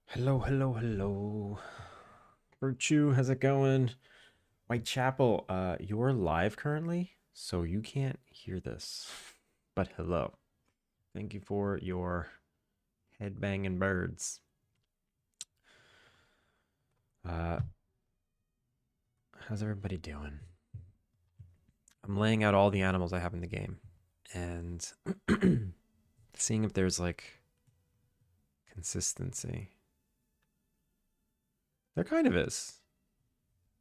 Hello, hello, hello. Virtue, how's it going? Whitechapel, you're live currently, so you can't hear this. But hello. Thank you for your headbanging birds. Uh, how's everybody doing? I'm laying out all the animals I have in the game and seeing if there's like consistency. There kind of is.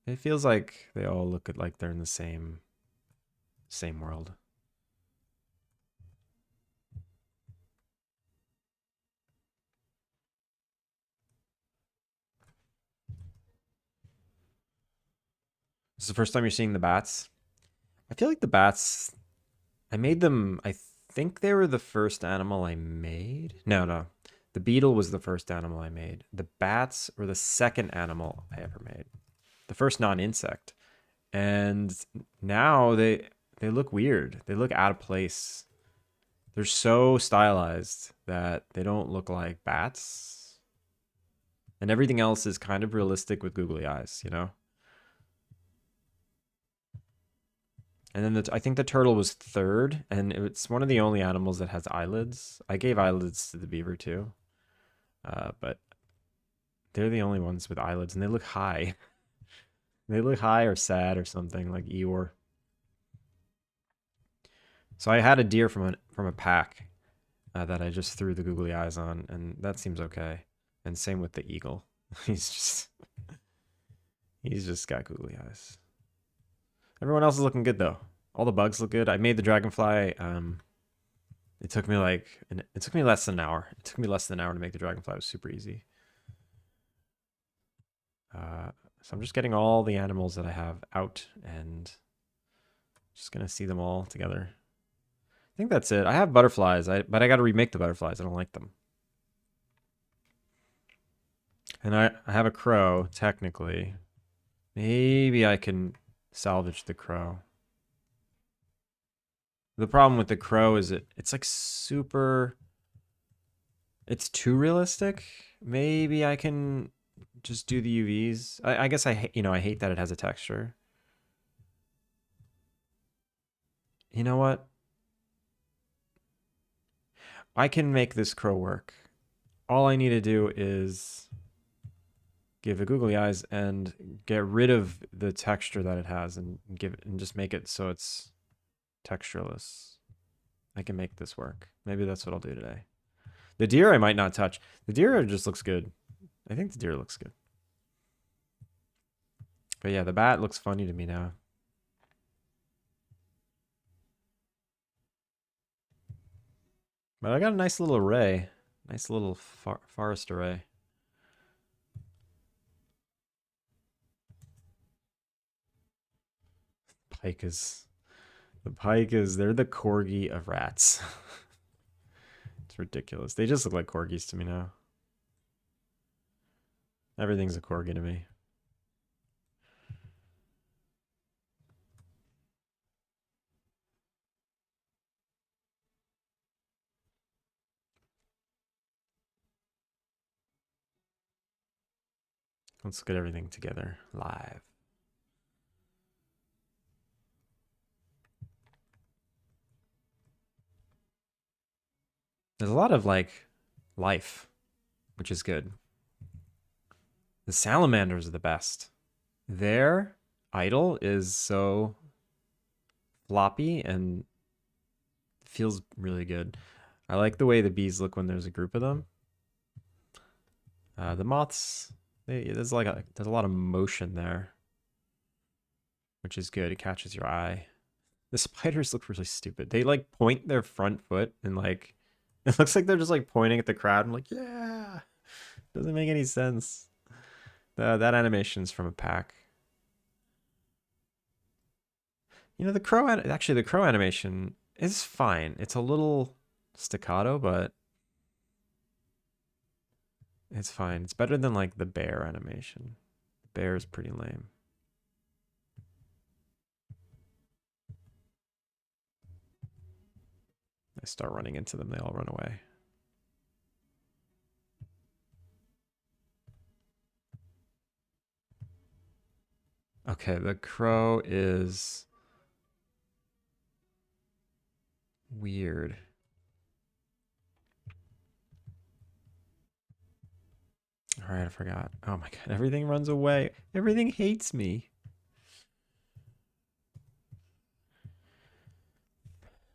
It feels like they all look like they're in the same world. This is the first time you're seeing the bats. I feel like the bats, I made them, I think they were the first animal I made. No, no. The beetle was the first animal I made. The bats were the second animal I ever made. The first non-insect. And now they look weird. They look out of place. They're so stylized that they don't look like bats. And everything else is kind of realistic with googly eyes, you know? And then I think the turtle was third, and it's one of the only animals that has eyelids. I gave eyelids to the beaver too, but they're the only ones with eyelids, and they look high. They look high or sad or something like Eeyore. So I had a deer from a pack that I just threw the googly eyes on, and that seems okay. And same with the eagle. He's just he's just got googly eyes. Everyone else is looking good though. All the bugs look good. I made the dragonfly. It took me it took me less than an hour. It took me less than an hour to make the dragonfly. It was super easy. So I'm just getting all the animals that I have out and just gonna see them all together. I think that's it. I have butterflies, but I got to remake the butterflies. I don't like them. And I have a crow technically. Maybe I can salvage the crow. The problem with the crow is it's like super. It's too realistic. Maybe I can just do the UVs. I guess I hate that it has a texture. You know what? I can make this crow work. All I need to do is give it googly eyes and get rid of the texture that it has and give it and just make it so it's textureless. I can make this work. Maybe that's what I'll do today. The deer I might not touch. The deer just looks good. I think the deer looks good. But yeah, the bat looks funny to me now. But I got a nice little array. Nice little forest array. Pikas. The pikas, they're the corgi of rats. It's ridiculous. They just look like corgis to me now. Everything's a corgi to me. Let's get everything together live. There's a lot of like life, which is good. The salamanders are the best. Their idle is so floppy and feels really good. I like the way the bees look when there's a group of them. The moths, there's there's a lot of motion there, which is good. It catches your eye. The spiders look really stupid. They like point their front foot and like it looks like they're just like pointing at the crowd. I'm like, yeah, doesn't make any sense. That animation's from a pack. You know, actually the crow animation is fine. It's a little staccato, but it's fine. It's better than like the bear animation. The bear is pretty lame. I start running into them, they all run away. Okay, the crow is weird. All right, I forgot. Oh my god, everything runs away. Everything hates me.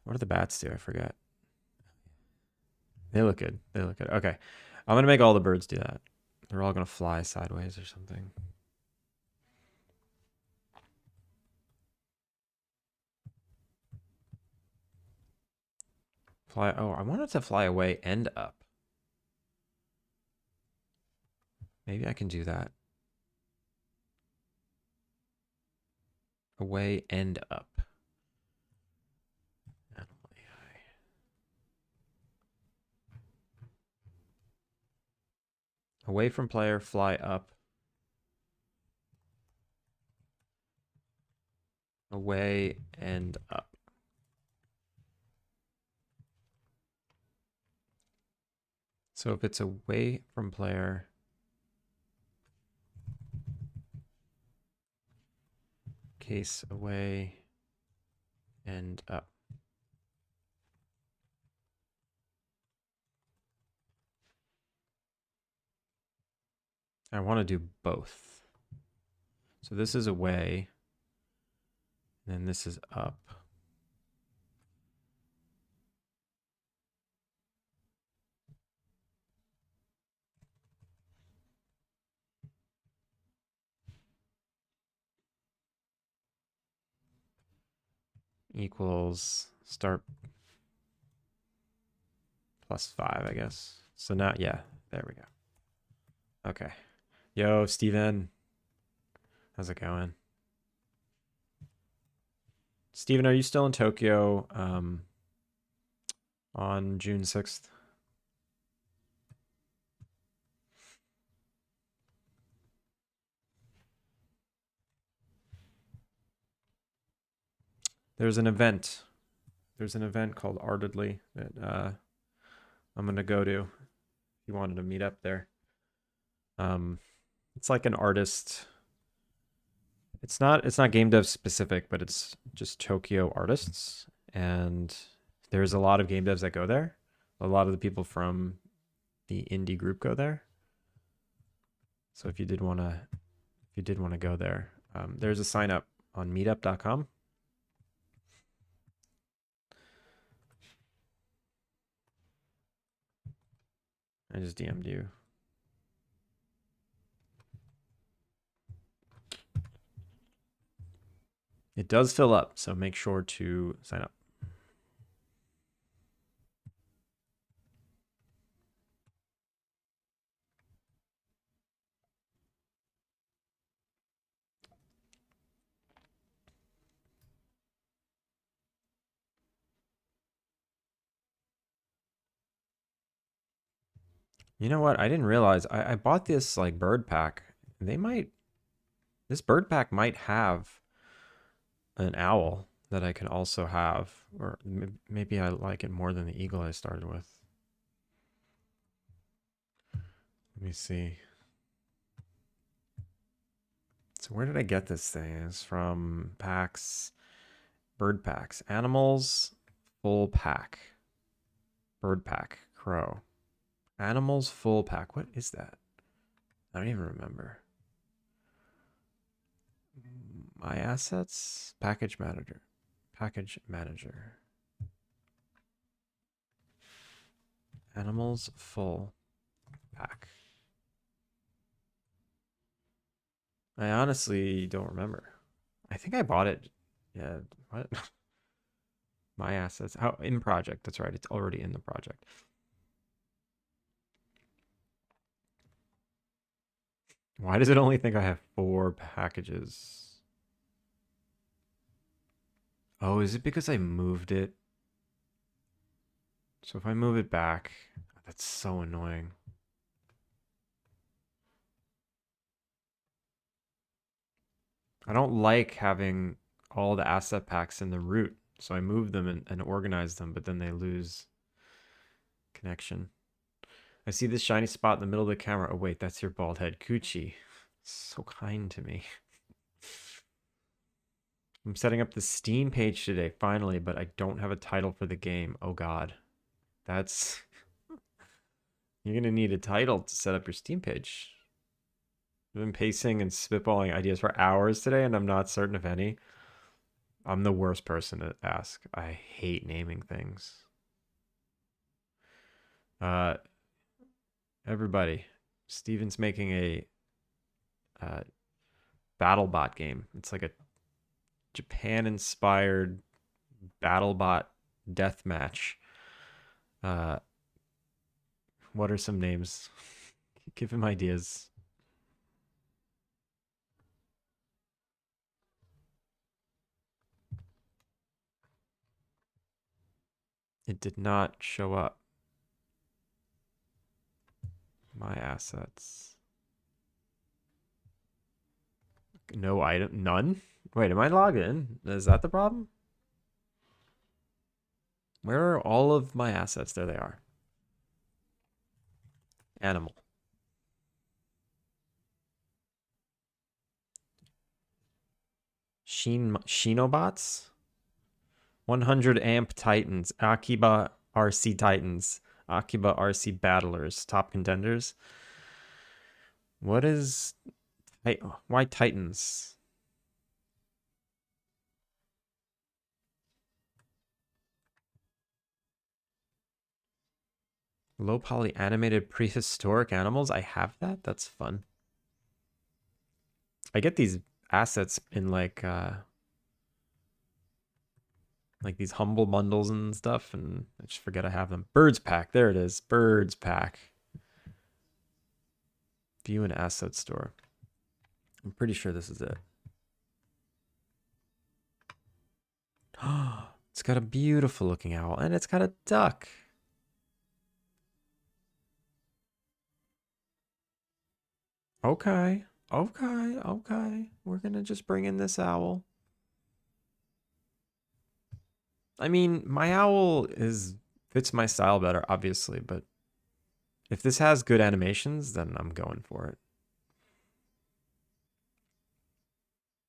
What do the bats do? I forget. They look good. They look good. Okay. I'm going to make all the birds do that. They're all going to fly sideways or something. Fly. Oh, I want it to fly away and up. Maybe I can do that. Away and up. Away from player, fly up. Away and up. So if it's away from player, case away and up. I want to do both. So this is away, then this is up. Equals start +5, I guess. So now, yeah, there we go. Okay. Yo, Steven. How's it going? Steven, are you still in Tokyo on June 6th? There's an event. There's an event called Artedly that I'm going to go to if you wanted to meet up there. It's like an artist. It's not game dev specific, but it's just Tokyo artists, and there's a lot of game devs that go there. A lot of the people from the indie group go there. So if you did want to go there, there's a sign up on meetup.com. I just DM'd you. It does fill up, so make sure to sign up. You know what? I didn't realize I bought this like bird pack. This bird pack might have an owl that I can also have, or maybe I like it more than the eagle I started with. Let me see. So where did I get this thing? It's from packs, bird packs, animals, full pack, bird pack, crow, animals, full pack. What is that? I don't even remember. My assets, package manager, animals, full pack. I honestly don't remember. I think I bought it. Yeah, what? My assets. Oh, in project. That's right. It's already in the project. Why does it only think I have 4 packages? Oh, is it because I moved it? So if I move it back, that's so annoying. I don't like having all the asset packs in the root. So I move them and organize them, but then they lose connection. I see this shiny spot in the middle of the camera. Oh, wait, that's your bald head. Coochie. So kind to me. I'm setting up the Steam page today, finally, but I don't have a title for the game. Oh god. That's... You're gonna need a title to set up your Steam page. I've been pacing and spitballing ideas for hours today, and I'm not certain of any. I'm the worst person to ask. I hate naming things. Uh, everybody, Steven's making a BattleBot game. It's like a Japan-inspired BattleBot deathmatch. Uh, what are some names? Give him ideas. It did not show up. My assets. No item. None? Wait, am I logged in? Is that the problem? Where are all of my assets? There they are. Animal. Shinobots? 100 amp Titans. Akiba RC Titans. Akiba RC Battlers. Top contenders. What is... Why Titans? Low poly animated prehistoric animals? I have that? That's fun. I get these assets in like these humble bundles and stuff, and I just forget I have them. Birds pack. There it is. Birds pack. View an asset store. I'm pretty sure this is it. It's got a beautiful looking owl, and it's got a duck. Okay. Okay. We're gonna just bring in this owl. I mean, my owl fits my style better, obviously, but if this has good animations, then I'm going for it.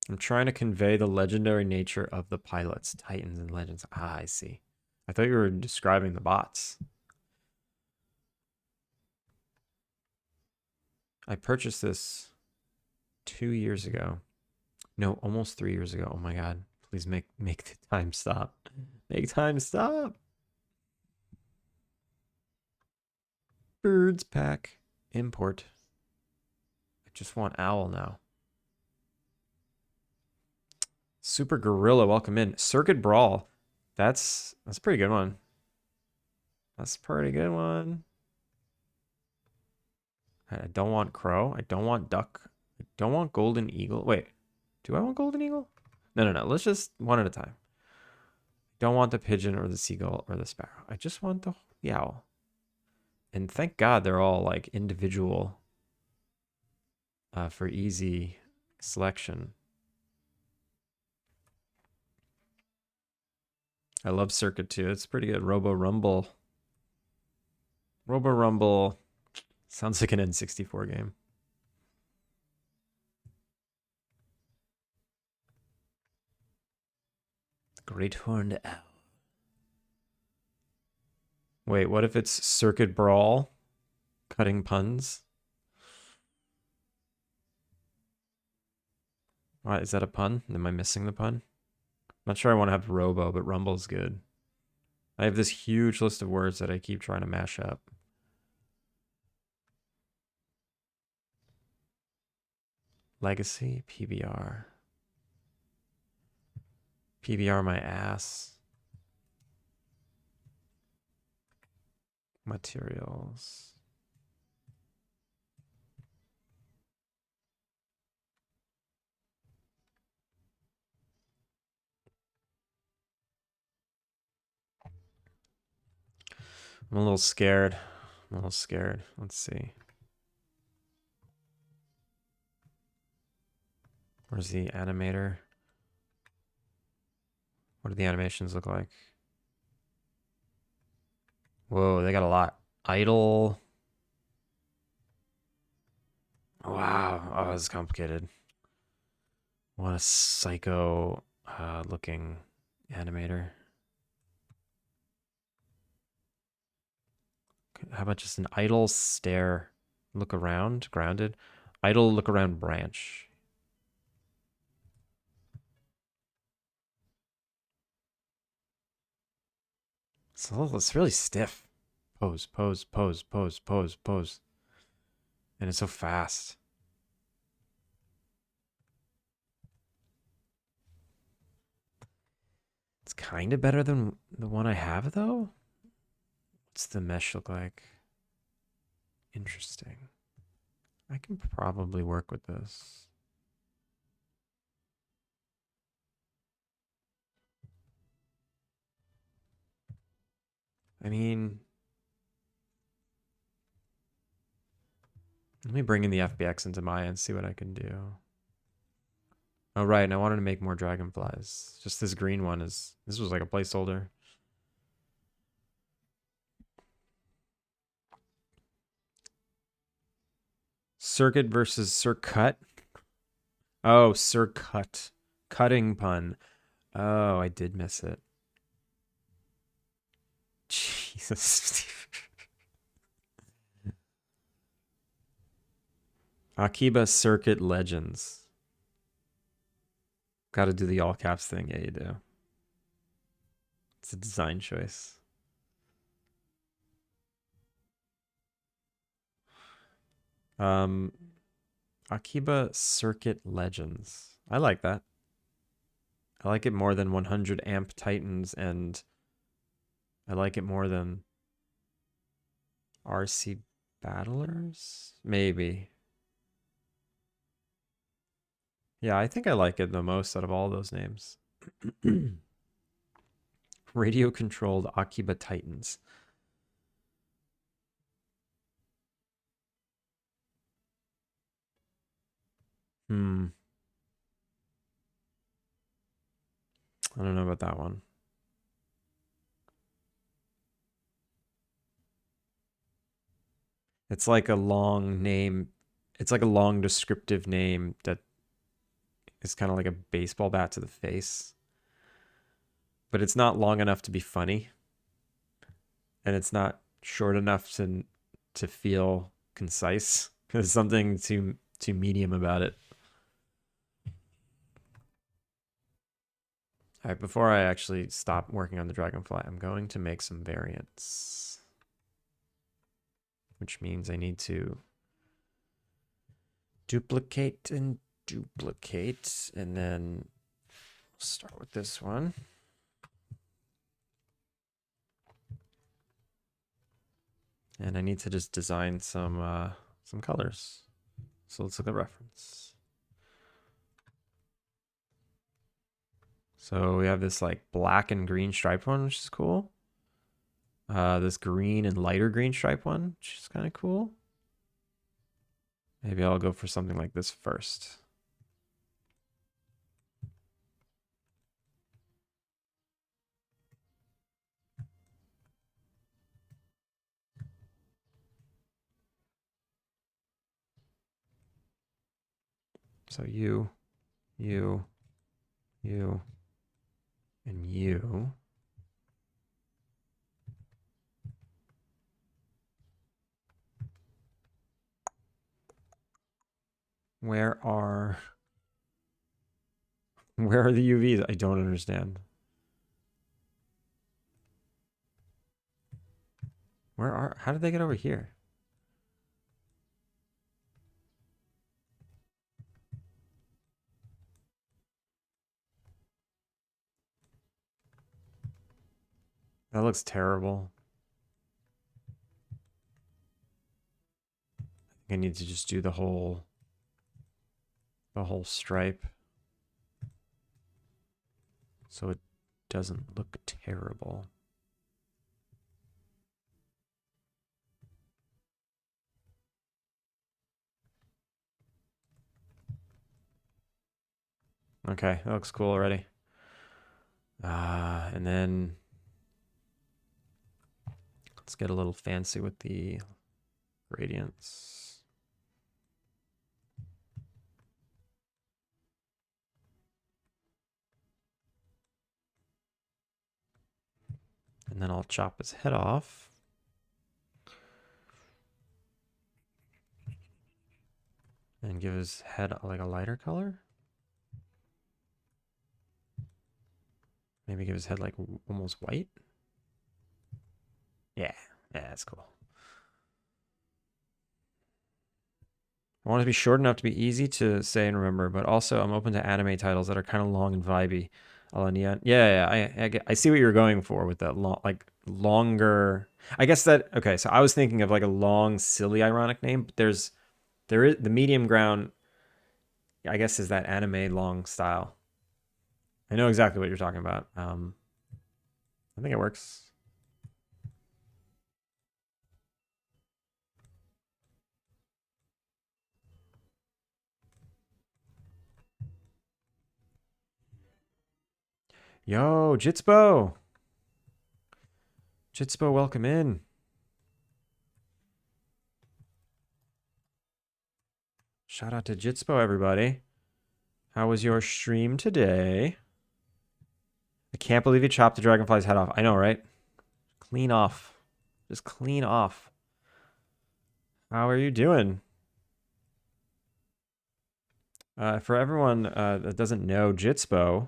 I'm trying to convey the legendary nature of the pilots, titans, and legends. Ah, I see. I thought you were describing the bots. I purchased this 2 years ago. No, almost 3 years ago. Oh my god. Please make the time stop. Make time stop. Birds pack. Import. I just want owl now. Super Gorilla, welcome in. Circuit Brawl. That's a pretty good one. That's a pretty good one. I don't want crow. I don't want duck. I don't want golden eagle. Wait, do I want golden eagle? No. Let's just one at a time. Don't want the pigeon or the seagull or the sparrow. I just want the owl. And thank God they're all like individual for easy selection. I love Circuit too. It's pretty good. Robo Rumble. Robo Rumble sounds like an N64 game. Great Horned Owl. Wait, what if it's Circuit Brawl? Cutting puns? What, is that a pun? Am I missing the pun? I'm not sure I want to have Robo, but Rumble's good. I have this huge list of words that I keep trying to mash up. Legacy, PBR. PBR my ass. Materials. I'm a little scared. Let's see. Where's the animator? What do the animations look like? Whoa, they got a lot. Idle. Wow. Oh, this is complicated. What a psycho. looking animator. How about just an idle stare, look around, grounded, idle look around branch. So it's really stiff. Pose, pose, pose, pose, pose, pose. And it's so fast. It's kind of better than the one I have, though. What's the mesh look like? Interesting. I can probably work with this. I mean, let me bring in the FBX into Maya and see what I can do. Oh, right, and I wanted to make more dragonflies. Just this green one is... This was like a placeholder. Circuit versus circut. Oh, circut. Cutting pun. Oh, I did miss it. Jesus. Akiba Circuit Legends. Got to do the all caps thing. Yeah, you do. It's a design choice. Akiba Circuit Legends. I like that. I like it more than 100 amp Titans, and I like it more than RC Battlers? Maybe. Yeah, I think I like it the most out of all those names. Radio controlled Akiba Titans. I don't know about that one. It's like a long name. It's like a long descriptive name that is kind of like a baseball bat to the face. But it's not long enough to be funny. And it's not short enough to feel concise. There's something too medium about it. All right, before I actually stop working on the dragonfly, I'm going to make some variants. Which means I need to duplicate and duplicate, and then start with this one. And I need to just design some colors. So let's look at reference. So we have this like black and green striped one, which is cool. This green and lighter green stripe one, which is kind of cool. Maybe I'll go for something like this first. So you, and you. Where are the UVs? I don't understand. How did they get over here? That looks terrible. I need to just do the whole stripe so it doesn't look terrible. Okay, that looks cool already. And then let's get a little fancy with the gradients. And then I'll chop his head off. And give his head like a lighter color. Maybe give his head like almost white. Yeah, that's cool. I want it to be short enough to be easy to say and remember, but also I'm open to anime titles that are kind of long and vibey. I see what you're going for with that long, like longer. I guess that okay. So I was thinking of like a long, silly, ironic name. But there is the medium ground. I guess is that anime long style. I know exactly what you're talking about. I think it works. Yo, Jitspo. Jitspo, welcome in. Shout out to Jitspo, everybody. How was your stream today? I can't believe you chopped the dragonfly's head off. I know, right? Clean off. Just clean off. How are you doing? For everyone that doesn't know Jitspo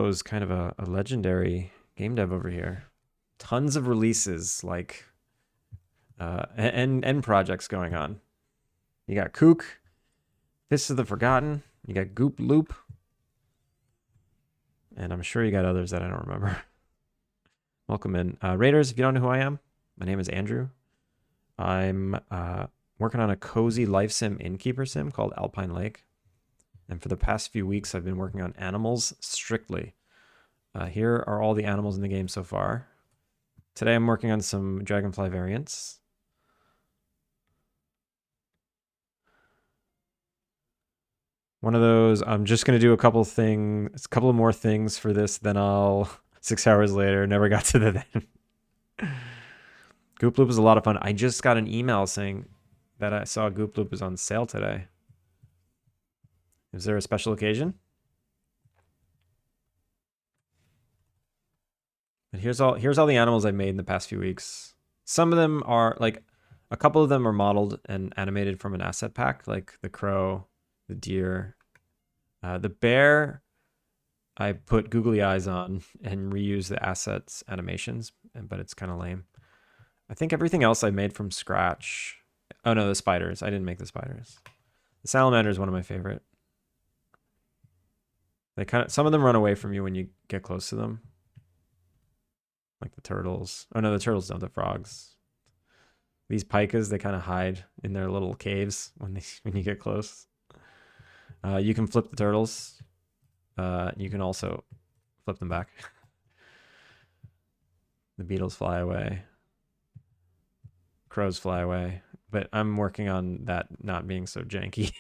is kind of a legendary game dev over here. Tons of releases, like, and projects going on. You got Kook, Fists of the Forgotten, you got Goop Loop, and I'm sure you got others that I don't remember. Welcome in. Raiders, if you don't know who I am, my name is Andrew. I'm working on a cozy life sim Innkeeper-Sim called Alpine Lake. And for the past few weeks, I've been working on animals strictly. Here are all the animals in the game so far. Today I'm working on some dragonfly variants. One of those, I'm just going to do a couple of more things for this, then I'll, 6 hours later, never got to the then. Goop Loop was a lot of fun. I just got an email saying that I saw Goop Loop is on sale today. Is there a special occasion? But here's all the animals I've made in the past few weeks. Some of them are like a couple of them are modeled and animated from an asset pack, like the crow, the deer, the bear. I put googly eyes on and reuse the assets animations, but it's kind of lame. I think everything else I made from scratch. Oh no, the spiders. I didn't make the spiders. The salamander is one of my favorite. They some of them run away from you when you get close to them. Like the turtles. Oh no, the turtles don't, the frogs. These pikas, they kind of hide in their little caves when you get close. You can flip the turtles. You can also flip them back. The beetles fly away. Crows fly away. But I'm working on that not being so janky.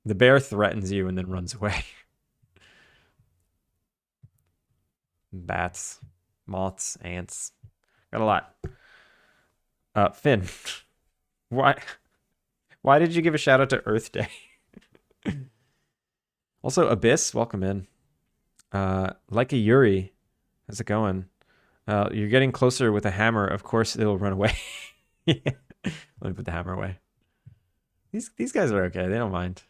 The bear threatens you and then runs away. Bats, moths, ants. Got a lot. Finn. Why did you give a shout out to Earth Day? Also, Abyss, welcome in. Like a Yuri, how's it going? You're getting closer with a hammer. Of course, it'll run away. Yeah. Let me put the hammer away. These guys are okay. They don't mind.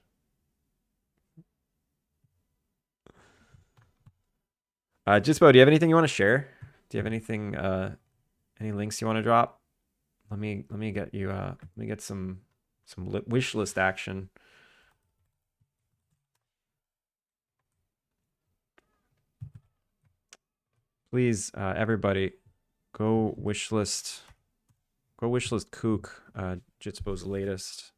Jisbo, do you have anything you want to share? Do you have anything? Any links you want to drop? Let me get you. Let me get some wish list action. Please, everybody, go wishlist Kook, Jitspo's latest.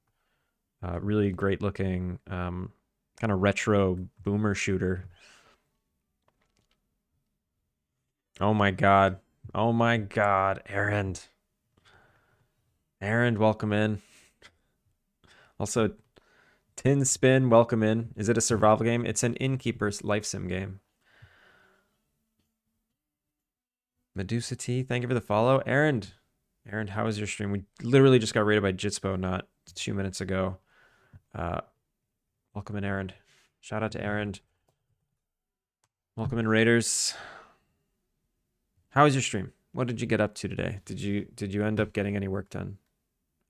Really great looking, kind of retro boomer shooter. Oh my god. Oh my god, Aaron. Aaron, welcome in. Also, Tin Spin, welcome in. Is it a survival game? It's an Innkeeper's life sim game. Medusa T, thank you for the follow. Aaron, how was your stream? We literally just got raided by Jitspo not 2 minutes ago. Welcome in, Aaron. Shout out to Aaron. Welcome in, Raiders. How was your stream? What did you get up to today? Did you end up getting any work done?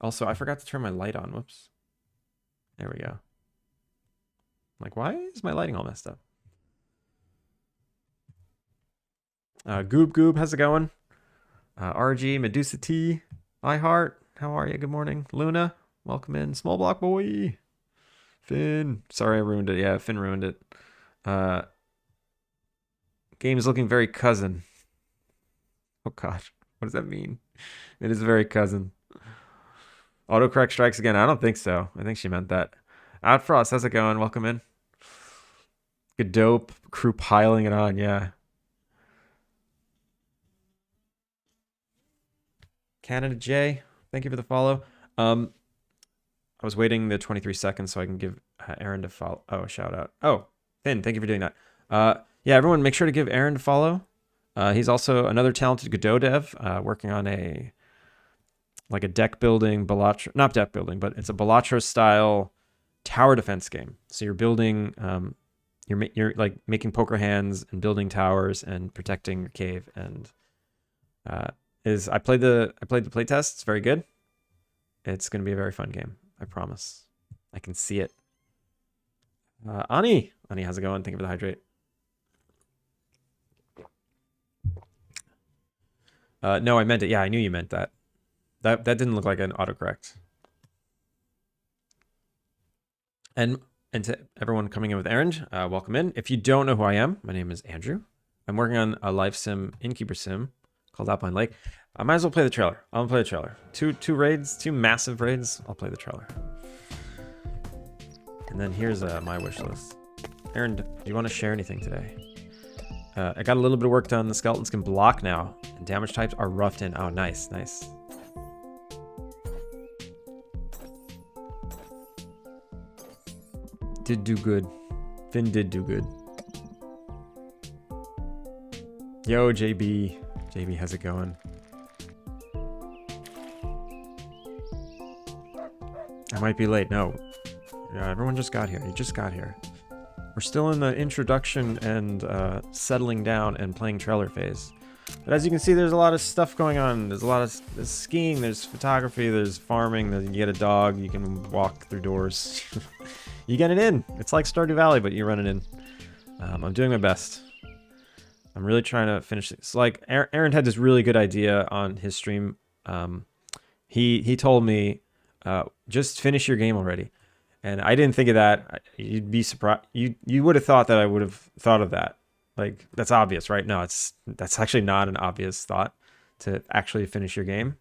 Also, I forgot to turn my light on. Whoops. There we go. Like, why is my lighting all messed up? Goob Goob, how's it going? RG, Medusa T, iHeart, how are you? Good morning. Luna, welcome in. Small Block Boy. Finn, sorry I ruined it. Yeah, Finn ruined it. Game's looking very cousin. Oh gosh, what does that mean? It is very cousin. Autocorrect strikes again. I don't think so. I think she meant that. Outfrost, how's it going? Welcome in. Good dope. Crew piling it on, yeah. Canada J, thank you for the follow. I was waiting the 23 seconds so I can give Aaron to follow. Oh, shout out. Oh, Finn, thank you for doing that. Yeah, everyone, make sure to give Aaron to follow. He's also another talented Godot dev working on a deck building Balatro, not deck building, but it's a Balatro style tower defense game. So you're building, you're like making poker hands and building towers and protecting your cave. And I played the playtest. It's very good. It's going to be a very fun game. I promise. I can see it. Ani, how's it going? Thank you for the hydrate. No, I meant it. Yeah, I knew you meant that. That didn't look like an autocorrect. And to everyone coming in with Aaron, welcome in. If you don't know who I am, my name is Andrew. I'm working on a life sim, Innkeeper-Sim, called Alpine Lake. I might as well play the trailer. I'm gonna play the trailer. Two raids, two massive raids. I'll play the trailer. And then here's my wish list. Aaron, do you want to share anything today? I got a little bit of work done. The skeletons can block now, and damage types are roughed in. Oh, nice, nice. Did do good. Finn did do good. Yo, JB. JB, how's it going? I might be late. No. Yeah, everyone just got here. You just got here. We're still in the introduction and settling down and playing trailer phase. But as you can see, there's a lot of stuff going on. There's a lot of there's skiing, there's photography, there's farming. You get a dog, you can walk through doors. You get it in. It's like Stardew Valley, but you run it in. I'm doing my best. I'm really trying to finish this. Like Aaron had this really good idea on his stream. He told me, just finish your game already. And I didn't think of that. You'd be surprised. You would have thought that I would have thought of that. Like, that's obvious, right? No, that's actually not an obvious thought to actually finish your game.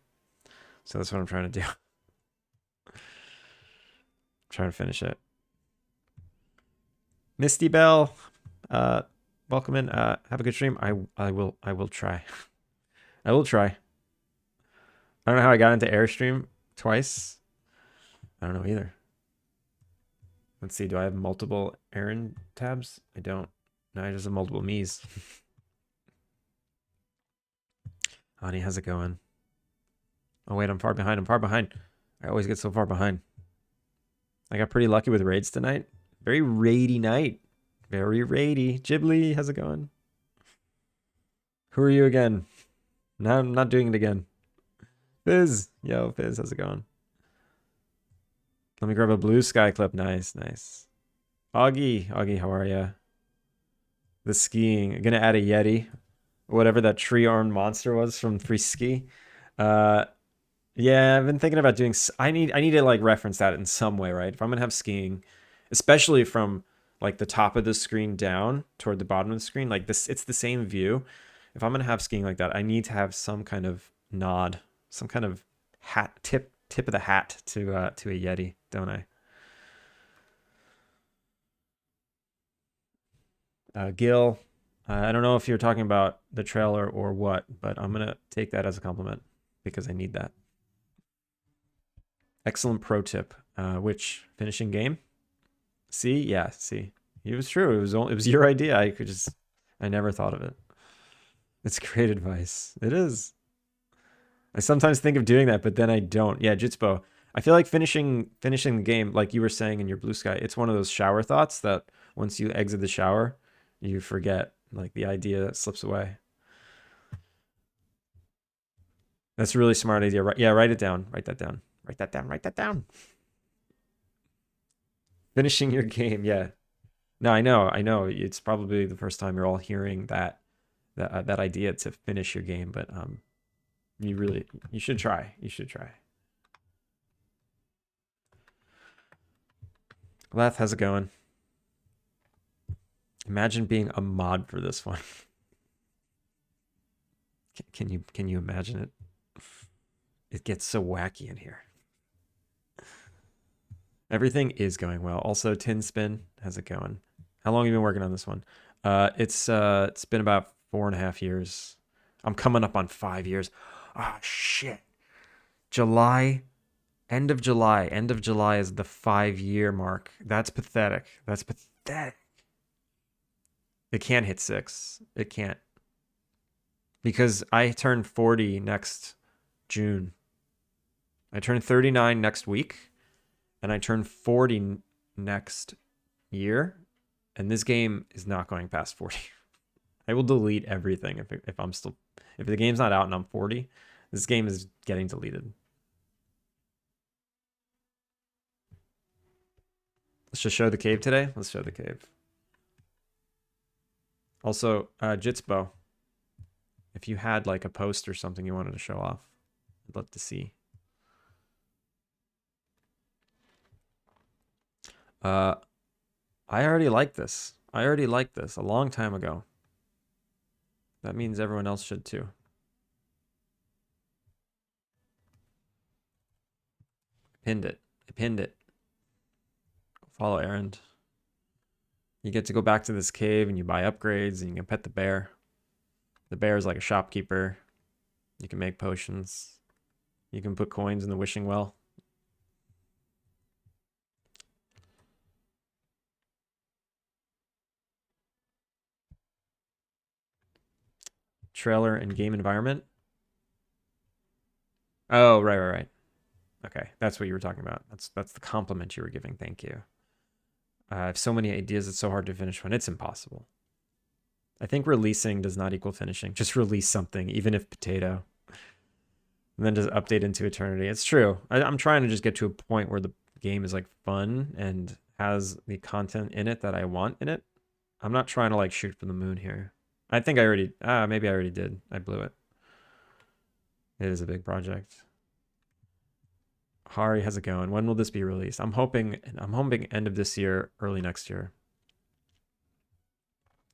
So that's what I'm trying to do. I'm trying to finish it. Misty Bell, welcome in. Have a good stream. I will try. I will try. I don't know how I got into Airstream twice. I don't know either. Let's see, do I have multiple Aaron tabs? I don't. No, I just have multiple me's. Ani, how's it going? Oh wait, I'm far behind. I'm far behind. I always get so far behind. I got pretty lucky with raids tonight. Very raidy night. Very raidy. Ghibli, how's it going? Who are you again? No, I'm not doing it again. Fizz. Yo, Fizz, how's it going? Let me grab a blue sky clip. Nice, nice. Augie, how are ya? The skiing. I'm gonna add a Yeti. Whatever that tree-armed monster was from Free Ski. Yeah, I've been thinking about doing... I need to, like, reference that in some way, right? If I'm gonna have skiing, especially from, like, the top of the screen down toward the bottom of the screen, like, this, it's the same view. If I'm gonna have skiing like that, I need to have some kind of nod, some kind of hat tip of the hat to a Yeti, don't I? Gil, I don't know if you're talking about the trailer or what, but I'm gonna take that as a compliment because I need that. Excellent pro tip. Which finishing game? See, yeah, see, it was true. It was your idea. I never thought of it. It's great advice. It is. I sometimes think of doing that, but then I don't. Yeah, Jitspo. I feel like finishing the game, like you were saying in your blue sky, it's one of those shower thoughts that once you exit the shower, you forget. Like the idea slips away. That's a really smart idea. Right? Yeah, write it down. Write that down. Write that down. Write that down. Finishing your game. Yeah. No, I know. I know. It's probably the first time you're all hearing that idea to finish your game, but you should try. You should try. Leth, how's it going? Imagine being a mod for this one. Can you imagine it? It gets so wacky in here. Everything is going well. Also, Tin Spin, how's it going? How long have you been working on this one? It's been about 4.5 years. I'm coming up on 5 years. Ah, shit. July, end of July. End of July is the 5 year mark. That's pathetic. That's pathetic. It can't hit 6. It can't. Because I turn 40 next June. I turn 39 next week, and I turn 40 next year, and this game is not going past 40. I will delete everything if the game's not out and I'm 40. This game is getting deleted. Let's just show the cave today. Let's show the cave. Also, Jitsbo, if you had like a post or something you wanted to show off, I'd love to see. I already like this. I already liked this a long time ago. That means everyone else should too. Pinned it. I pinned it. Follow Errand. You get to go back to this cave and you buy upgrades and you can pet the bear. The bear is like a shopkeeper. You can make potions. You can put coins in the wishing well. Trailer and game environment. Oh, right. Okay, that's what you were talking about. That's the compliment you were giving. Thank you. I have so many ideas. It's so hard to finish one. It's impossible. I think releasing does not equal finishing. Just release something, even if potato, and then just update into eternity. It's true. I'm trying to just get to a point where the game is like fun and has the content in it that I want in it. I'm not trying to like shoot for the moon here. I think I already, maybe I already did. I blew it. It is a big project. Hari, how's it going? When will this be released? I'm hoping end of this year, early next year.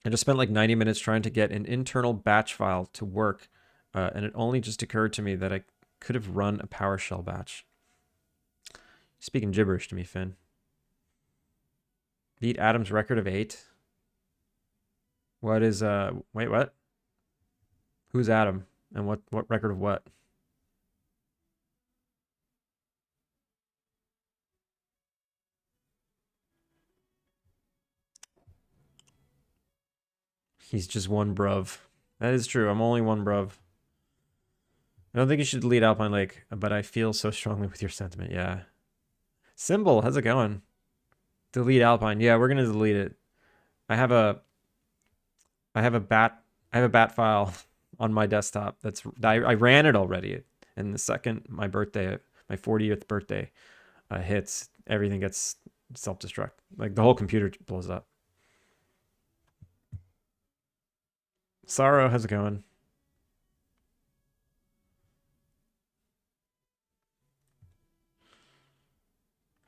I just spent like 90 minutes trying to get an internal batch file to work, and it only just occurred to me that I could have run a PowerShell batch. Speaking gibberish to me, Finn. Beat Adam's record of 8. What is wait, what? Who's Adam? And what record of what? He's just one bruv. That is true. I'm only one bruv. I don't think you should delete Alpine Lake, but I feel so strongly with your sentiment. Yeah. Symbol, how's it going? Delete Alpine. Yeah, we're gonna delete it. I have a bat file on my desktop I ran it already. And the second my 40th birthday hits, everything gets self-destruct. Like the whole computer blows up. Sorrow, how's it going?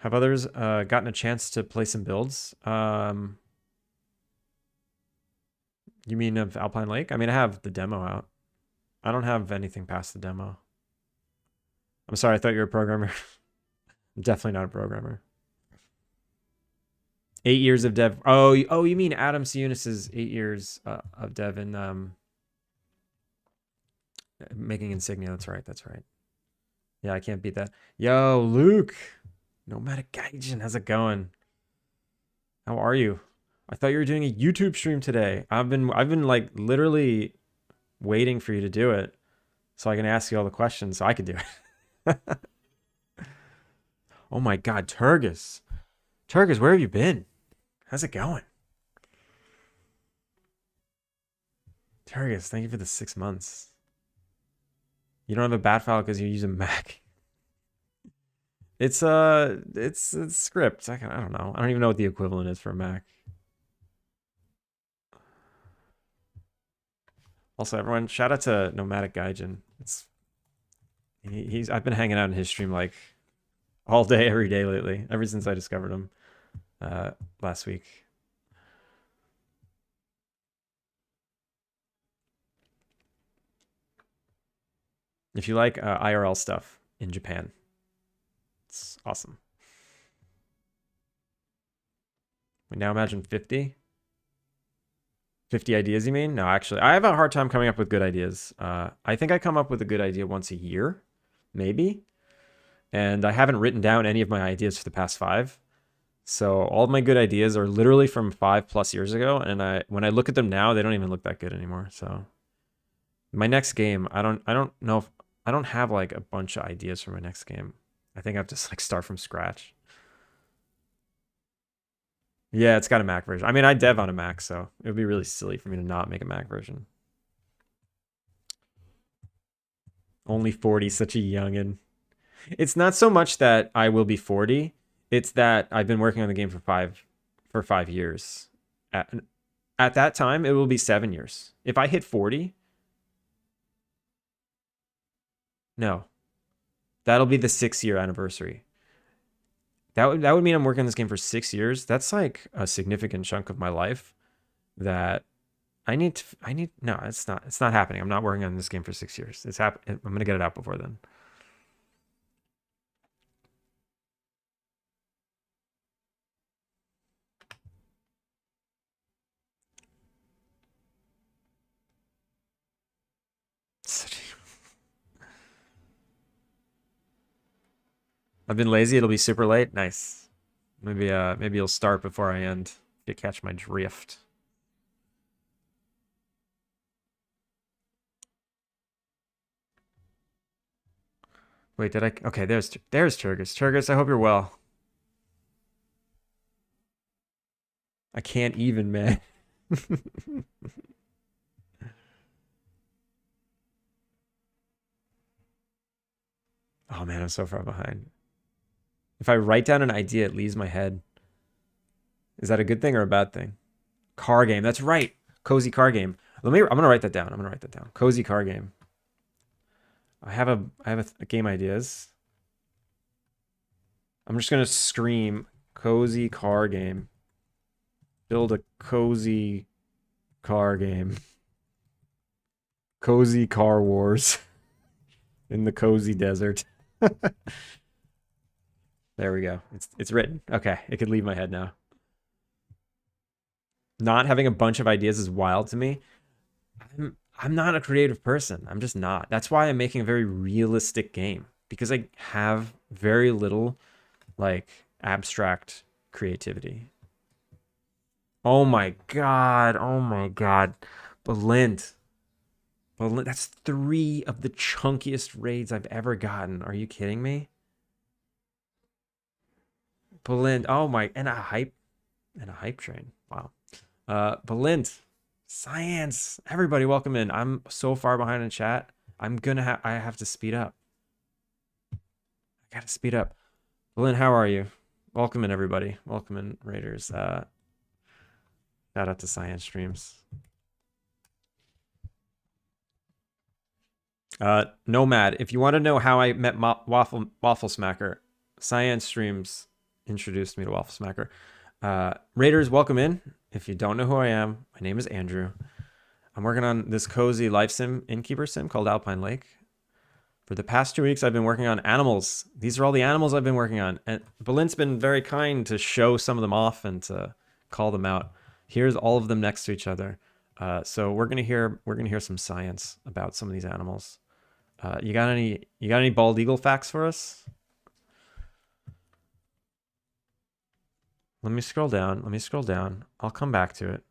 Have others gotten a chance to play some builds? You mean of Alpine Lake? I mean, I have the demo out. I don't have anything past the demo. I'm sorry, I thought you were a programmer. I'm definitely not a programmer. 8 years of dev. Oh, you mean Adam Sionis's 8 years of dev in making Insignia. That's right. Yeah, I can't beat that. Yo, Luke. Nomadic Gaijin, how's it going? How are you? I thought you were doing a YouTube stream today. I've been like literally waiting for you to do it so I can ask you all the questions so I could do it. Oh my god, Turgis. Turgis, where have you been? How's it going? Turgis, thank you for the 6 months. You don't have a bat file because you use a Mac. It's script. I don't know. I don't even know what the equivalent is for a Mac. Also, everyone, shout out to Nomadic Gaijin. He's I've been hanging out in his stream like all day, every day lately, ever since I discovered him last week. If you like IRL stuff in Japan, it's awesome. Now imagine 50. 50 ideas, you mean? No, actually, I have a hard time coming up with good ideas. I think I come up with a good idea once a year, maybe. And I haven't written down any of my ideas for the past 5. So all of my good ideas are literally from 5+ years ago. And when I look at them now, they don't even look that good anymore. So my next game, I don't know if I don't have like a bunch of ideas for my next game. I think I have to like start from scratch. Yeah, it's got a Mac version. I mean, I dev on a Mac, so it would be really silly for me to not make a Mac version. Only 40, such a youngin'. It's not so much that I will be 40. It's that I've been working on the game for 5 years. At that time, it will be 7 years. If I hit 40, no, that'll be the 6-year anniversary. That would mean I'm working on this game for 6 years. That's like a significant chunk of my life that no, it's not happening. I'm not working on this game for 6 years. I'm gonna get it out before then. I've been lazy. It'll be super late. Nice. Maybe you'll start before I end. You catch my drift. Wait, did I? Okay, there's Turgis. Turgis, I hope you're well. I can't even, man. Oh man, I'm so far behind. If I write down an idea, it leaves my head. Is that a good thing or a bad thing? Car game. That's right. Cozy car game. I'm gonna write that down. I'm gonna write that down. Cozy car game. I have a game ideas. I'm just gonna scream cozy car game. Build a cozy car game. Cozy car wars in the cozy desert. There we go. It's written. Okay, it could leave my head now. Not having a bunch of ideas is wild to me. I'm not a creative person. I'm just not. That's why I'm making a very realistic game, because I have very little like abstract creativity. Oh my god. Oh my god. Balint. That's 3 of the chunkiest raids I've ever gotten. Are you kidding me? Balint. Oh my, and a hype train. Wow. Balint. Science. Everybody welcome in. I'm so far behind in chat. I have to speed up. I gotta speed up. Balint, how are you? Welcome in, everybody. Welcome in, Raiders. Shout out to Science Streams. Nomad, if you want to know how I met Waffle Smacker, Science Streams introduced me to Waffle Smacker. Raiders, welcome in. If you don't know who I am, my name is Andrew. I'm working on this cozy life sim, Innkeeper-Sim called Alpine Lake. For the past 2 weeks, I've been working on animals. These are all the animals I've been working on. And Balint's been very kind to show some of them off and to call them out. Here's all of them next to each other. So we're gonna hear some science about some of these animals. You got any bald eagle facts for us? Let me scroll down. I'll come back to it.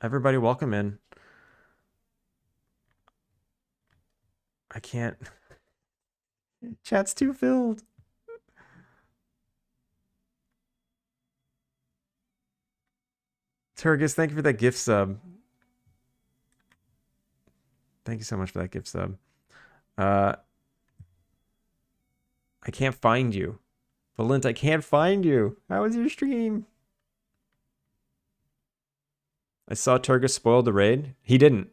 Everybody welcome in. I can't. Chat's too filled. Turgis, thank you for that gift sub. Thank you so much for that gift sub. I can't find you. Valent, I can't find you. How was your stream? I saw Turgus spoil the raid. He didn't.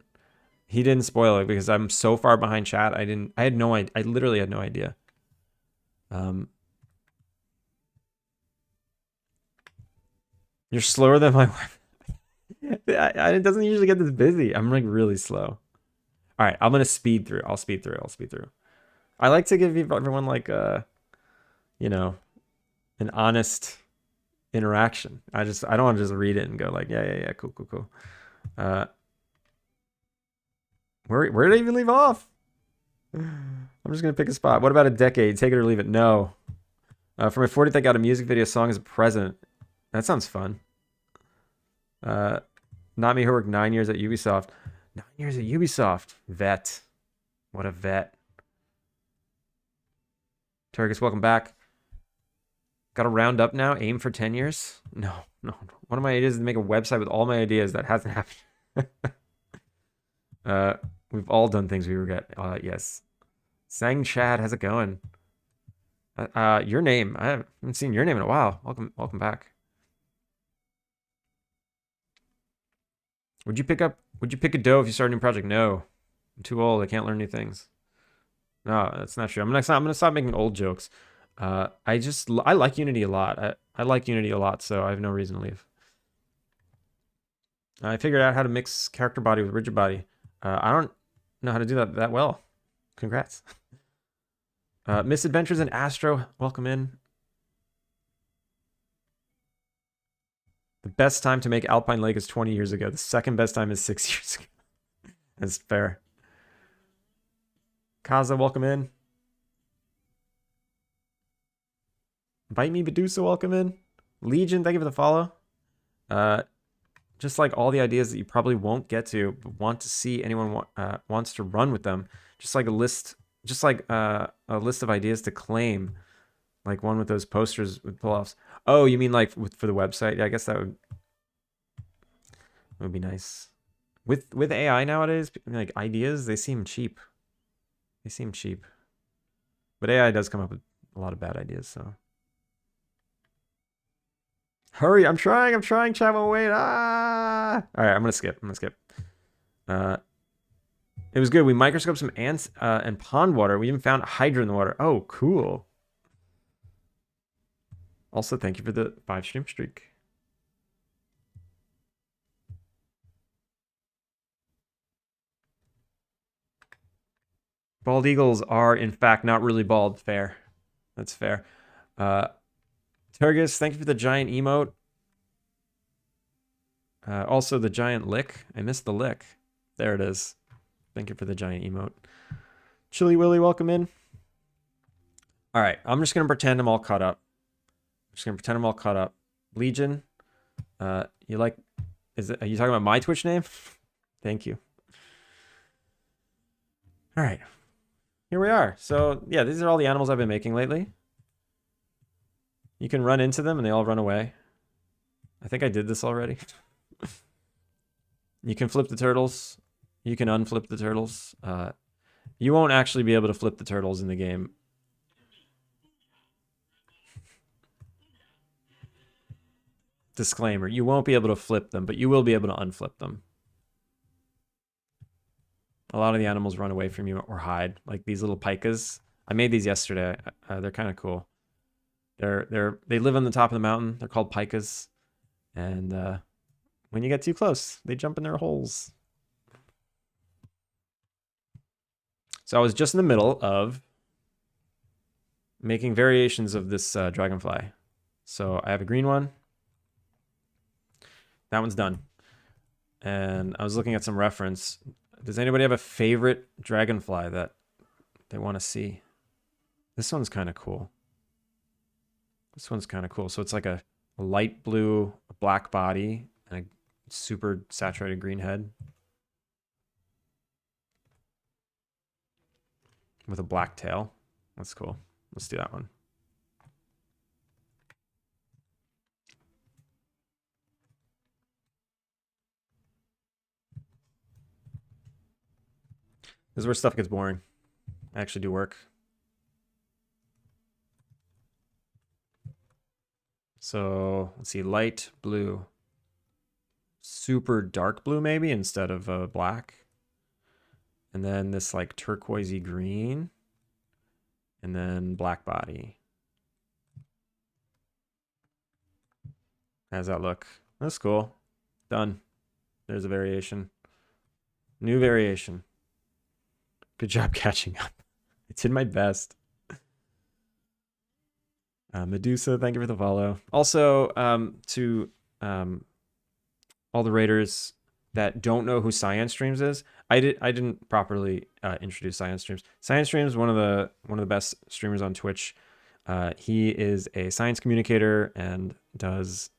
He didn't spoil it because I'm so far behind chat. I had no idea. I literally had no idea. You're slower than my wife. It doesn't usually get this busy. I'm like really slow. All right, I'm gonna speed through. I'll speed through. I like to give everyone like you know, an honest interaction. I don't want to just read it and go like, yeah, cool. Where did I even leave off? I'm just gonna pick a spot. What about a decade? Take it or leave it. No. For my 40th, I got a music video song as a present. That sounds fun. Not me who worked 9 years at Ubisoft. 9 years at Ubisoft. Vet. What a vet. Turgus, welcome back. Got to round up now? Aim for 10 years? No. One of my ideas is to make a website with all my ideas. That hasn't happened. We've all done things we regret. Yes. Sang Chad, how's it going? Your name. I haven't seen your name in a while. Welcome back. Would you pick a dough if you start a new project? No. I'm too old. I can't learn new things. No, that's not true. I'm gonna stop making old jokes. I like Unity a lot. I like Unity a lot, so I have no reason to leave. I figured out how to mix character body with rigid body. I don't know how to do that well. Congrats. Misadventures in Astro, welcome in. The best time to make Alpine Lake is 20 years ago. The second best time is 6 years ago. That's fair. Kaza, welcome in. Bite Me Medusa, welcome in. Legion, thank you for the follow. Just like all the ideas that you probably won't get to, but want to see anyone wants to run with them. Just like a list of ideas to claim, like one with those posters with pull-offs. Oh, you mean like for the website? Yeah, I guess that would be nice. With AI nowadays, like ideas, they seem cheap. But AI does come up with a lot of bad ideas, so. Hurry, I'm trying, chat won't wait. All right, I'm gonna skip. It was good. We microscoped some ants and pond water. We even found a hydra in the water. Oh, cool. Also, thank you for the 5 stream streak. Bald eagles are, in fact, not really bald. Fair. That's fair. Turgus, thank you for the giant emote. Also, the giant lick. I missed the lick. There it is. Thank you for the giant emote. Chili Willy, welcome in. All right, I'm just going to pretend I'm all caught up. Legion, are you talking about my Twitch name? Thank you. All right, here we are. So yeah, these are all the animals I've been making lately. You can run into them and they all run away. I think I did this already. You can flip the turtles. You can unflip the turtles. You won't actually be able to flip the turtles in the game. Disclaimer, you won't be able to flip them, but you will be able to unflip them. A lot of the animals run away from you or hide, like these little pikas. I made these yesterday. They're kind of cool. They live on the top of the mountain. They're called pikas, and when you get too close, they jump in their holes. So I was just in the middle of making variations of this dragonfly. So I have a green one. That one's done. And I was looking at some reference. Does anybody have a favorite dragonfly that they want to see? This one's kind of cool. So it's like a light blue, a black body, and a super saturated green head. With a black tail. That's cool. Let's do that one. This is where stuff gets boring. actually do work. So let's see, light blue, super dark blue maybe instead of black. And then this like turquoisey green. And then black body. How does that look? That's cool. Done. There's a variation. New variation. Good job catching up. I did my best. Medusa, thank you for the follow. Also, to all the raiders that don't know who Science Streams is, I didn't properly introduce Science Streams. Science Streams, one of the best streamers on Twitch. He is a science communicator and does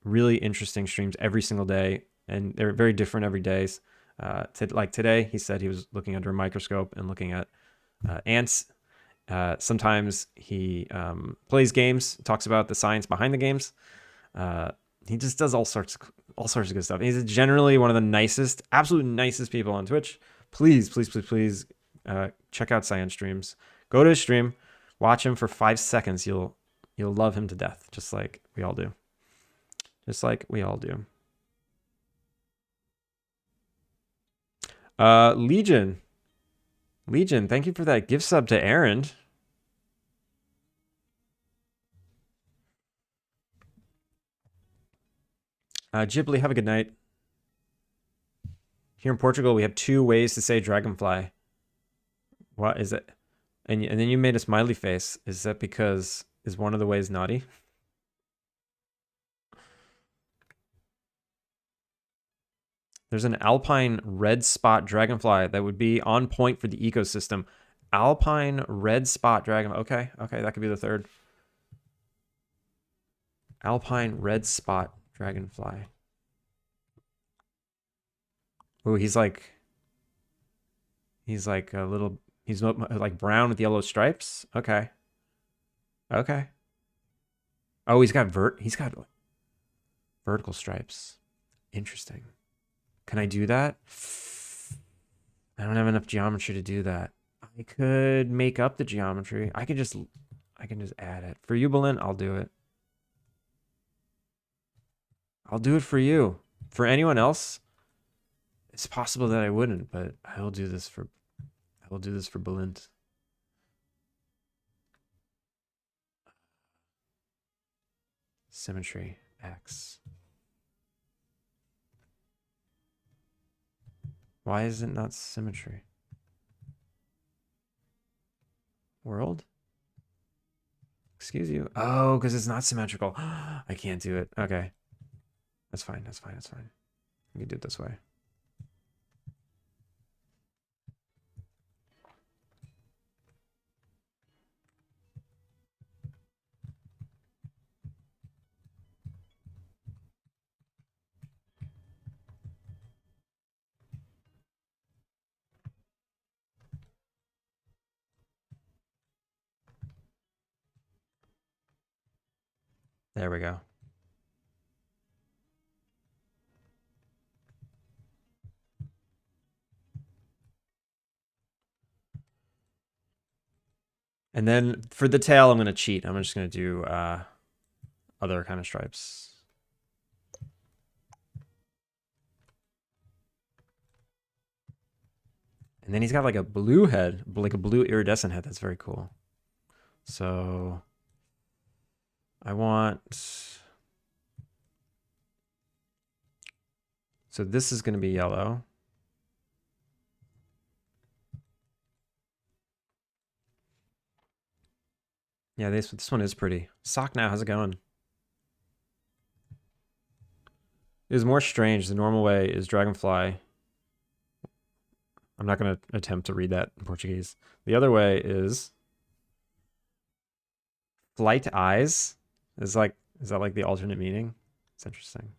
really interesting streams every single day, and they're very different every day. Like today, he said he was looking under a microscope and looking at ants. Sometimes he plays games, talks about the science behind the games. He just does all sorts of good stuff. He's generally one of the nicest, absolute nicest people on Twitch. Please check out Science Streams. Go to his stream, watch him for 5 seconds. You'll love him to death, just like we all do. Just like we all do. Legion, thank you for that gift sub to Aaron. Ghibli, have a good night. Here in Portugal, we have 2 ways to say dragonfly. What is it? And then you made a smiley face. Is that because is one of the ways naughty? There's an Alpine red spot dragonfly that would be on point for the ecosystem. Alpine red spot dragonfly. Okay, that could be the third. Alpine red spot dragonfly. Oh, he's like a little. He's like brown with yellow stripes. Okay. Oh, he's got vertical stripes. Interesting. Can I do that? I don't have enough geometry to do that. I could make up the geometry. I can just add it. For you, Belin, I'll do it. I'll do it for you. For anyone else, it's possible that I wouldn't, but I will do this for Belin. Symmetry X. Why is it not symmetry? World? Excuse you. Oh, because it's not symmetrical. I can't do it. Okay. That's fine. We can do it this way. There we go. And then for the tail, I'm going to cheat. I'm just going to do other kind of stripes. And then he's got like a blue head, like a blue iridescent head. That's very cool. So I want... So this is going to be yellow. Yeah, this one is pretty. Sock now, how's it going? It is more strange. The normal way is dragonfly. I'm not going to attempt to read that in Portuguese. The other way is flight eyes. Is that like the alternate meaning? It's interesting.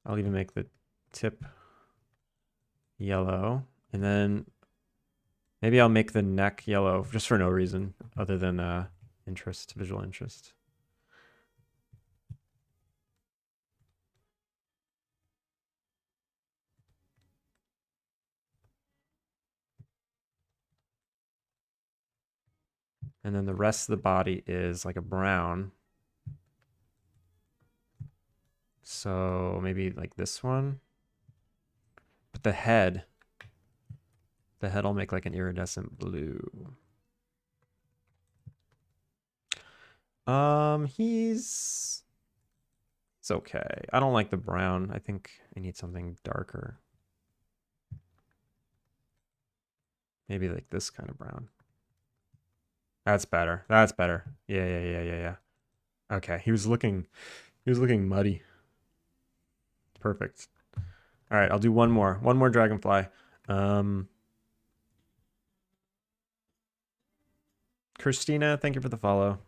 I'll even make the tip yellow, and then maybe I'll make the neck yellow just for no reason other than visual interest. And then the rest of the body is like a brown. So maybe like this one. But the head will make like an iridescent blue. He's it's okay. I don't like the brown. I think I need something darker. Maybe like this kind of brown. That's better. That's better. Yeah. Okay, he was looking muddy. Perfect. All right, I'll do one more. One more dragonfly. Christina, thank you for the follow.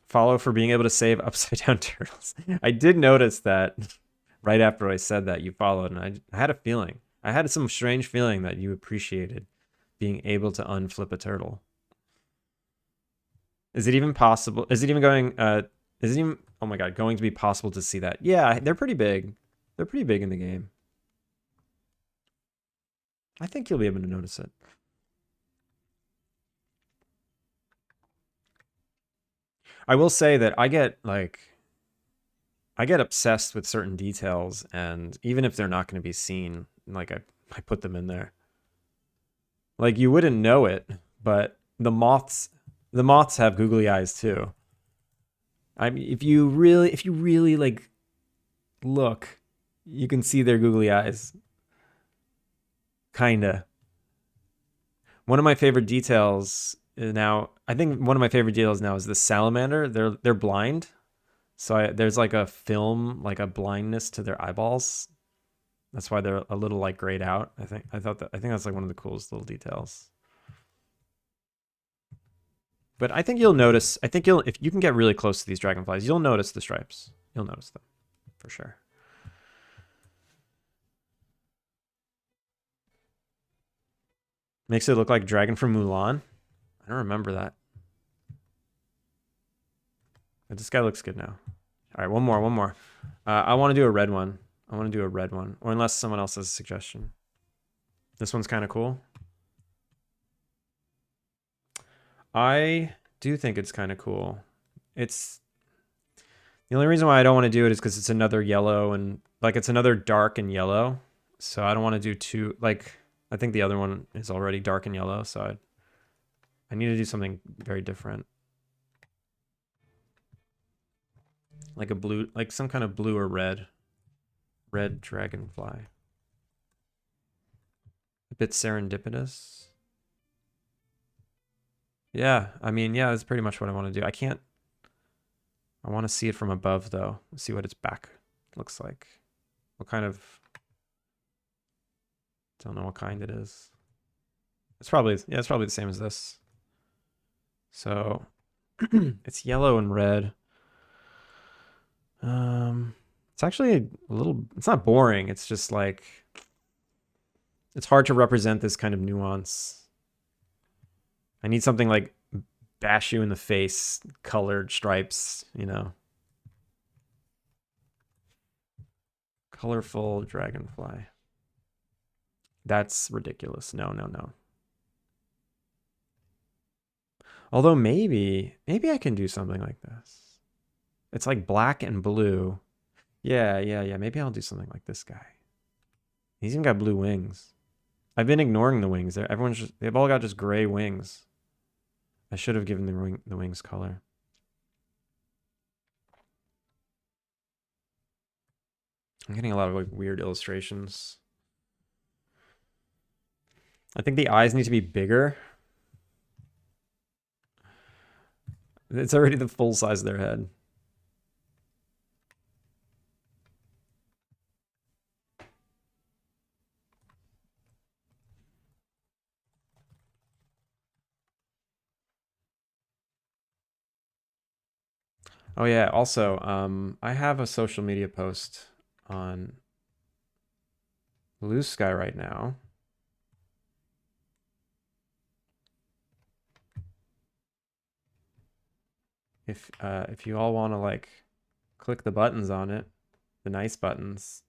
Follow for being able to save upside down turtles. I did notice that right after I said that you followed, and I had a feeling. I had some strange feeling that you appreciated being able to unflip a turtle. Is it even possible? Is it even going? Is it even? Oh my god, going to be possible to see that? Yeah, they're pretty big. They're pretty big in the game. I think you'll be able to notice it. I will say that I get obsessed with certain details, and even if they're not going to be seen, like I put them in there. Like you wouldn't know it, but the moths have googly eyes too. I mean, if you really like look, you can see their googly eyes. Kinda. One of my favorite details now, I think one of my favorite details now is the salamander. They're blind, so there's like a film, like a blindness to their eyeballs. That's why they're a little like grayed out. I think that's like one of the coolest little details. But I think you'll notice. I think if you can get really close to these dragonflies, you'll notice the stripes. You'll notice them for sure. Makes it look like Dragon from Mulan. I don't remember that. But this guy looks good now. All right, one more. I want to do a red one. Or unless someone else has a suggestion. This one's kind of cool. I do think it's kind of cool. It's the only reason why I don't want to do it is because it's another yellow and like it's another dark and yellow. So I don't want to do two. Like I think the other one is already dark and yellow. So I need to do something very different. Like a blue, like some kind of blue or red. Red dragonfly. A bit serendipitous. Yeah, I mean, yeah, that's pretty much what I want to do. I want to see it from above though. See what its back looks like. What kind of, don't know what kind it is. It's probably the same as this. So it's yellow and red. It's actually a little, it's not boring. It's just like, it's hard to represent this kind of nuance. I need something like bash you in the face, colored stripes, you know. Colorful dragonfly. That's ridiculous. No. Although maybe I can do something like this. It's like black and blue. Yeah. Maybe I'll do something like this guy. He's even got blue wings. I've been ignoring the wings. They've all got just gray wings. I should have given the wings color. I'm getting a lot of like weird illustrations. I think the eyes need to be bigger. It's already the full size of their head. Oh yeah, also, I have a social media post on Blue Sky right now. If you all want to like click the buttons on it, the nice buttons.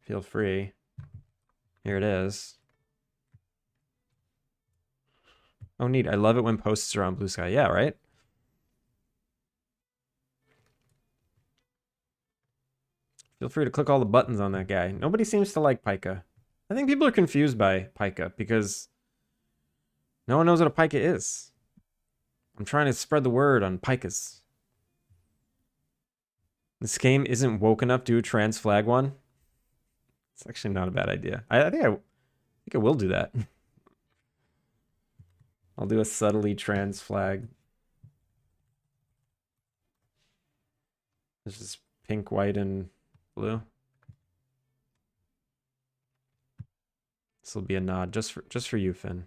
Feel free. Here it is. Oh, neat. I love it when posts are on Blue Sky. Yeah, right? Feel free to click all the buttons on that guy. Nobody seems to like Pika. I think people are confused by Pika because no one knows what a Pika is. I'm trying to spread the word on Pikas. This game isn't woke enough to do a trans flag one. It's actually not a bad idea. I think I will do that. I'll do a subtly trans flag. This is pink, white, and blue. This will be a nod just for you, Finn.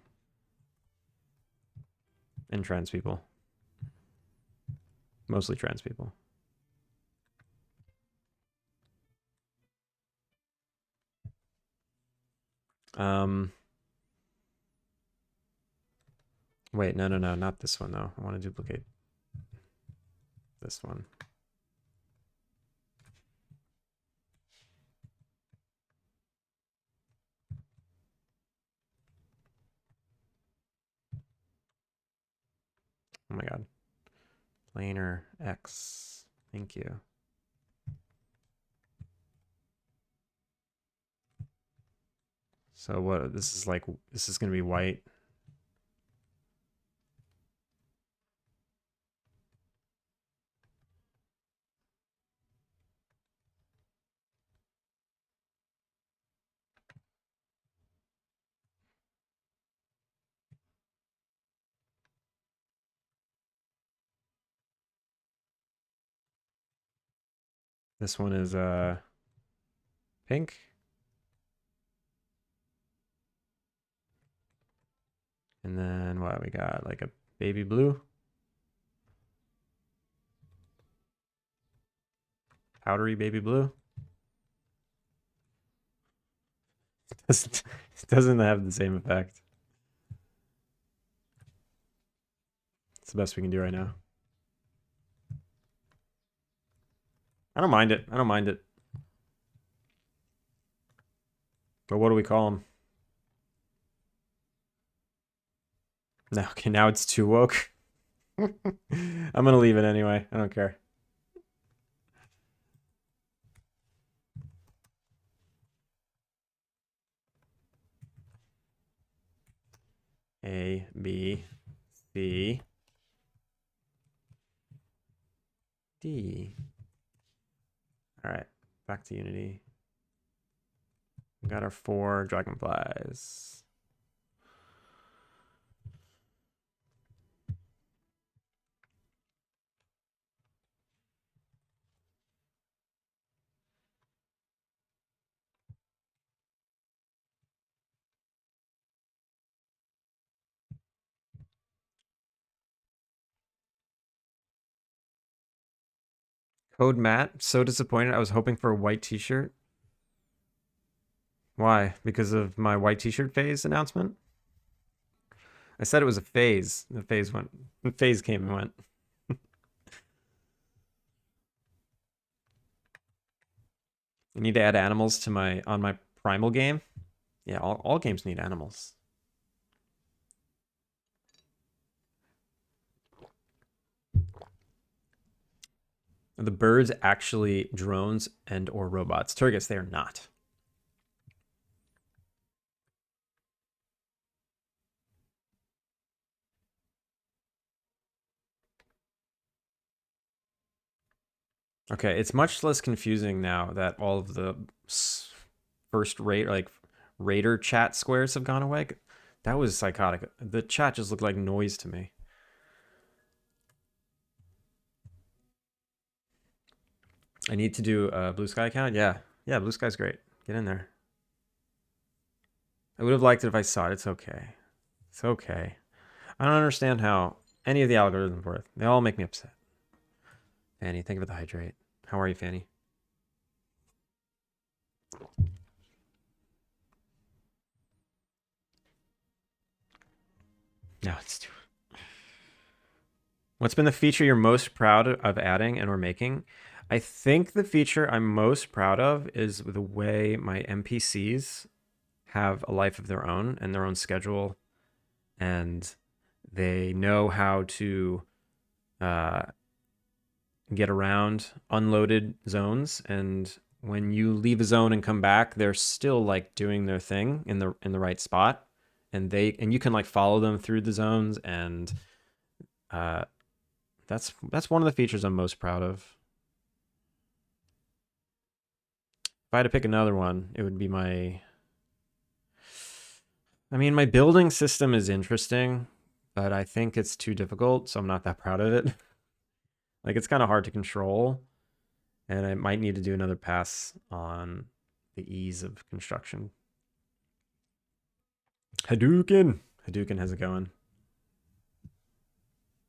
And trans people. Mostly trans people. Wait, no, not this one though. I want to duplicate this one. Oh my god. Planer X. Thank you. So what, this is like, this is going to be white. This one is pink. And then what we got? Like a baby blue. Powdery baby blue. It doesn't have the same effect. It's the best we can do right now. I don't mind it. I don't mind it. But what do we call them? No, okay, now it's too woke. I'm gonna leave it anyway. I don't care. A, B, C, D. All right, back to Unity. We got our 4 dragonflies. Code Matt, so disappointed. I was hoping for a white t-shirt. Why? Because of my white t-shirt phase announcement? I said it was a phase. The phase went. The phase came and went. I need to add animals to my primal game. Yeah, all games need animals. Are the birds actually drones and or robots? Turgus, they are not. Okay, it's much less confusing now that all of the first rate like raider chat squares have gone away. That was psychotic. The chat just looked like noise to me. I need to do a Blue Sky account. Yeah, Blue Sky's great. Get in there. I would have liked it if I saw it. It's okay. It's okay. I don't understand how any of the algorithms work. They all make me upset. Fanny, think about the hydrate. How are you, Fanny? No, it's too. What's been the feature you're most proud of adding and or making? I think the feature I'm most proud of is the way my NPCs have a life of their own and their own schedule, and they know how to uh, get around unloaded zones. And when you leave a zone and come back, they're still like doing their thing in the right spot, and you can like follow them through the zones, and uh, that's one of the features I'm most proud of. If I had to pick another one, it would be my. I mean, my building system is interesting, but I think it's too difficult, so I'm not that proud of it. Like, it's kind of hard to control, and I might need to do another pass on the ease of construction. Hadouken! Hadouken, how's it going?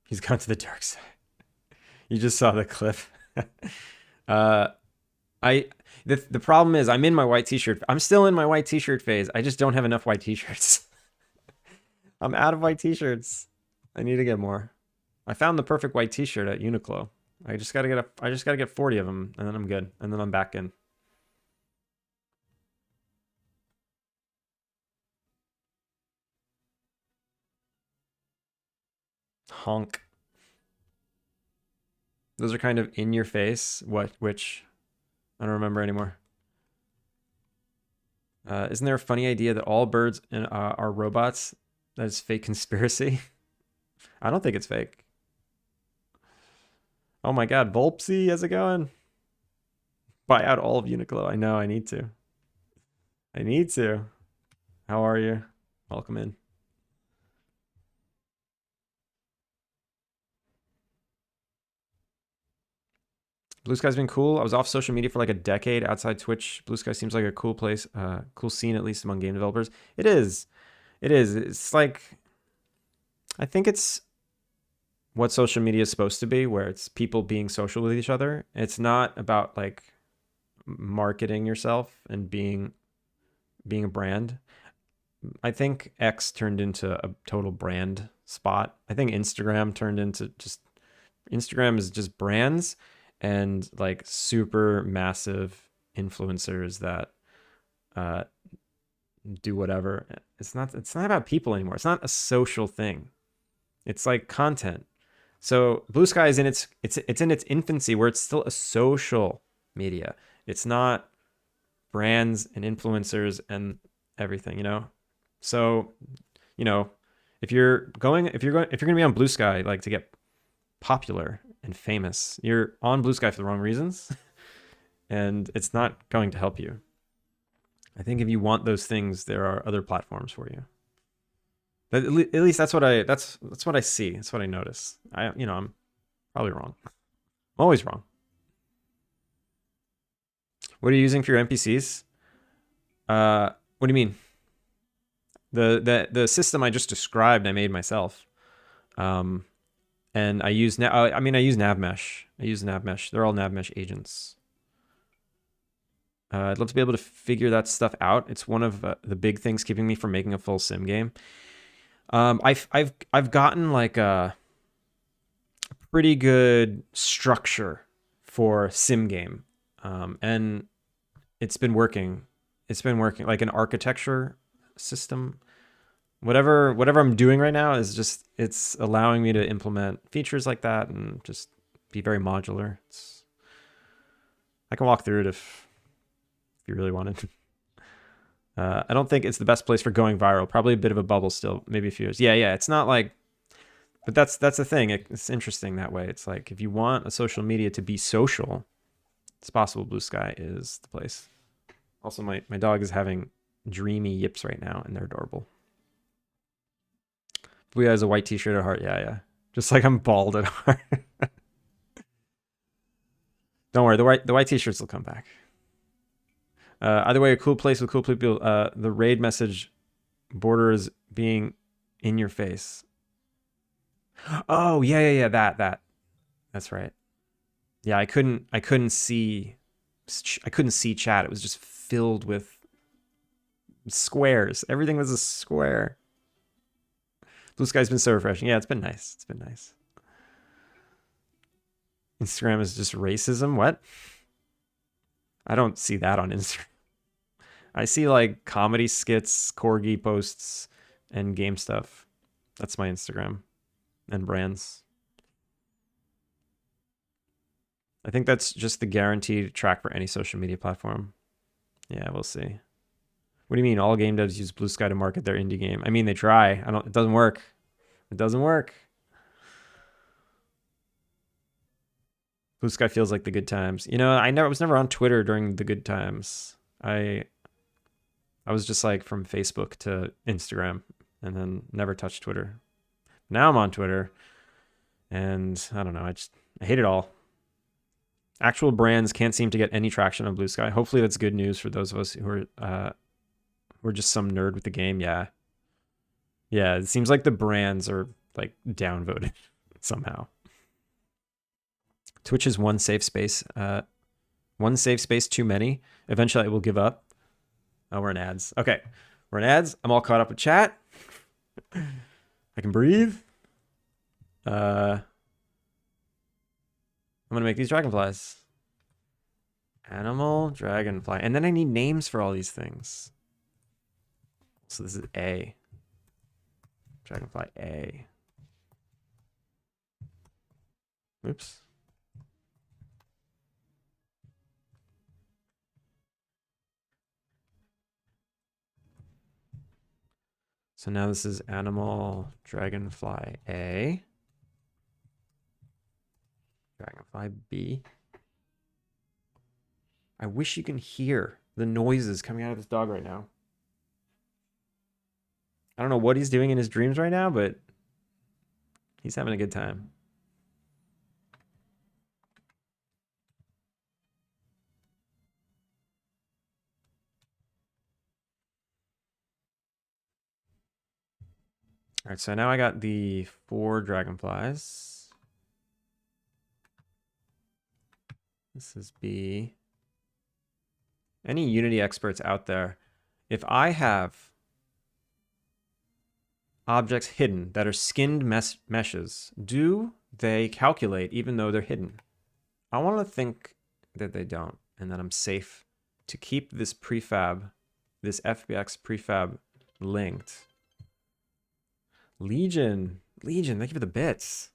He's gone to the dark side. You just saw the cliff. uh, I the problem is I'm in my white t-shirt. I'm still in my white t-shirt phase. I just don't have enough white t-shirts. I'm out of white t-shirts. I need to get more. I found the perfect white t-shirt at Uniqlo. I just gotta get 40 of them, and then I'm good. And then I'm back in. Honk. Those are kind of in your face. Which? I don't remember anymore. Isn't there a funny idea that all birds are robots? That is fake conspiracy. I don't think it's fake. Oh my god, Volpsy, how's it going? Buy out all of Uniqlo. I know, I need to. I need to. How are you? Welcome in. Blue Sky's been cool. I was off social media for like a decade outside Twitch. Blue Sky seems like a cool place, cool scene, at least among game developers. It is. It is. It's like, I think it's what social media is supposed to be, where it's people being social with each other. It's not about like marketing yourself and being a brand. I think X turned into a total brand spot. I think Instagram is just brands and like super massive influencers that uh, do whatever. It's not about people anymore. It's not a social thing. It's like content. So Blue Sky is in its infancy where it's still a social media. It's not brands and influencers and everything, you know? So, you know, if you're going to be on Blue Sky like to get popular and famous, you're on Blue Sky for the wrong reasons, and it's not going to help you. I think if you want those things, there are other platforms for you. At least that's what I see. That's what I notice. I'm probably wrong. I'm always wrong. What are you using for your NPCs? What do you mean? The system I just described, I made myself. And I use I use NavMesh. I use NavMesh. They're all NavMesh agents. I'd love to be able to figure that stuff out. It's one of the big things keeping me from making a full sim game. I've gotten like a pretty good structure for sim game, and it's been working. It's been working like an architecture system. Whatever I'm doing right now is just it's allowing me to implement features like that and just be very modular. I can walk through it if you really wanted. I don't think it's the best place for going viral. Probably a bit of a bubble still, maybe a few years. Yeah. It's not like, but that's the thing. It's interesting that way. It's like if you want a social media to be social, it's possible Blue Sky is the place. Also, my dog is having dreamy yips right now, and they're adorable. Blue has a white t-shirt at heart. Yeah. Just like I'm bald at heart. Don't worry, the white t-shirts will come back. Either way, a cool place with cool people. The raid message border is being in your face. Oh yeah. That's right. Yeah, I couldn't see chat. It was just filled with squares. Everything was a square. Blue Sky's been so refreshing. Yeah, it's been nice. It's been nice. Instagram is just racism. What? I don't see that on Instagram. I see like comedy skits, corgi posts, and game stuff. That's my Instagram and brands. I think that's just the guaranteed track for any social media platform. Yeah, we'll see. What do you mean? All game devs use Blue Sky to market their indie game. I mean, they try. I don't. It doesn't work. It doesn't work. Blue Sky feels like the good times. You know, I was never on Twitter during the good times. I was just like from Facebook to Instagram, and then never touched Twitter. Now I'm on Twitter, and I don't know. I hate it all. Actual brands can't seem to get any traction on Blue Sky. Hopefully, that's good news for those of us who are just some nerd with the game. Yeah, yeah. It seems like the brands are like downvoted somehow. Twitch is one safe space. One safe space too many. Eventually, I will give up. Oh, we're in ads. Okay, we're in ads. I'm all caught up with chat. I can breathe. I'm gonna make these dragonflies. Animal, dragonfly, and then I need names for all these things. So this is A. Dragonfly A. Oops. So now this is animal, dragonfly A. Dragonfly B. I wish you can hear the noises coming out of this dog right now. I don't know what he's doing in his dreams right now, but he's having a good time. All right, so now I got the 4 dragonflies. This is B. Any Unity experts out there, if I have objects hidden that are skinned meshes, do they calculate even though they're hidden? I want to think that they don't, and that I'm safe to keep this prefab, this FBX prefab linked. Legion, thank you for the bits.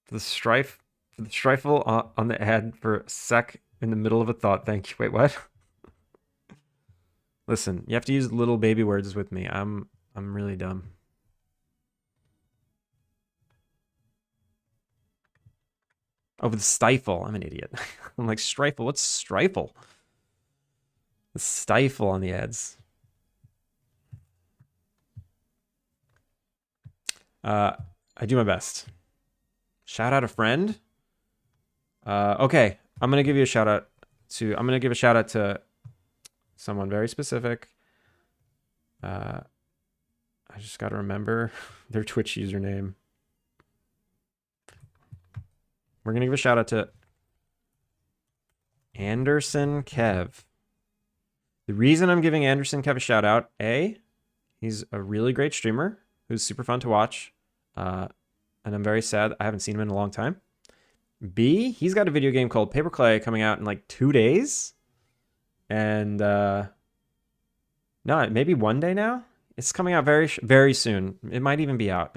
For the strifle on the ad for a sec in the middle of a thought. Thank you. Wait, what? Listen, you have to use little baby words with me. I'm really dumb. Oh, with stifle. I'm an idiot. I'm like, strifle. What's strifle? The stifle on the ads. I do my best. Shout out a friend. Okay, I'm gonna give you a shout out to. I'm gonna give a shout out to someone very specific. I just got to remember their Twitch username. We're gonna give a shout out to Anderson Kev. The reason I'm giving Anderson Kev a shout out, A, he's a really great streamer who's super fun to watch. And I'm very sad I haven't seen him in a long time. B, he's got a video game called Paper Clay coming out in like 2 days. And no, maybe one day now. It's coming out very soon. It might even be out.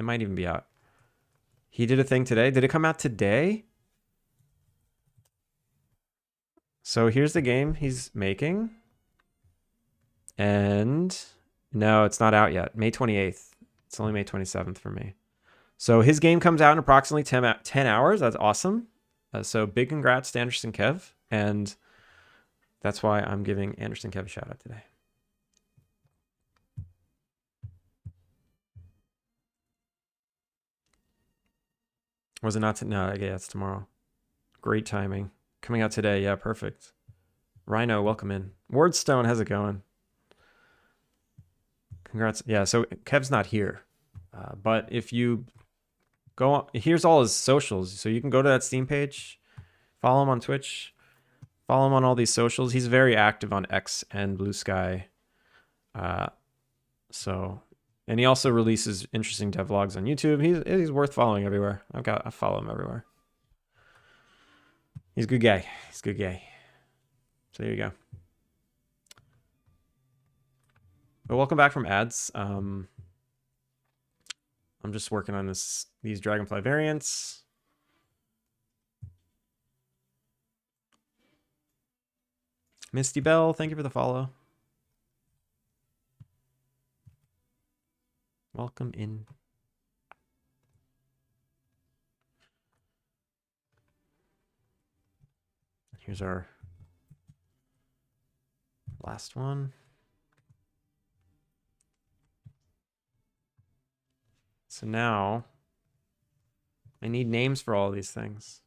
He did a thing today. Did it come out today? So here's the game he's making. And no, it's not out yet. May 28th. It's only May 27th for me. So his game comes out in approximately 10 hours. That's awesome. So big congrats to Anderson Kev. And that's why I'm giving Anderson Kev a shout out today. Was it not? No, yeah, it's tomorrow. Great timing. Coming out today. Yeah, perfect. Rhino, welcome in. Wardstone, how's it going? Congrats. Yeah, so Kev's not here. But if you go on, here's all his socials. So you can go to that Steam page, follow him on Twitch, follow him on all these socials. He's very active on X and Blue Sky. So And he also releases interesting devlogs on YouTube. He's worth following everywhere. I follow him everywhere. He's a good guy. He's a good guy. So there you go. But welcome back from ads. I'm just working on these dragonfly variants. Misty Bell, thank you for the follow. Welcome in. Here's our last one. So now I need names for all these things.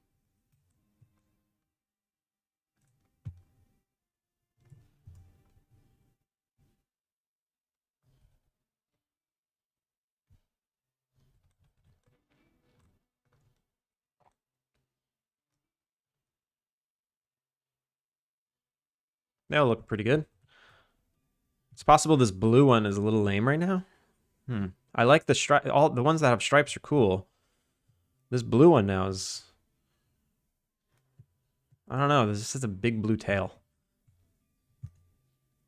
They'll look pretty good. It's possible this blue one is a little lame right now. I like the stripe. All the ones that have stripes are cool. This blue one now is, I don't know. This just has a big blue tail.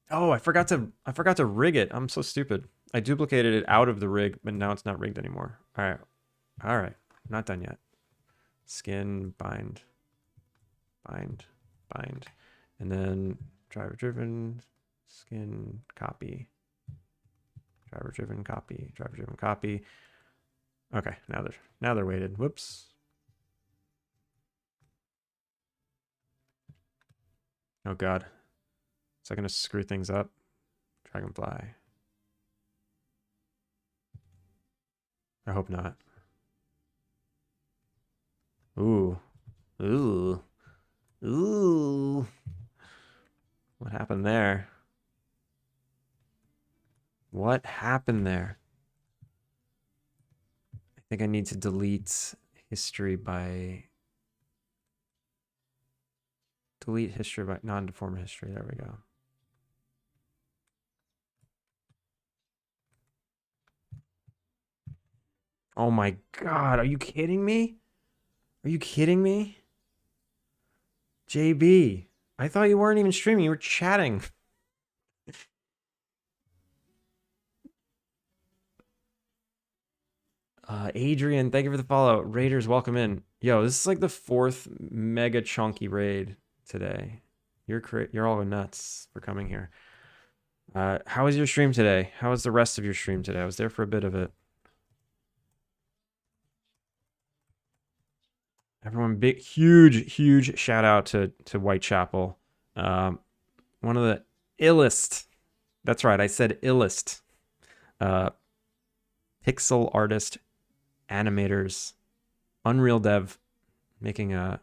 Oh, I forgot to rig it. I'm so stupid. I duplicated it out of the rig, but now it's not rigged anymore. All right. Not done yet. Skin, bind, and then driver driven, skin, copy, driver driven, copy. Okay, now they're weighted. Whoops. Oh God. Is that gonna screw things up? Dragonfly. I hope not. Ooh. What happened there? What happened there? I think I need to delete history by non-deformer history. There we go. Oh my God, are you kidding me? Are you kidding me? JB, I thought you weren't even streaming. You were chatting. Adrian, thank you for the follow. Raiders, welcome in. Yo, this is like the 4th mega chunky raid today. You're all nuts for coming here. How was your stream today? How was the rest of your stream today? I was there for a bit of it. Everyone, huge shout out to Whitechapel. One of the illest. That's right, I said illest. Pixel artist, animators, Unreal Dev, making an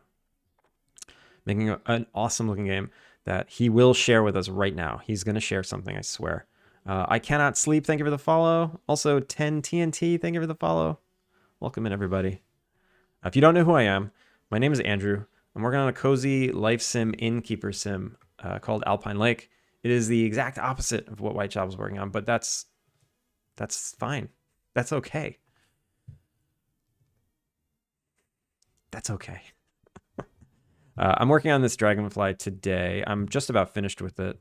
awesome looking game that he will share with us right now. He's going to share something, I swear. I Cannot Sleep, thank you for the follow. Also, 10 TNT, thank you for the follow. Welcome in, everybody. If you don't know who I am, my name is Andrew. I'm working on a cozy life sim Innkeeper-Sim called Alpine Lake. It is the exact opposite of what Whitechapel's working on, but that's fine. That's okay. That's okay. I'm working on this dragonfly today. I'm just about finished with it.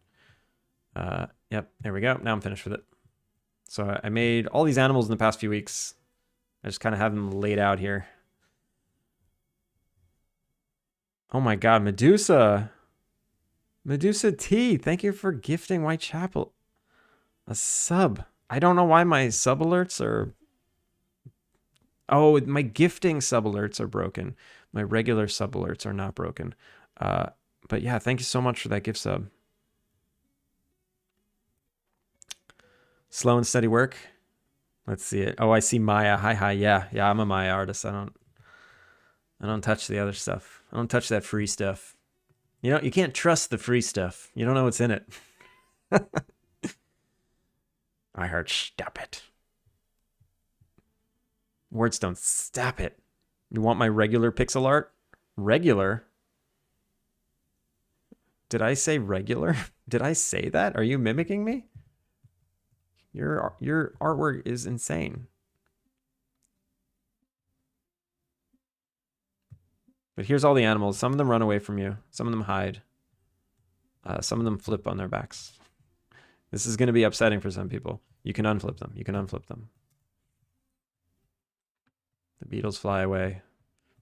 Yep, there we go. Now I'm finished with it. So I made all these animals in the past few weeks. I just kind of have them laid out here. Oh my God, Medusa. Medusa T, thank you for gifting Whitechapel a sub. I don't know why my sub alerts are... Oh, my gifting sub alerts are broken. My regular sub alerts are not broken. But yeah, thank you so much for that gift sub. Slow and steady work. Let's see it. Oh, I see Maya. Hi. Yeah, I'm a Maya artist. I don't touch the other stuff. I don't touch that free stuff. You know, you can't trust the free stuff. You don't know what's in it. I heard stop it. Words don't stop it. You want my regular pixel art? Regular? Did I say regular? Did I say that? Are you mimicking me? Your artwork is insane. But here's all the animals. Some of them run away from you. Some of them hide. Some of them flip on their backs. This is going to be upsetting for some people. You can unflip them. You can unflip them. The beetles fly away.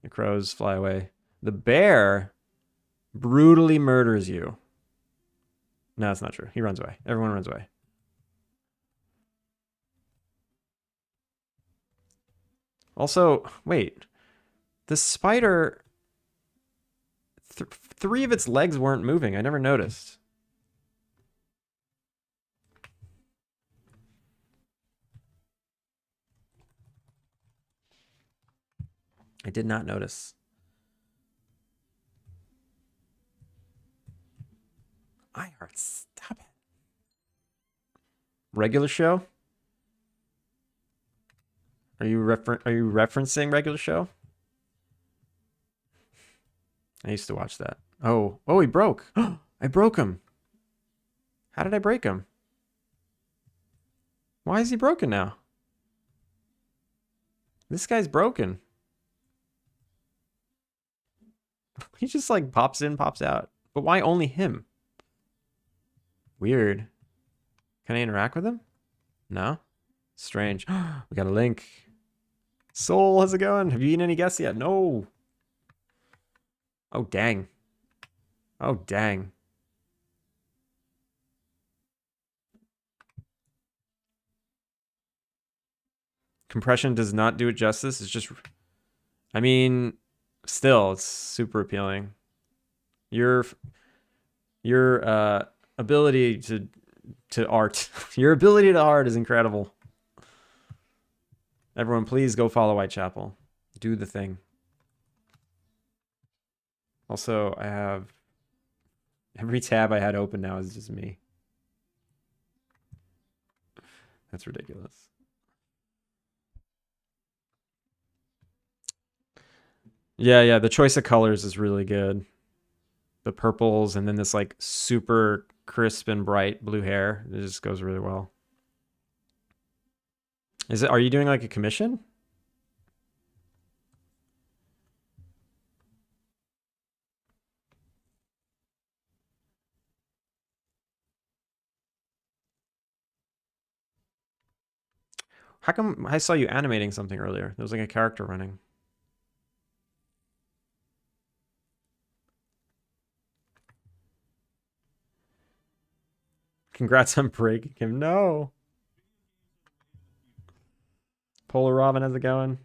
The crows fly away. The bear brutally murders you. No, that's not true. He runs away. Everyone runs away. Also, wait. The spider... three of its legs weren't moving. I never noticed. I did not notice. iHeart, stop it. Regular show? Are you referencing regular show? I used to watch that. Oh, he broke. I broke him. How did I break him? Why is he broken now? This guy's broken. He just like pops in, pops out. But why only him? Weird. Can I interact with him? No? Strange. We got a link. Soul, how's it going? Have you eaten any guests yet? No. Oh, dang. Oh, dang. Compression does not do it justice. It's just... I mean, still, it's super appealing. Your ability to art. Your ability to art is incredible. Everyone, please go follow Whitechapel. Do the thing. Also, I have... Every tab I had open now is just me. That's ridiculous. Yeah, the choice of colors is really good. The purples and then this like super crisp and bright blue hair. It just goes really well. Are you doing like a commission? How come I saw you animating something earlier? There was like a character running. Congrats on breaking him. No. Polar Robin, how's it going?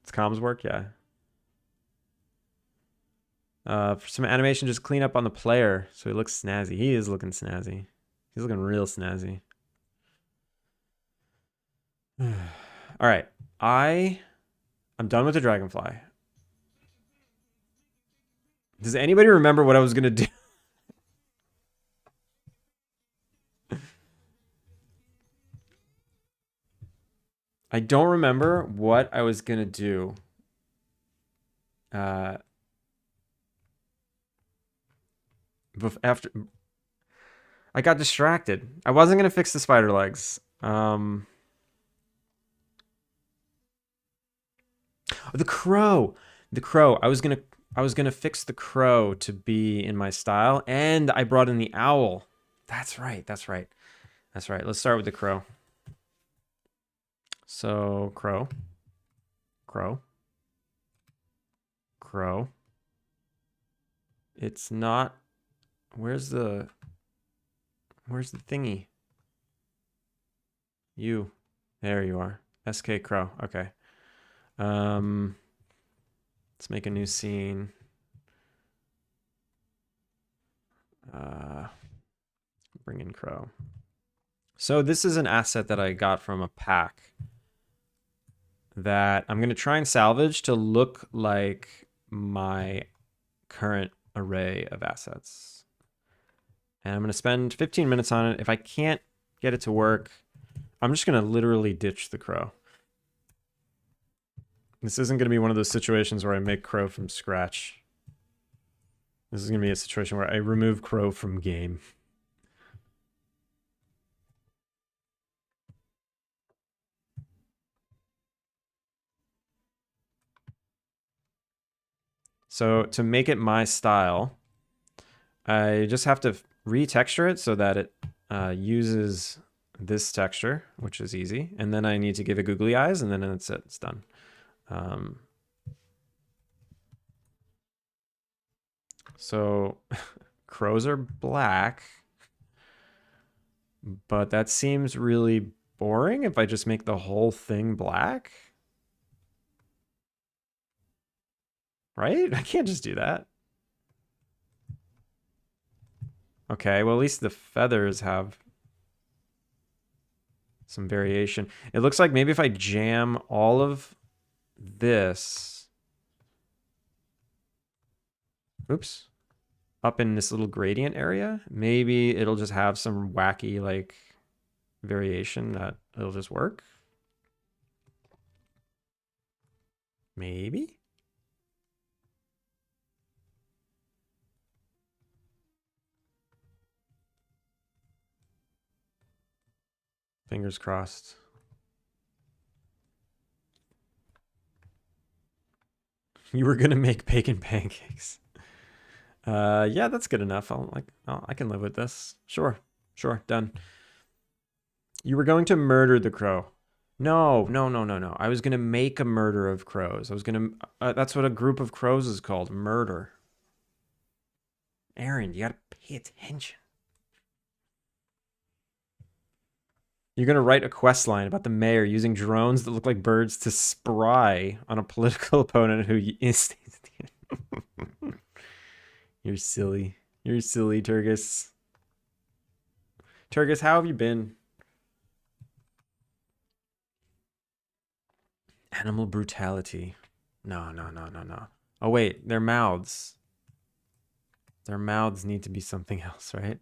It's comms work, yeah. For some animation, just clean up on the player so he looks snazzy. He is looking snazzy. He's looking real snazzy. All right. I'm done with the dragonfly. Does anybody remember what I was going to do? I don't remember what I was going to do. After I got distracted. I wasn't going to fix the spider legs. The crow. The crow. I was gonna fix the crow to be in my style, and I brought in the owl. That's right. That's right. That's right. Let's start with the crow. So crow. Crow. Crow. It's not. Where's the thingy? You. There you are. SK Crow. Okay. Let's make a new scene. Bring in Crow. So this is an asset that I got from a pack that I'm going to try and salvage to look like my current array of assets. And I'm going to spend 15 minutes on it. If I can't get it to work, I'm just going to literally ditch the crow. This isn't going to be one of those situations where I make crow from scratch. This is going to be a situation where I remove crow from game. So to make it my style, I just have to retexture it so that it uses this texture, which is easy. And then I need to give it googly eyes, and then that's it. It's done. So crows are black, but that seems really boring if I just make the whole thing black. Right? I can't just do that. Okay, well, at least the feathers have some variation. It looks like maybe if I jam all of this, oops, up in this little gradient area, maybe it'll just have some wacky like variation that it'll just work. Maybe. Fingers crossed. You were gonna make bacon pancakes. Yeah, that's good enough. I can live with this. Sure, done. You were going to murder the crow. No. I was gonna make a murder of crows. I was gonna. That's what a group of crows is called. Murder. Aaron, you gotta pay attention. You're gonna write a quest line about the mayor using drones that look like birds to spry on a political opponent who is. You're silly. You're silly, Turgis. Turgis, how have you been? Animal brutality. No. Oh, wait. Their mouths. Their mouths need to be something else, right?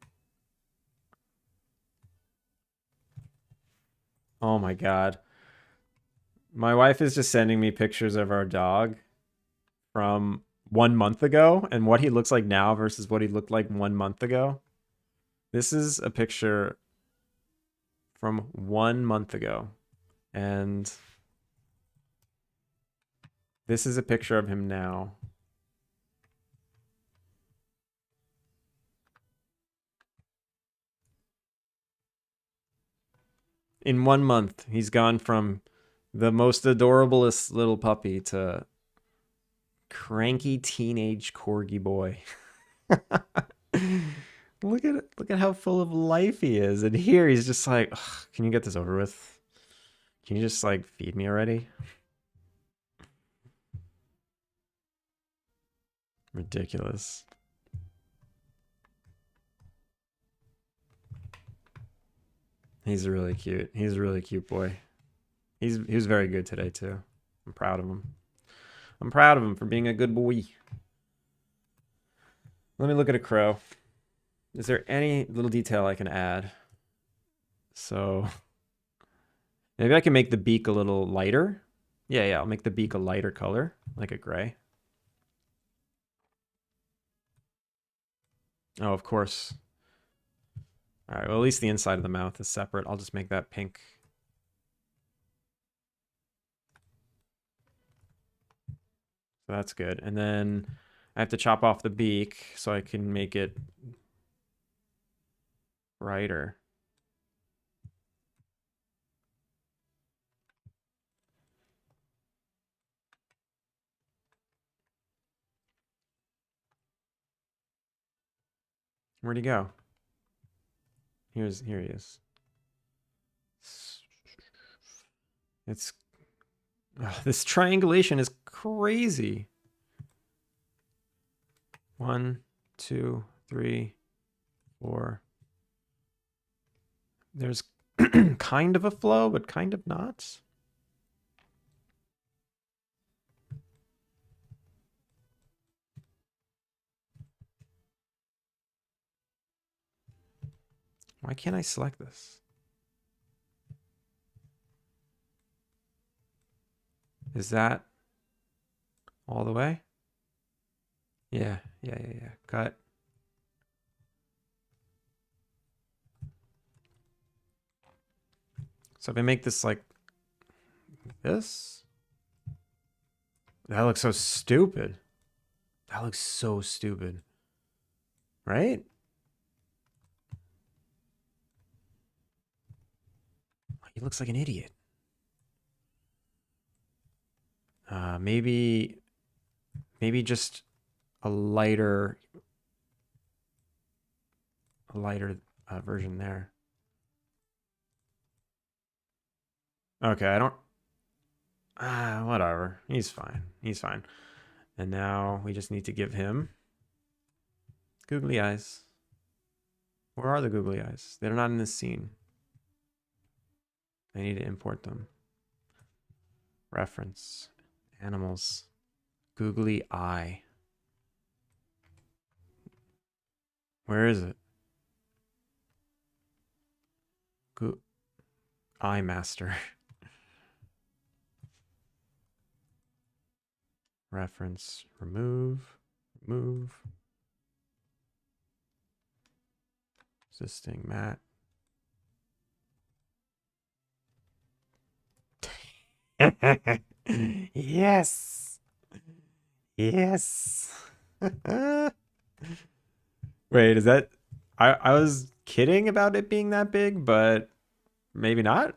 Oh my God. My wife is just sending me pictures of our dog from 1 month ago and what he looks like now versus what he looked like 1 month ago. This is a picture from 1 month ago. And this is a picture of him now. In 1 month, he's gone from the most adorablest little puppy to cranky teenage corgi boy. Look at how full of life he is. And here he's just like, can you get this over with? Can you just like feed me already? Ridiculous. He's really cute. He's a really cute boy. He was very good today too. I'm proud of him. I'm proud of him for being a good boy. Let me look at a crow. Is there any little detail I can add? So maybe I can make the beak a little lighter. Yeah, I'll make the beak a lighter color, like a gray. Oh, of course. All right, well, at least the inside of the mouth is separate. I'll just make that pink. So that's good. And then I have to chop off the beak so I can make it brighter. Where'd he go? Here he is. It's this triangulation is crazy. 1, 2, 3, 4. There's kind of a flow, but kind of not. Why can't I select this? Is that all the way? Yeah. Cut. So if I make this like this, that looks so stupid. That looks so stupid. Right? He looks like an idiot. Maybe just a lighter version there. Okay, I don't. Whatever. He's fine. He's fine. And now we just need to give him googly eyes. Where are the googly eyes? They're not in this scene. I need to import them. Reference. Animals. Googly eye. Where is it? Eye master. Reference. Remove. Remove. Existing mat. Yes. Yes. Wait, is that I was kidding about it being that big, but maybe not.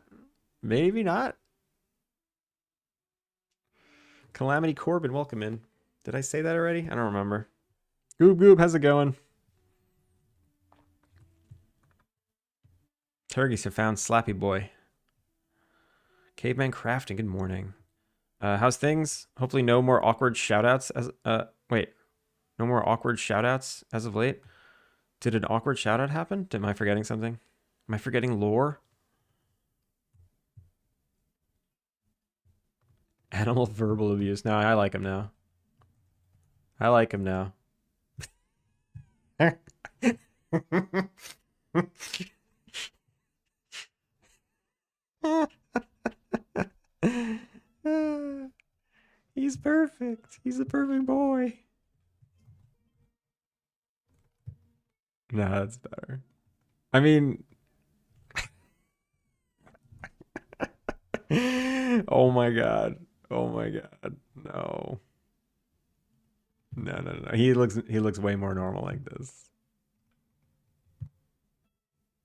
Maybe not. Calamity Corbin, welcome in. Did I say that already? I don't remember. Goob Goob, how's it going? Turkeys have found Slappy Boy. Caveman Crafting, good morning. How's things? Hopefully no more awkward shoutouts as wait. No more awkward shoutouts as of late. Did an awkward shoutout happen? Am I forgetting something? Am I forgetting lore? Animal verbal abuse. No, I like him now. I like him now. He's perfect. He's a perfect boy. No, that's better. I mean, oh my god. Oh my god. No. No, no, no. He looks way more normal like this.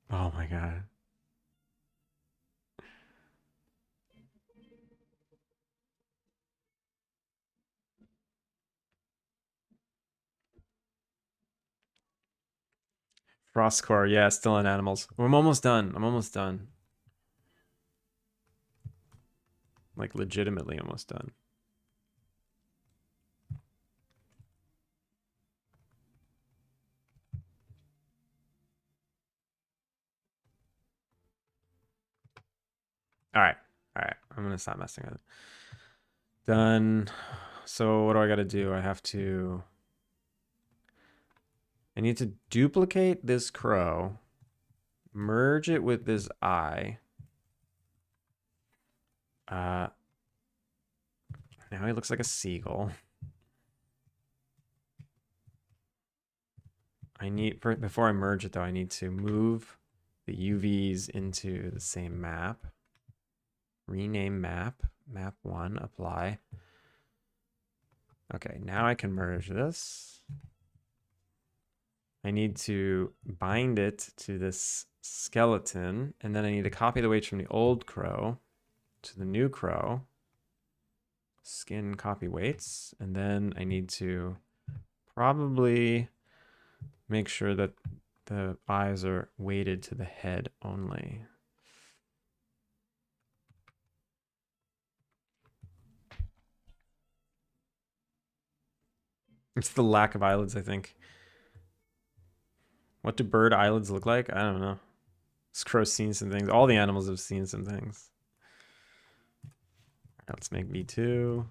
Oh my god. Frostcore, yeah, still in animals. I'm almost done. I'm almost done. Like legitimately almost done. All right. All right. I'm going to stop messing with it. Done. So what do I got to do? I need to duplicate this crow, merge it with this eye. Now he looks like a seagull. Before I merge it though, I need to move the UVs into the same map. Rename map. Map 1, apply. Okay, now I can merge this. I need to bind it to this skeleton, and then I need to copy the weights from the old crow to the new crow. Skin copy weights, and then I need to probably make sure that the eyes are weighted to the head only. It's the lack of eyelids, I think. What do bird eyelids look like? I don't know. This crow's seen some things. All the animals have seen some things. All right, let's make V2.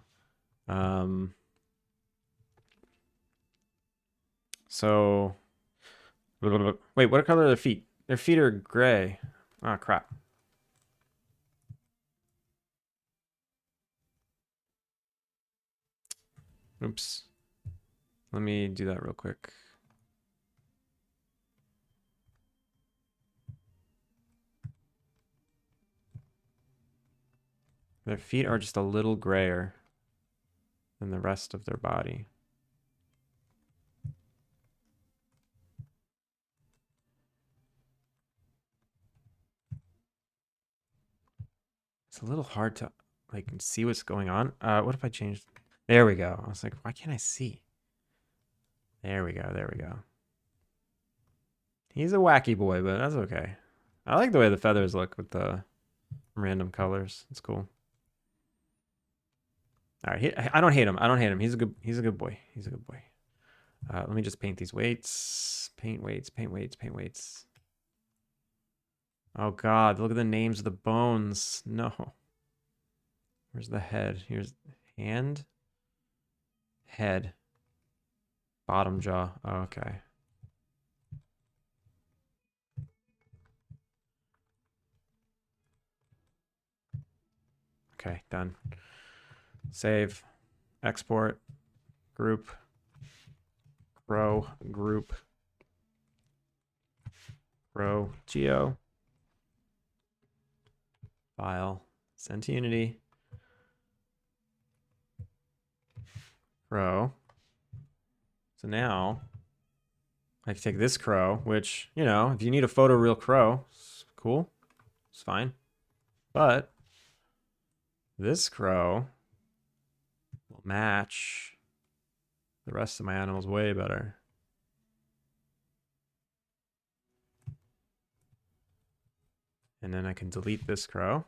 So, wait, what color are their feet? Their feet are gray. Oh, crap. Oops. Let me do that real quick. Their feet are just a little grayer than the rest of their body. It's a little hard to like see what's going on. What if I changed? There we go. I was like, why can't I see? There we go. There we go. He's a wacky boy, but that's okay. I like the way the feathers look with the random colors. It's cool. All right, I don't hate him. I don't hate him. He's a good boy. He's a good boy. Let me just paint these weights. Paint weights, paint weights, paint weights. Oh God, look at the names of the bones. No. Where's the head? Here's hand. Head. Bottom jaw. Oh, okay. Okay, done. Save. Export. Group. Row. Group. Row. Geo. File. Send to Unity. Crow. So now I can take this crow, which, you know, if you need a photoreal crow, it's cool. It's fine. But this crow will match the rest of my animals way better. And then I can delete this crow.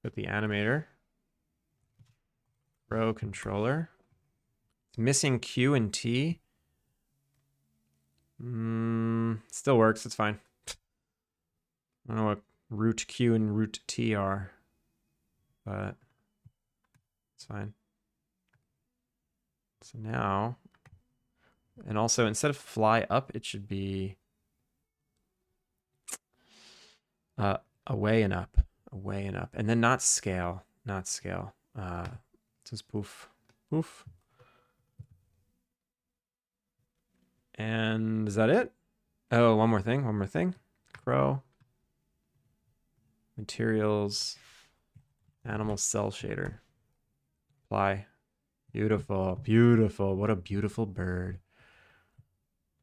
Put the animator. Row controller. It's missing Q and T. Still works. It's fine. I don't know what root Q and root T are, but it's fine. So now, and also instead of fly up, it should be away and up, and then not scale, just poof, poof. And is that it? Oh, one more thing. Crow. Materials. Animal cell shader. Apply. Beautiful, beautiful. What a beautiful bird.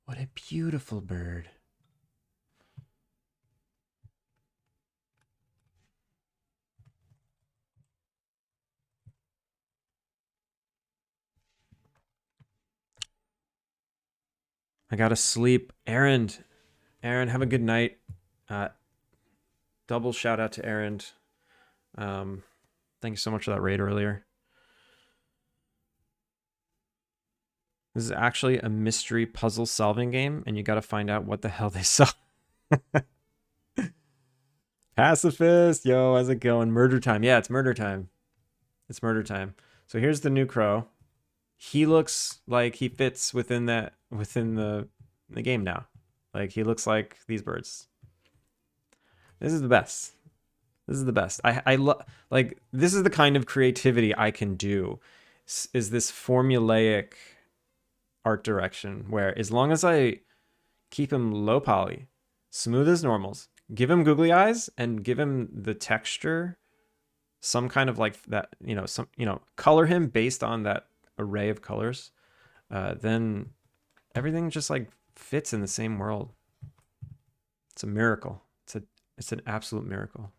What a beautiful bird. I gotta sleep. Aaron, have a good night. Double shout out to Aaron. Thank you so much for that raid earlier. This is actually a mystery puzzle solving game, and you gotta find out what the hell they saw. Pacifist, yo, how's it going? Murder time. Yeah, it's murder time. It's murder time. So here's the new crow. He looks like he fits within the game now. Like he looks like these birds. This is the best. This is the best. I love, like, this is the kind of creativity I can do. Is this formulaic art direction where as long as I keep him low poly, smooth as normals, give him googly eyes, and give him the texture, some kind of like that, color him based on that array of colors, then everything just like fits in the same world. It's a miracle. It's an absolute miracle.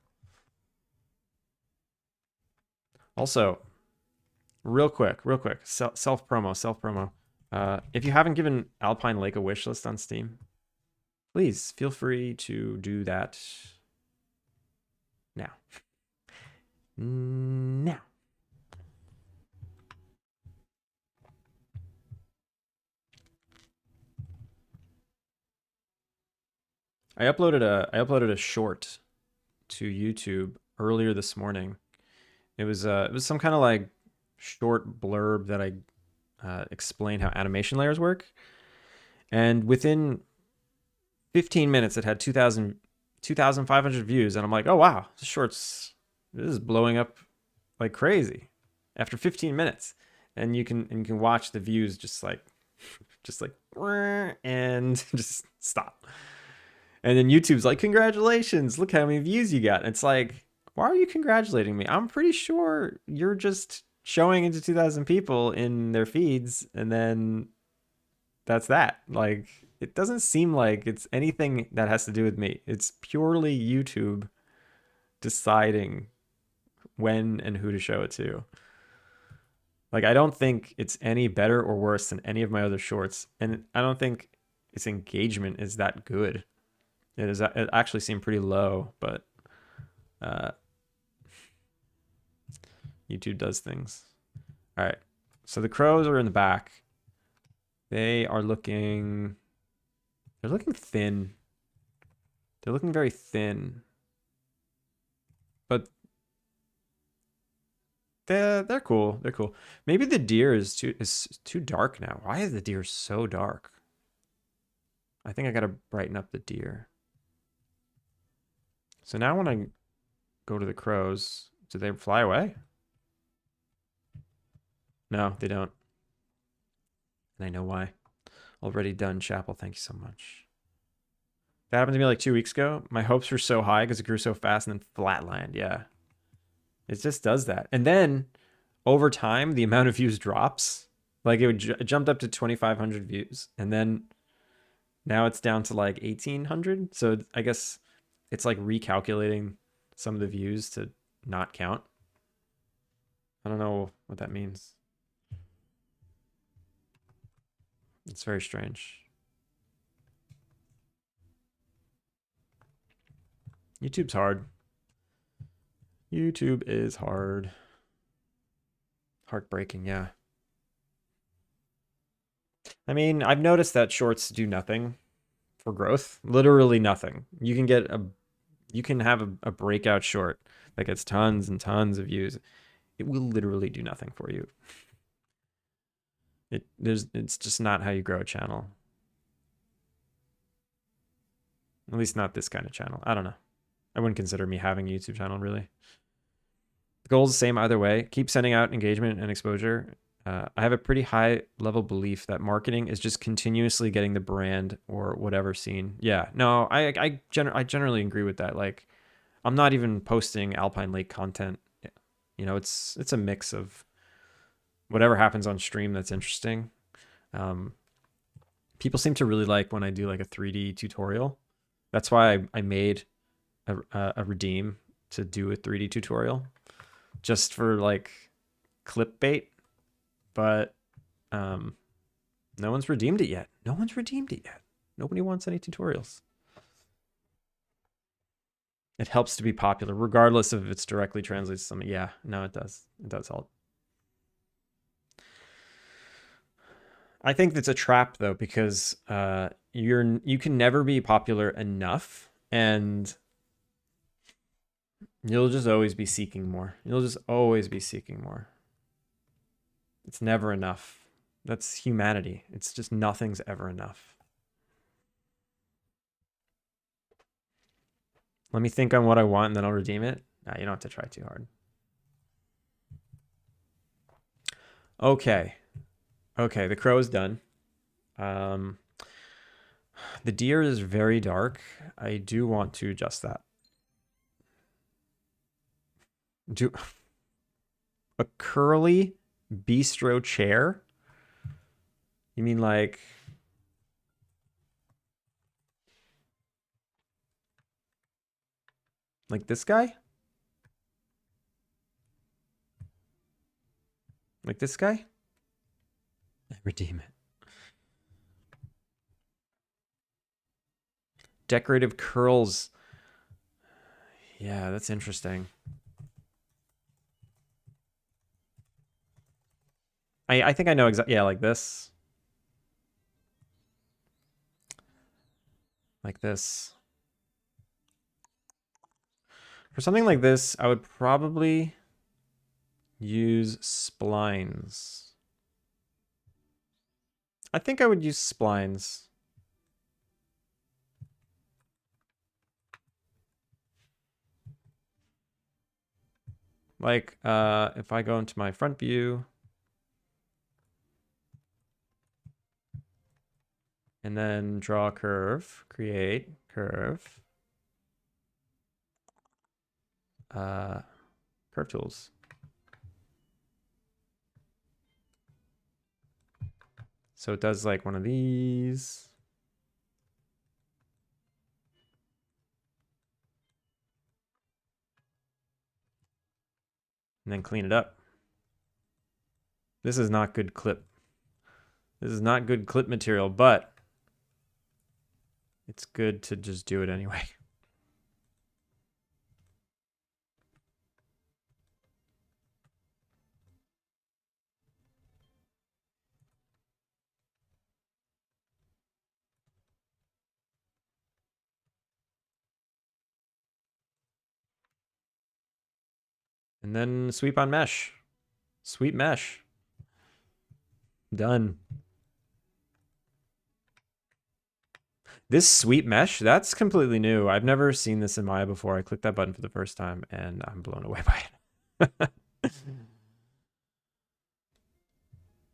Also, real quick, self promo. If you haven't given Alpine Lake a wishlist on Steam, please feel free to do that now. I uploaded a short to YouTube earlier this morning. It was some kind of like short blurb that I explained how animation layers work, and within 15 minutes it had 2,500 views, and I'm like, oh wow, this is blowing up like crazy after 15 minutes, and you can watch the views just like and just stop. And then YouTube's like, congratulations, look how many views you got. And it's like, why are you congratulating me? I'm pretty sure you're just showing into 2,000 people in their feeds, and then that's that. Like, It doesn't seem like it's anything that has to do with me. It's purely YouTube deciding when and who to show it to. Like, I don't think it's any better or worse than any of my other shorts, and I don't think its engagement is that good. It actually seemed pretty low, but uh, YouTube does things. All right, so the crows are in the back. They are looking. They're looking thin. They're looking very thin, but they're cool. They're cool. Maybe the deer is too dark now. Why is the deer so dark? I think I gotta brighten up the deer. So now when I go to the crows, do they fly away? No, they don't. And I know why. Already done, Chapel. Thank you so much. That happened to me like 2 weeks ago. My hopes were so high because it grew so fast and then flatlined. Yeah. It just does that. And then over time, the amount of views drops. Like it jumped up to 2,500 views. And then now it's down to like 1,800. So I guess it's like recalculating some of the views to not count. I don't know what that means. It's very strange. YouTube's hard. YouTube is hard. Heartbreaking, yeah. I mean, I've noticed that shorts do nothing for growth. Literally nothing. You can have a breakout short that gets tons and tons of views. It will literally do nothing for you. It's just not how you grow a channel. At least not this kind of channel. I don't know. I wouldn't consider me having a YouTube channel really. The goal is the same either way. Keep sending out engagement and exposure. I have a pretty high level belief that marketing is just continuously getting the brand or whatever seen. Yeah, no, I generally agree with that. Like, I'm not even posting Alpine Lake content. You know, it's a mix of whatever happens on stream that's interesting. People seem to really like when I do like a 3D tutorial. That's why I made a redeem to do a 3D tutorial just for like clickbait, but no one's redeemed it yet. No one's redeemed it yet. Nobody wants any tutorials. It helps to be popular, regardless of if it's directly translates to something. Yeah, no, it does. It does help. I think that's a trap though, because you can never be popular enough, and you'll just always be seeking more. You'll just always be seeking more. It's never enough. That's humanity. It's just nothing's ever enough. Let me think on what I want and then I'll redeem it. Nah, you don't have to try too hard. Okay. Okay, the crow is done. The deer is very dark. I do want to adjust that. Do a curly bistro chair? You mean like this guy? Like this guy? Redeem it. Decorative curls. Yeah, that's interesting. I think I know exactly. Yeah, like this. Like this. For something like this, I would probably use splines. I think I would use splines. Like, if I go into my front view and then draw a curve, create curve, curve tools. So it does like one of these. and then clean it up. This is not good clip. This is not good clip material, but it's good to just do it anyway. And then sweep on mesh. Sweep mesh. Done. This sweep mesh, that's completely new. I've never seen this in Maya before. I clicked that button for the first time and I'm blown away by it.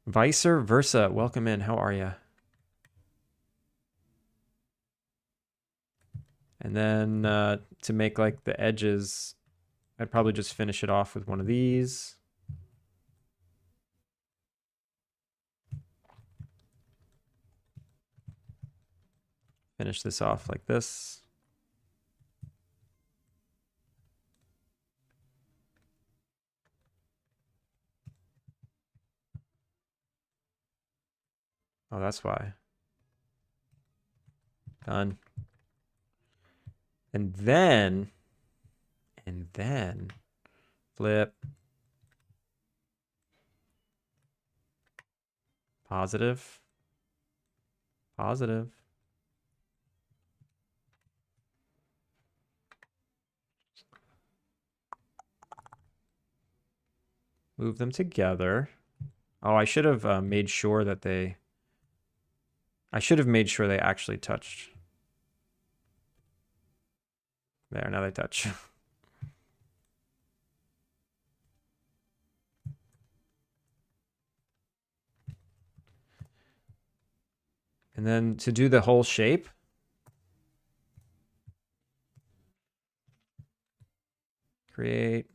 Vice versa. Welcome in. How are you? And then to make like the edges, I'd probably just finish it off with one of these. Finish this off like this. Oh, that's why. Done. And then flip. Positive. Positive. Move them together. Oh, I should have made sure that they... I should have made sure they actually touched. There, now they touch. And then to do the whole shape, create,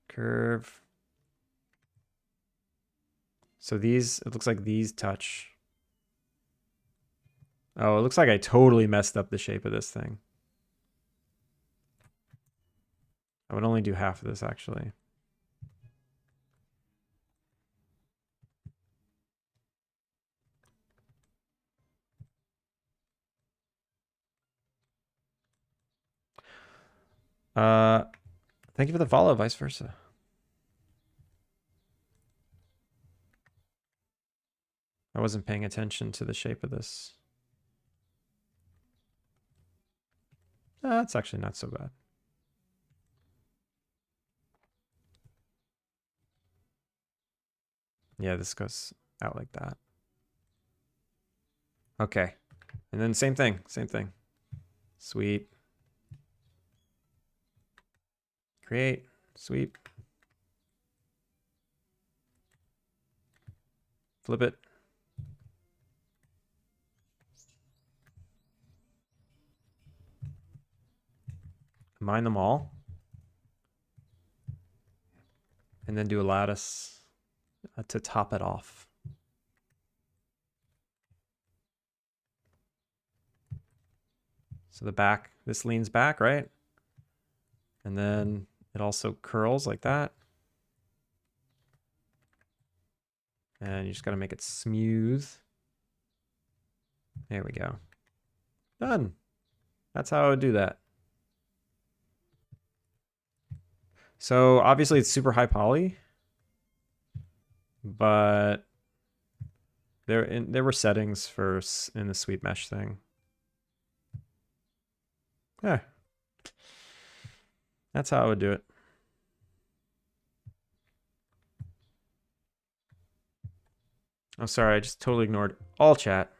curve. So these, it looks like these touch. Oh, it looks like I totally messed up the shape of this thing. I would only do half of this, actually. Thank you for the follow, vice versa. I wasn't paying attention to the shape of this. That's actually not so bad. Yeah, this goes out like that. Okay. And then same thing, same thing. Sweep. Create, sweep. Flip it. Combine them all. And then do a lattice to top it off. So the back, this leans back, right? And then it also curls like that. And you just got to make it smooth. There we go. Done. That's how I would do that. So obviously it's super high poly, but there were settings for in the sweep mesh thing. Yeah. That's how I would do it. I'm sorry, I just totally ignored all chat.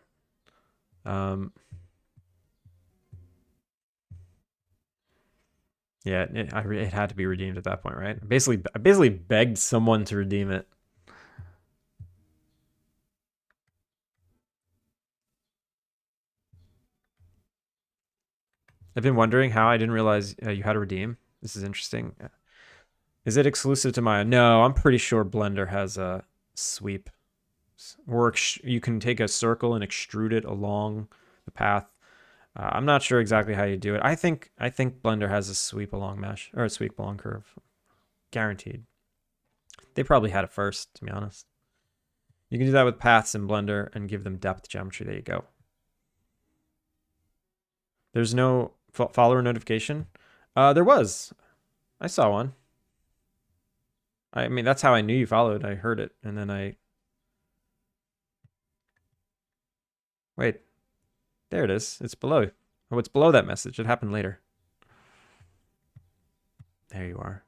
Yeah, it had to be redeemed at that point, right? I basically begged someone to redeem it. I've been wondering how I didn't realize you had to redeem. This is interesting. Is it exclusive to Maya? No, I'm pretty sure Blender has a sweep. Or you can take a circle and extrude it along the path. I'm not sure exactly how you do it. I think Blender has a sweep along mesh or a sweep along curve, guaranteed. They probably had it first, to be honest. You can do that with paths in Blender and give them depth geometry. There you go. There's no follower notification. There was. I saw one. I mean, that's how I knew you followed. I heard it, and then I... Wait. There it is. It's below. Oh, it's below that message. It happened later. There you are.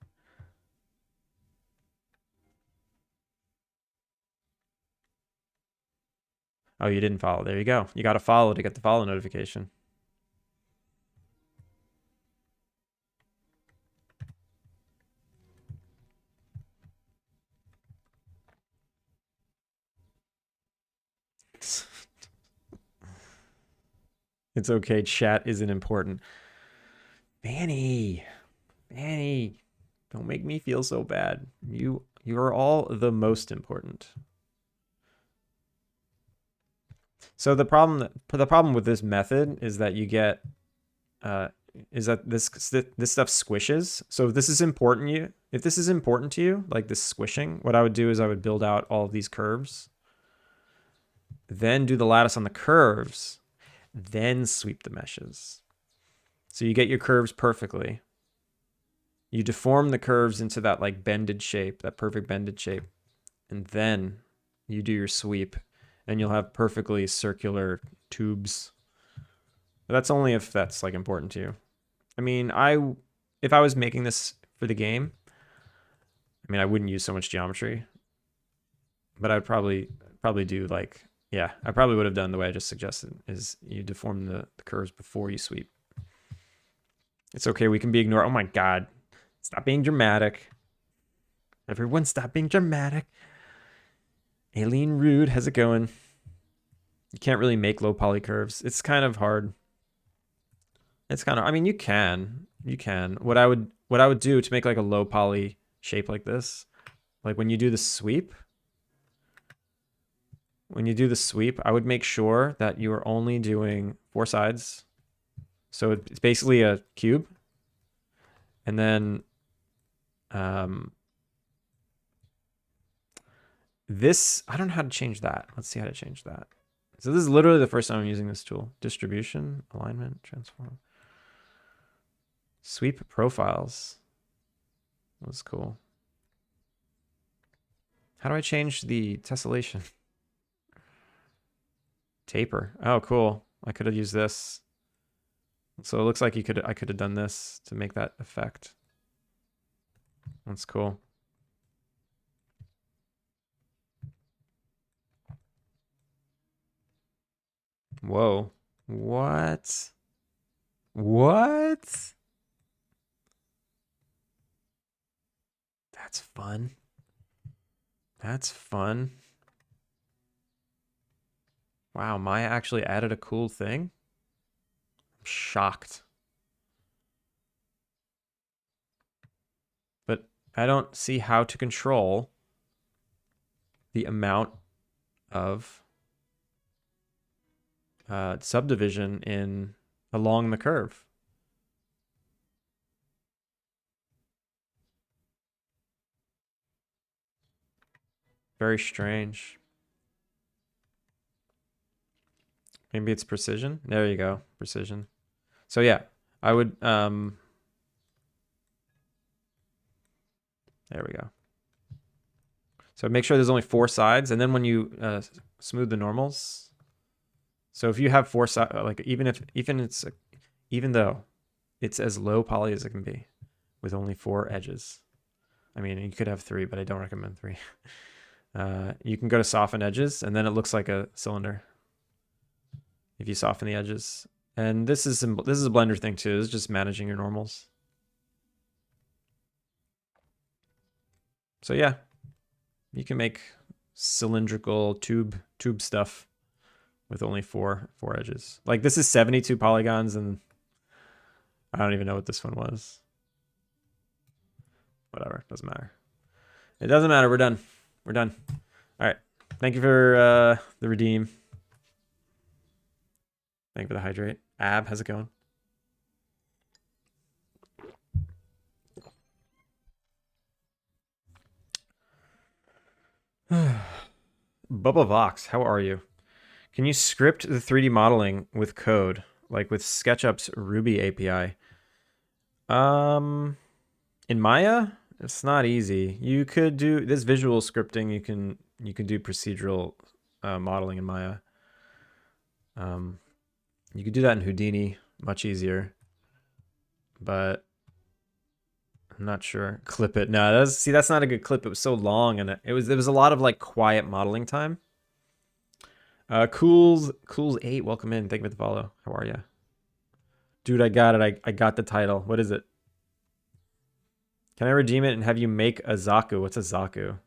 Oh, you didn't follow. There you go. You got to follow to get the follow notification. It's okay. Chat isn't important. Manny, don't make me feel so bad. You are all the most important. So the problem with this method is that you get is that this stuff squishes. So if this is important to you, like this squishing, what I would do is I would build out all of these curves, then do the lattice on the curves, then sweep the meshes. So you get your curves perfectly. You deform the curves into that like bended shape, that perfect bended shape, and then you do your sweep, and you'll have perfectly circular tubes. But that's only if that's like important to you. I mean, if I was making this for the game, I mean, I wouldn't use so much geometry, but I'd probably do like, yeah, I probably would have done the way I just suggested, is you deform the curves before you sweep. It's okay, we can be ignored. Oh my God, stop being dramatic. Everyone stop being dramatic. Alien Rude, how's it going? You can't really make low poly curves. It's kind of hard. I mean, you can. What I would do to make like a low poly shape like this, like when you do the sweep, I would make sure that you are only doing 4 sides. So it's basically a cube. And then this, I don't know how to change that. Let's see how to change that. So this is literally the first time I'm using this tool. Distribution, alignment, transform. Sweep profiles. That's cool. How do I change the tessellation? Taper. Oh, cool. I could have used this. So it looks like I could have done this to make that effect. That's cool. Whoa. What? What? That's fun. That's fun. Wow, Maya actually added a cool thing? I'm shocked. But I don't see how to control the amount of subdivision along the curve. Very strange. Maybe it's precision. There you go, precision. So yeah, I would there we go. So make sure there's only 4 sides, and then when you smooth the normals. So if you have 4 sides, like even though it's as low poly as it can be, with only 4 edges. I mean, you could have 3, but I don't recommend 3. You can go to soften edges, and then it looks like a cylinder if you soften the edges. And this is a Blender thing too. It's just managing your normals. So yeah, you can make cylindrical tube stuff with only 4 edges. Like this is 72 polygons, and I don't even know what this one was. Whatever, doesn't matter. It doesn't matter. We're done. We're done. All right. Thank you for the redeem. Thank you for the hydrate. Ab, how's it going? Bubba Vox, how are you? Can you script the 3D modeling with code, like with SketchUp's Ruby API? In Maya, it's not easy. You could do this visual scripting. You can do procedural modeling in Maya. Um, you could do that in Houdini, much easier. But I'm not sure. Clip it. No, that's not a good clip. It was so long, and it was a lot of like quiet modeling time. Cools 8, welcome in. Thank you for the follow. How are you? Dude, I got it. I got the title. What is it? Can I redeem it and have you make a Zaku? What's a Zaku?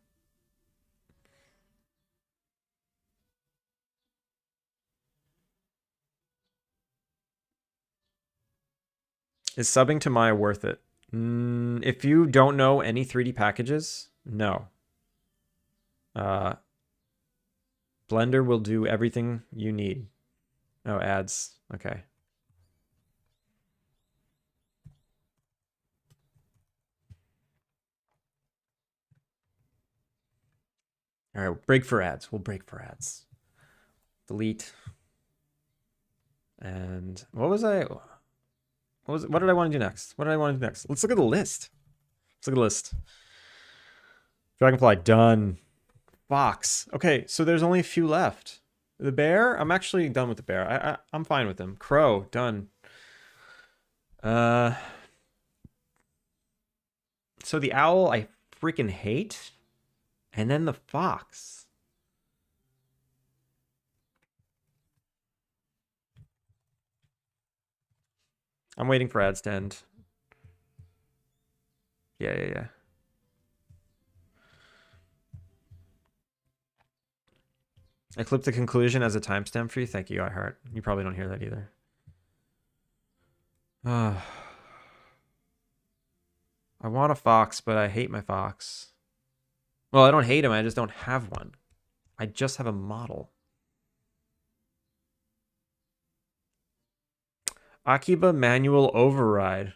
Is subbing to Maya worth it? If you don't know any 3D packages, no. Uh, Blender will do everything you need. Oh, ads. Okay. All right, break for ads. We'll break for ads. Delete. And what did I want to do next? What did I want to do next? Let's look at the list. Let's look at the list. Dragonfly done. Fox. Okay, so there's only a few left. The bear, I'm actually done with the bear. I'm fine with him. Crow, done. Uh so the owl I freaking hate. And then the fox. I'm waiting for ads to end. Yeah. I clipped the conclusion as a timestamp for you. Thank you, iHeart. You probably don't hear that either. I want a fox, but I hate my fox. Well, I don't hate him. I just don't have one. I just have a model. Akiba manual override.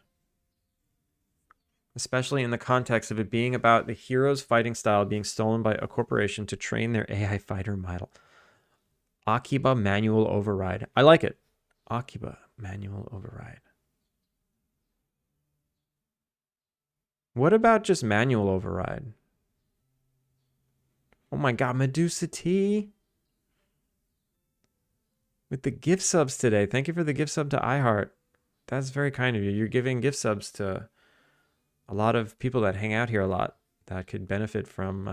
Especially in the context of it being about the hero's fighting style being stolen by a corporation to train their AI fighter model. Akiba manual override. I like it. Akiba manual override. What about just manual override? Oh my god, Medusa T with the gift subs today. Thank you for the gift sub to iHeart. That's very kind of you. You're giving gift subs to a lot of people that hang out here a lot that could benefit from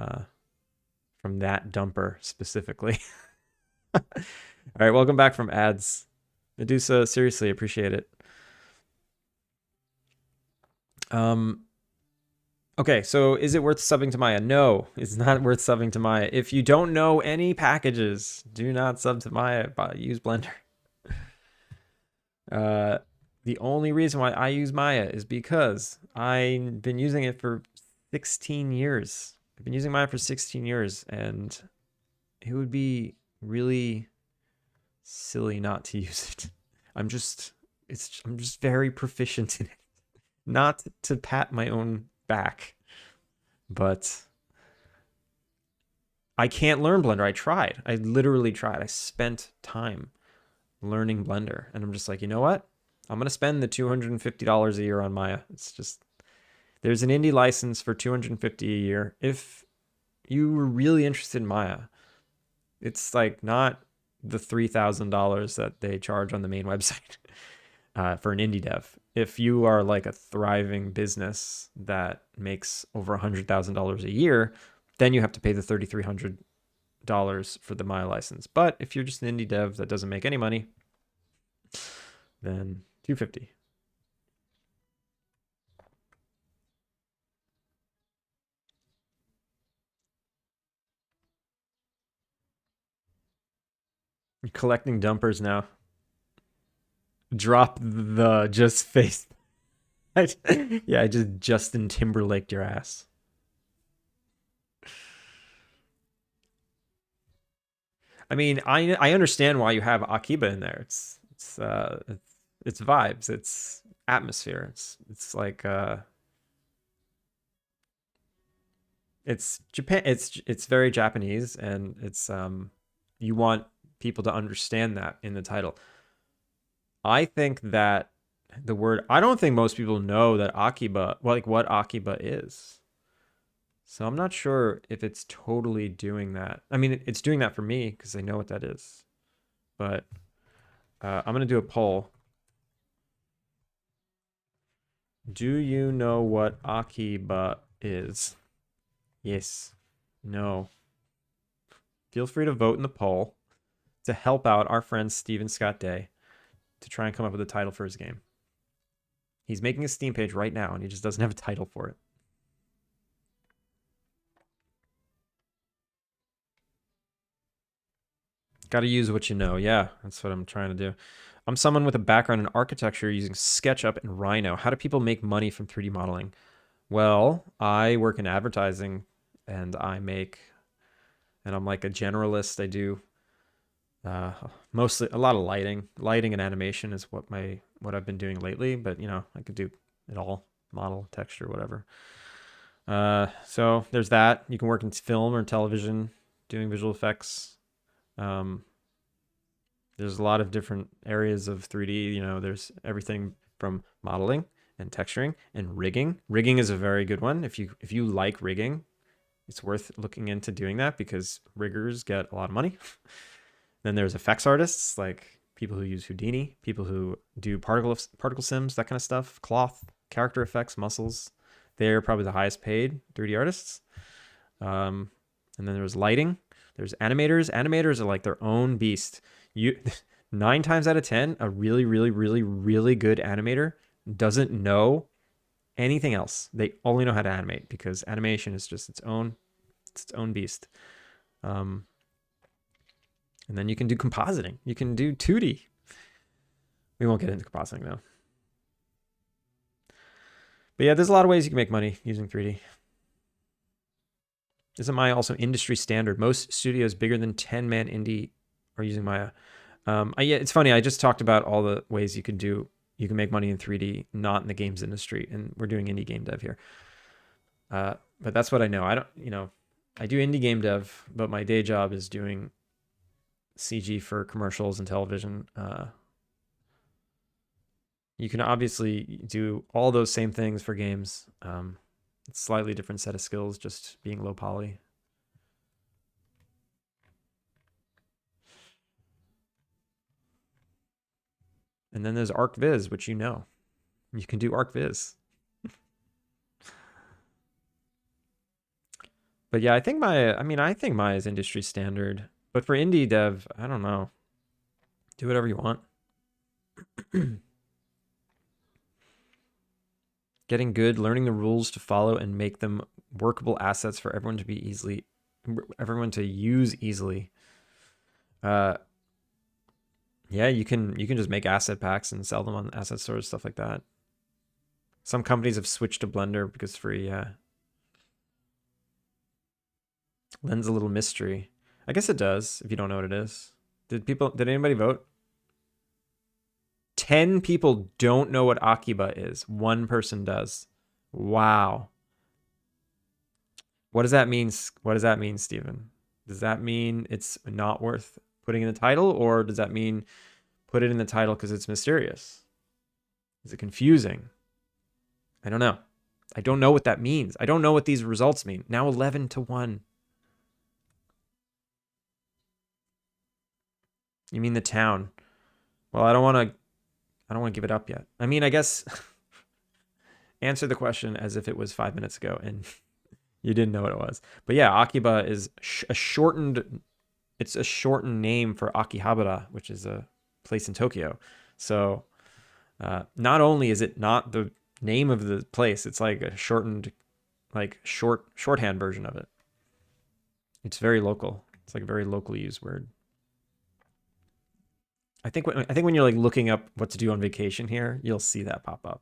that dumper specifically. All right, welcome back from ads. Medusa, seriously, appreciate it. Okay, so is it worth subbing to Maya? No, it's not worth subbing to Maya. If you don't know any packages, do not sub to Maya, but use Blender. The only reason why I use Maya is because I've been using it for 16 years. I've been using Maya for 16 years, and it would be really silly not to use it. I'm just very proficient in it. Not to pat my own back, but I can't learn Blender. I tried. I literally tried. I spent time learning Blender, and I'm just like, you know what? I'm gonna spend the $250 a year on Maya. It's just there's an indie license for $250 a year. If you were really interested in Maya, it's like not the $3,000 that they charge on the main website for an indie dev. If you are like a thriving business that makes over $100,000 a year, then you have to pay the $3,300 for the Maya license. But if you're just an indie dev that doesn't make any money, then $250. You're collecting dumpers now. Drop the just face. Yeah, I just Justin Timberlaked your ass. I mean, I understand why you have Akiba in there. It's vibes. It's atmosphere. It's It's Japan. It's very Japanese, and it's you want people to understand that in the title. I think that the word I don't think most people know that Akiba, well, like what Akiba is. So I'm not sure if it's totally doing that. I mean, it's doing that for me because I know what that is. But I'm gonna do a poll. Do you know what Akiba is? Yes. No. Feel free to vote in the poll to help out our friend Steven Scott Day to try and come up with a title for his game. He's making a Steam page right now, and he just doesn't have a title for it. Got to use what you know. Yeah, that's what I'm trying to do. I'm someone with a background in architecture using SketchUp and Rhino. How do people make money from 3D modeling? Well, I work in advertising, and I'm like a generalist. I do mostly a lot of lighting and animation is what I've been doing lately, but I could do it all, model, texture, whatever. So there's that. You can work in film or television doing visual effects. There's a lot of different areas of 3D. There's everything from modeling and texturing and rigging. Rigging is a very good one. If you like rigging, it's worth looking into doing that because riggers get a lot of money. Then there's effects artists, like people who use Houdini, people who do particle sims, that kind of stuff, cloth, character effects, muscles. They're probably the highest paid 3D artists. And then there's lighting. There's animators. Animators are like their own beast. 9 times out of 10, a really, really, really, really good animator doesn't know anything else. They only know how to animate because animation is just its own beast. And then you can do compositing. You can do 2D. We won't get into compositing though. But yeah, there's a lot of ways you can make money using 3D. Isn't Maya also industry standard? Most studios bigger than 10-man indie are using Maya. Yeah, it's funny. I just talked about all the ways you can make money in 3D, not in the games industry, and we're doing indie game dev here. But that's what I know. I do indie game dev, but my day job is doing CG for commercials and television. You can obviously do all those same things for games. It's a slightly different set of skills, just being low poly. And then there's ArcViz, which you can do ArcViz. But yeah, I think Maya is industry standard. But for indie dev, I don't know. Do whatever you want. Getting good, learning the rules to follow and make them workable assets for everyone to use easily. Yeah, you can just make asset packs and sell them on asset stores, stuff like that. Some companies have switched to Blender because it's free, yeah. Lends a little mystery. I guess it does if you don't know what it is. Did anybody vote? 10 people don't know what Akiba is. 1 person does. Wow. What does that mean? What does that mean, Steven? Does that mean it's not worth putting in the title, or does that mean put it in the title because it's mysterious? Is it confusing? I don't know. I don't know what that means. I don't know what these results mean. Now 11-1. You mean the town? Well, I don't want to give it up yet. I mean, I guess answer the question as if it was 5 minutes ago and you didn't know what it was. But yeah, Akiba is a shortened name for Akihabara, which is a place in Tokyo. So not only is it not the name of the place, it's like a shorthand version of it. It's very local. It's like a very locally used word. I think when you're like looking up what to do on vacation here, you'll see that pop up.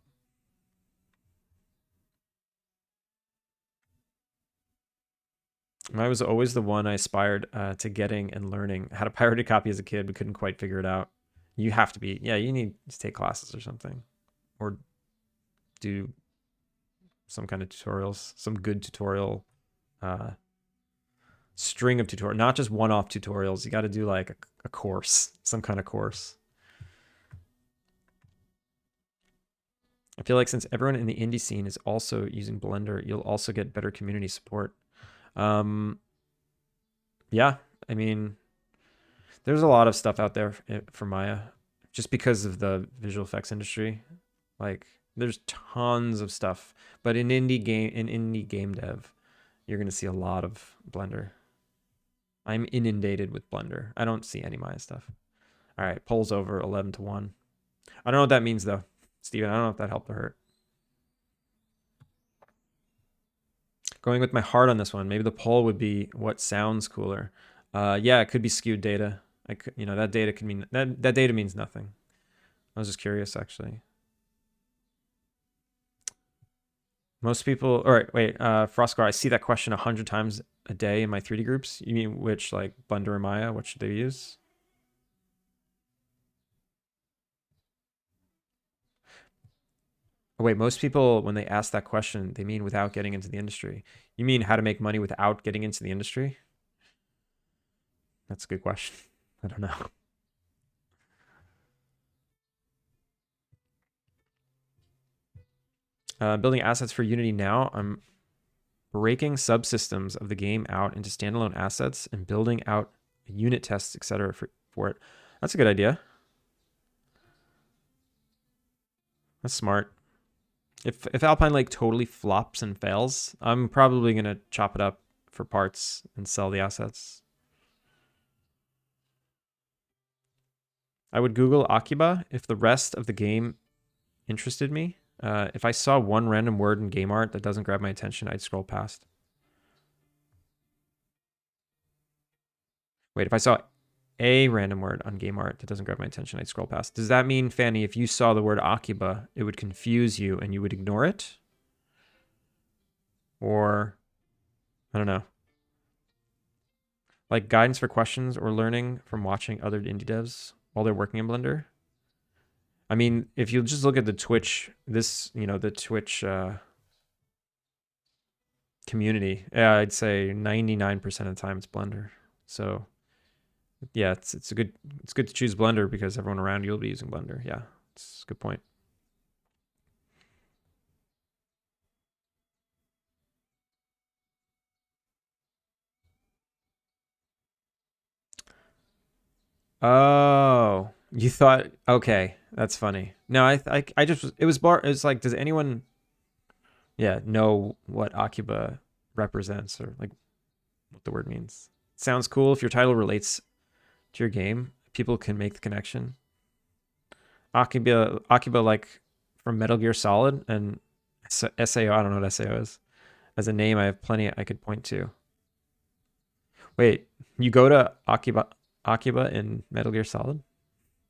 I was always the one I aspired to getting and learning. Had a pirated copy as a kid, but couldn't quite figure it out. You have to be, you need to take classes or something, or do some kind of tutorials, some good tutorial uh, string of tutorials, not just one-off tutorials. You got to do like a course, some kind of course. I feel like since everyone in the indie scene is also using Blender, you'll also get better community support. Um, yeah, I mean, there's a lot of stuff out there for Maya, just because of the visual effects industry. Like, there's tons of stuff, but in indie game dev, you're gonna see a lot of Blender. I'm inundated with Blender. I don't see any Maya stuff. All right, polls over 11-1. I don't know what that means though, Steven. I don't know if that helped or hurt. Going with my heart on this one, maybe the poll would be what sounds cooler. Yeah, it could be skewed data. I could, that data could mean that data means nothing. I was just curious, actually. Most people, all right, wait, Frostgar, I see that question 100 times a day in my 3D groups. You mean which, like Blender or Maya? What should they use? Oh, wait, most people, when they ask that question, they mean without getting into the industry. You mean how to make money without getting into the industry? That's a good question. I don't know. Building assets for Unity now. I'm breaking subsystems of the game out into standalone assets and building out unit tests, etc. for it. That's a good idea. That's smart. If Alpine Lake totally flops and fails, I'm probably gonna chop it up for parts and sell the assets. I would Google Akiba if the rest of the game interested me. If I saw one random word in game art that doesn't grab my attention, I'd scroll past. Wait, if I saw a random word on game art that doesn't grab my attention, I'd scroll past. Does that mean, Fanny, if you saw the word Akiba, it would confuse you and you would ignore it? Or, I don't know. Like guidance for questions or learning from watching other indie devs while they're working in Blender? I mean, if you just look at the Twitch, the Twitch community, yeah, I'd say 99% of the time it's Blender. So yeah, it's good to choose Blender because everyone around you will be using Blender. Yeah, it's a good point. Oh, you thought okay, that's funny. No, I just it's like, does anyone know what Akiba represents or like what the word means? Sounds cool if your title relates to your game. People can make the connection. Akiba like from Metal Gear Solid and SAO. I don't know what SAO is. As a name, I have plenty I could point to. Wait, you go to Akiba in Metal Gear Solid?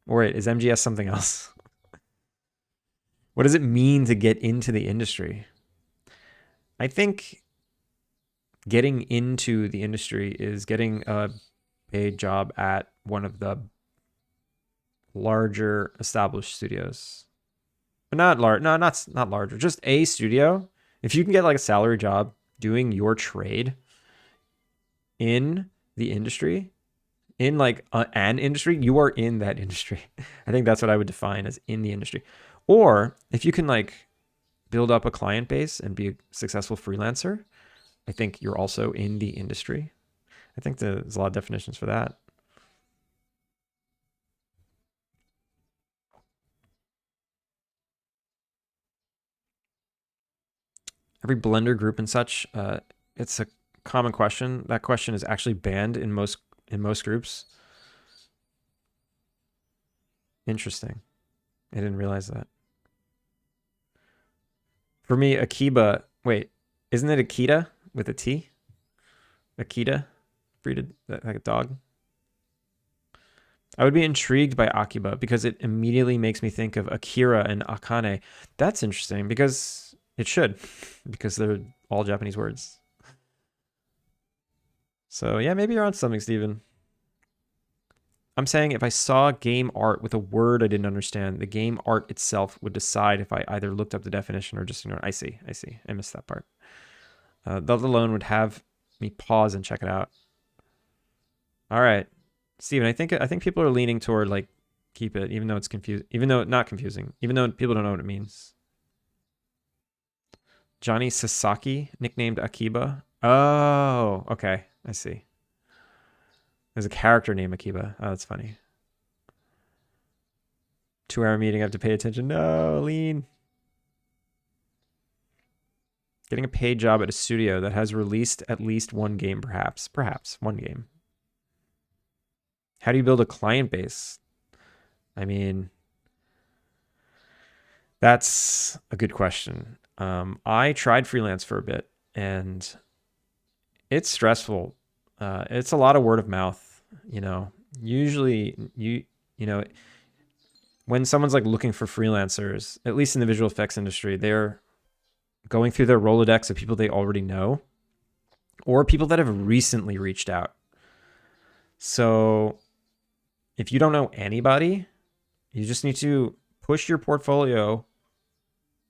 Or wait, is MGS something else? What does it mean to get into the industry? I think getting into the industry is getting a paid job at one of the larger established studios. But not large, no, not larger, just a studio. If you can get like a salary job doing your trade in the industry, in like an industry, you are in that industry. I think that's what I would define as in the industry. Or if you can like build up a client base and be a successful freelancer, I think you're also in the industry. I think there's a lot of definitions for that. Every Blender group and such, it's a common question. That question is actually banned in most groups. Interesting. I didn't realize that. For me, Akiba. Wait, isn't it Akita with a T? Akita, breeded like a dog. I would be intrigued by Akiba because it immediately makes me think of Akira and Akane. That's interesting because it should, because they're all Japanese words. So yeah, maybe you're on something, Steven. I'm saying if I saw game art with a word I didn't understand, the game art itself would decide if I either looked up the definition or just ignored. I see. I missed that part. That alone would have Let me pause and check it out. All right, Steven, I think people are leaning toward like keep it, even though it's confusing, even though not confusing, even though people don't know what it means. Johnny Sasaki, nicknamed Akiba. Oh, okay, I see. There's a character named Akiba. Oh, that's funny. 2 hour meeting. I have to pay attention. No, lean. Getting a paid job at a studio that has released at least one game, perhaps. Perhaps one game. How do you build a client base? I mean, that's a good question. I tried freelance for a bit, and it's stressful. It's a lot of word of mouth. You know, usually you know when someone's like looking for freelancers, at least in the visual effects industry, they're going through their Rolodex of people they already know or people that have recently reached out. So if you don't know anybody, you just need to push your portfolio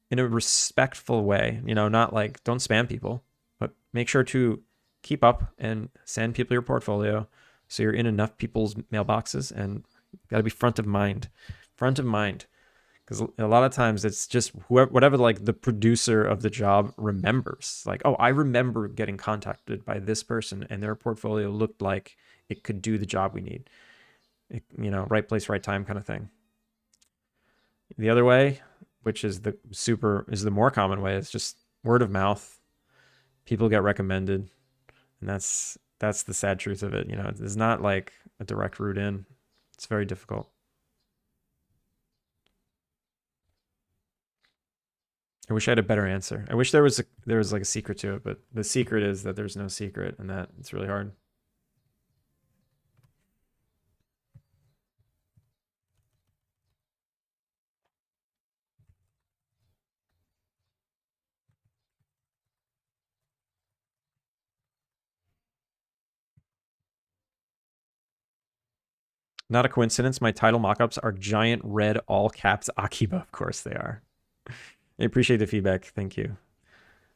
in a respectful way, you know, not like don't spam people, but make sure to keep up and send people your portfolio so you're in enough people's mailboxes, and got to be front of mind. Front of mind. Because a lot of times it's just whoever, whatever like the producer of the job remembers. Like, oh, I remember getting contacted by this person and their portfolio looked like it could do the job we need. It, you know, right place, right time kind of thing. The other way, which is the more common way, is just word of mouth. People get recommended, and that's the sad truth of it. You know, there's not like a direct route in. It's very difficult. I wish I had a better answer. I wish there was like a secret to it, but the secret is that there's no secret, and that it's really hard. Not a coincidence. My title mockups are giant red all caps Akiba. Of course they are. I appreciate the feedback. Thank you.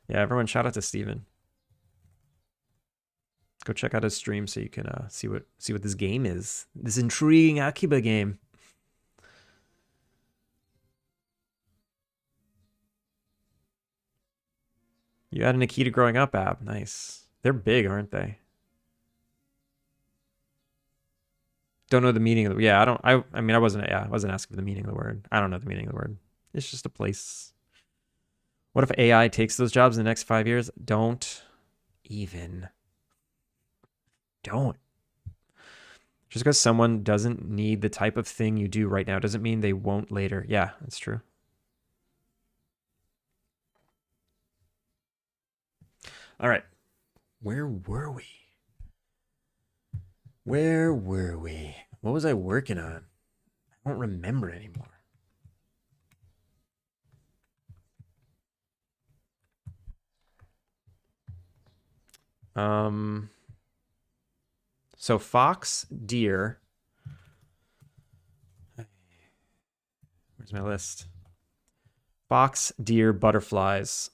Yeah, everyone, shout out to Steven. Go check out his stream so you can see what this game is. This intriguing Akiba game. You had an Akita growing up, Ab. Nice. They're big, aren't they? Don't know the meaning of the. Yeah, I don't. I mean, I wasn't. Yeah, I wasn't asking for the meaning of the word. I don't know the meaning of the word. It's just a place. What if AI takes those jobs in the next 5 years? Don't even. Don't. Just because someone doesn't need the type of thing you do right now doesn't mean they won't later. Yeah, that's true. All right. Where were we? Where were we? What was I working on? I don't remember anymore. Um so fox, deer. Where's my list? Fox, deer, butterflies.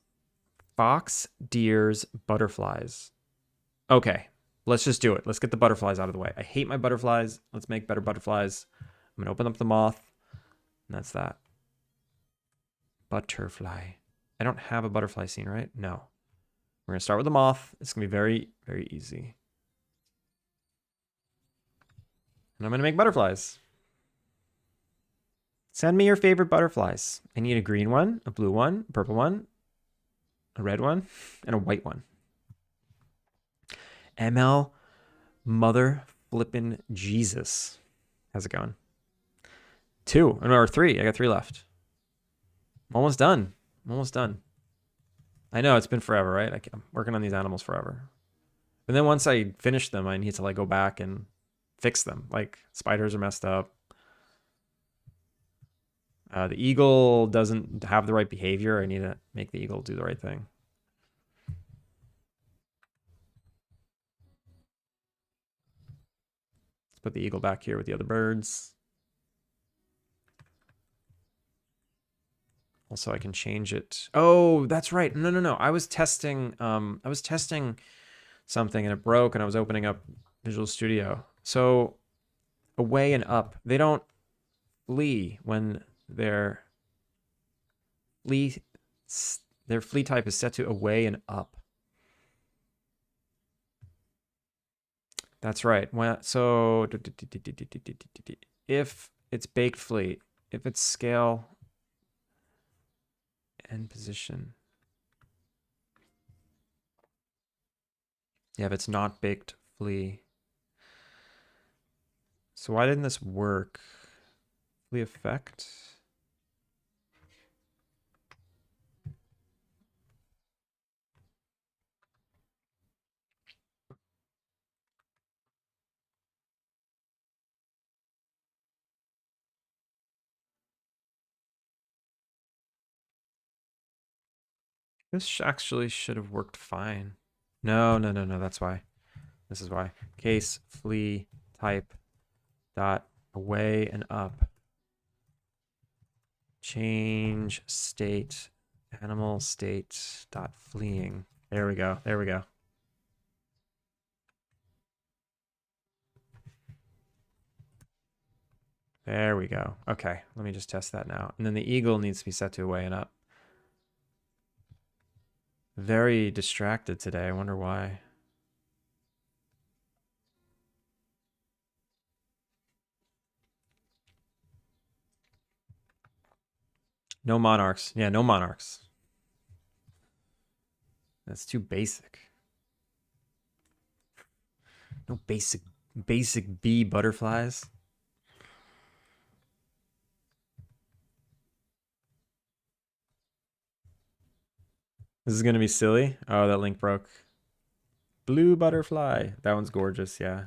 Fox, deers, butterflies. Okay, let's just do it. Let's get the butterflies out of the way. I hate my butterflies. Let's make better butterflies. I'm gonna open up the moth, and that's that. Butterfly. I don't have a butterfly scene, right? No. We're gonna start with the moth. It's gonna be very, very easy. And I'm gonna make butterflies. Send me your favorite butterflies. I need a green one, a blue one, a purple one, a red one, and a white one. ML Mother Flippin' Jesus. How's it going? 2 or 3. I got 3 left. I'm almost done. I'm almost done. I know it's been forever, right? I'm working on these animals forever. And then once I finish them, I need to like go back and fix them. Like spiders are messed up. The eagle doesn't have the right behavior. I need to make the eagle do the right thing. Let's put the eagle back here with the other birds. Also, I can change it. Oh, that's right. No. I was testing something and it broke and I was opening up Visual Studio. So away and up. They don't flee when flee their flee type is set to away and up. That's right. So if it's baked fleet, if it's scale and position. Yeah, if it's not baked flee. So why didn't this work? Flee effect. This actually should have worked fine. No, that's why. This is why. Case flee type dot away and up. Change state animal state dot fleeing. There we go. There we go. There we go. Okay, let me just test that now. And then the eagle needs to be set to away and up. Very distracted today. I wonder why. No monarchs. Yeah, no monarchs. That's too basic. No basic bee butterflies. This is gonna be silly. Oh, that link broke. Blue butterfly. That one's gorgeous, yeah.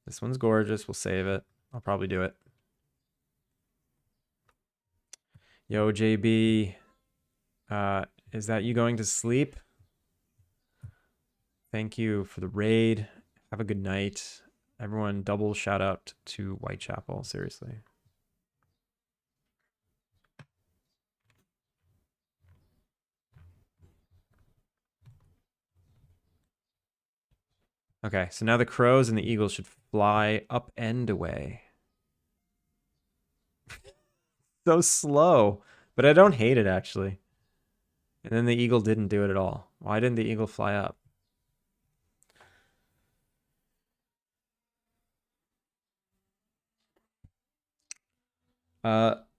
This one's gorgeous. We'll save it. I'll probably do it. Yo, JB. Is that you going to sleep? Thank you for the raid. Have a good night. Everyone, double shout out to Whitechapel, seriously. Okay, so now the crows and the eagles should fly up and away. So slow, but I don't hate it actually. And then the eagle didn't do it at all. Why didn't the eagle fly up?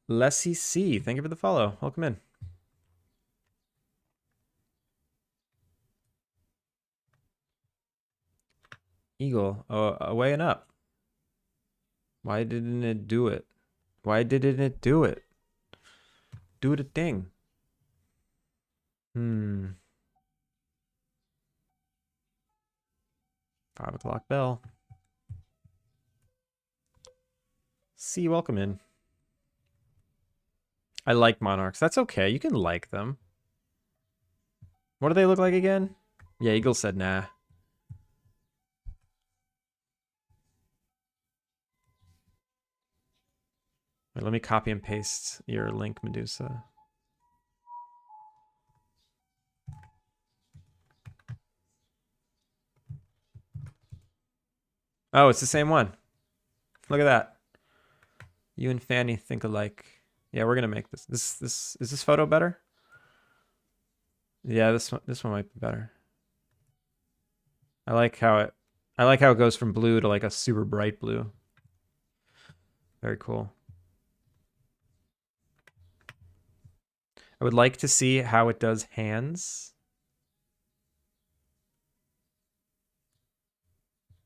Lessie C, thank you for the follow. Welcome in. Eagle, away and up. Why didn't it do it? Why didn't it do it? Do the thing. 5 o'clock bell. C, welcome in. I like monarchs. That's okay. You can like them. What do they look like again? Yeah, Eagle said nah. Wait, let me copy and paste your link, Medusa. Oh, it's the same one. Look at that. You and Fanny think alike. Yeah, we're gonna make this. Is this photo better? Yeah, this one might be better. I like how it goes from blue to like a super bright blue. Very cool. I would like to see how it does hands.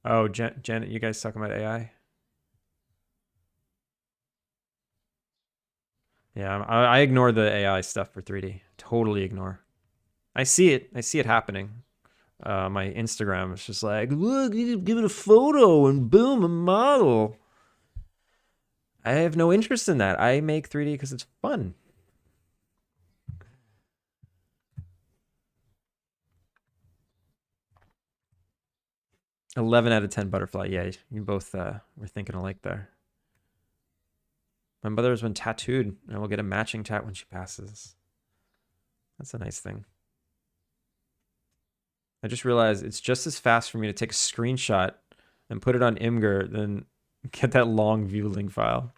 Oh, Janet, you guys talking about AI? Yeah, I ignore the AI stuff for 3D. Totally ignore. I see it. I see it happening. My Instagram is just like, look, you give it a photo and boom, a model. I have no interest in that. I make 3D because it's fun. $11 out of 10 butterfly. Yeah, you both were thinking alike there. My mother's been tattooed, and we'll get a matching tat when she passes. That's a nice thing. I just realized it's just as fast for me to take a screenshot and put it on Imgur than get that long view link file.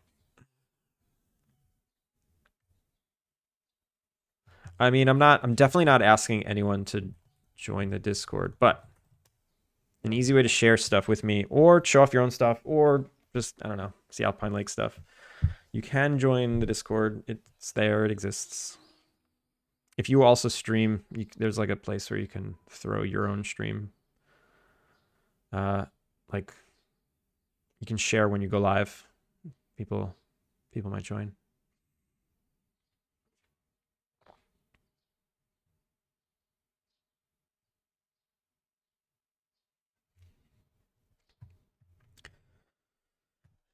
I mean, I'm definitely not asking anyone to join the Discord, but an easy way to share stuff with me or show off your own stuff or just, I don't know, see Alpine Lake stuff. You can join the Discord. It's there. It exists. If you also stream, there's like a place where you can throw your own stream. Like you can share when you go live. People might join.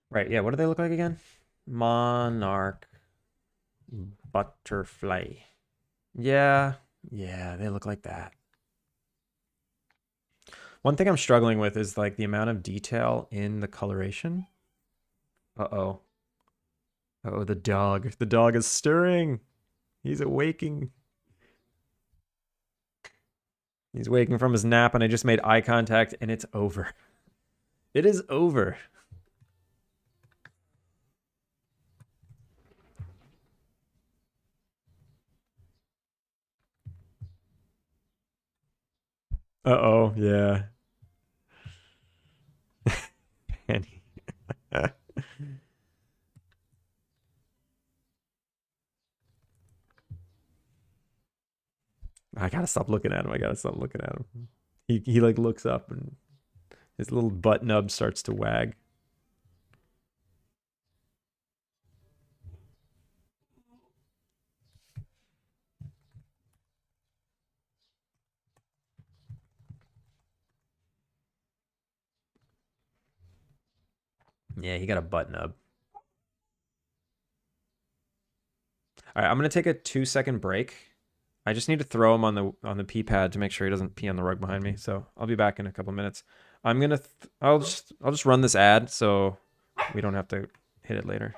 Right. Yeah. What do they look like again? Monarch butterfly. Yeah. Yeah. They look like that. One thing I'm struggling with is like the amount of detail in the coloration. Uh-oh. Oh, the dog. The dog is stirring. He's awaking. He's waking from his nap, and I just made eye contact, and it's over. It is over. Uh-oh, yeah. Penny. I gotta stop looking at him. I gotta stop looking at him. He like looks up and his little butt nub starts to wag. Yeah, he got a butt nub. All right, I'm gonna take a 2-second break. I just need to throw him on the pee pad to make sure he doesn't pee on the rug behind me. So I'll be back in a couple minutes. I'll just run this ad so we don't have to hit it later.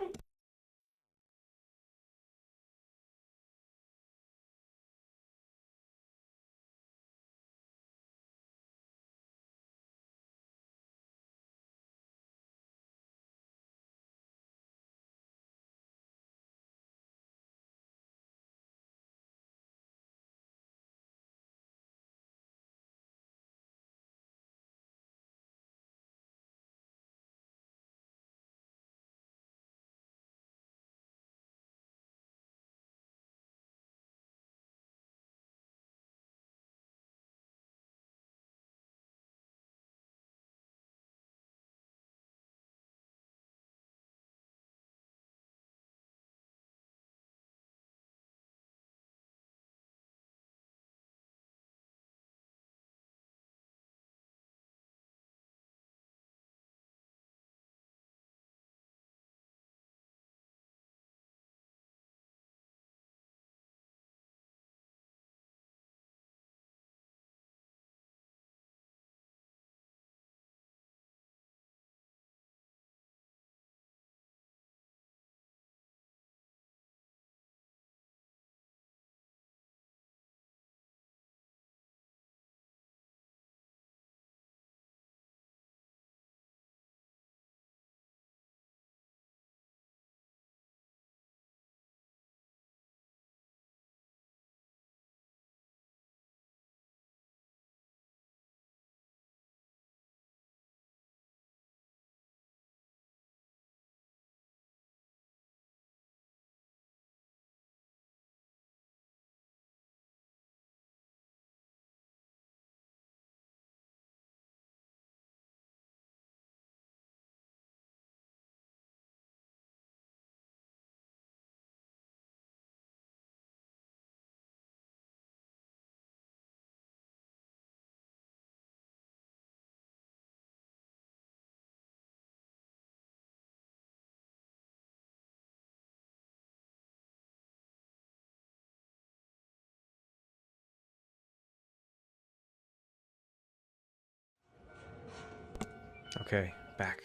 Okay, back.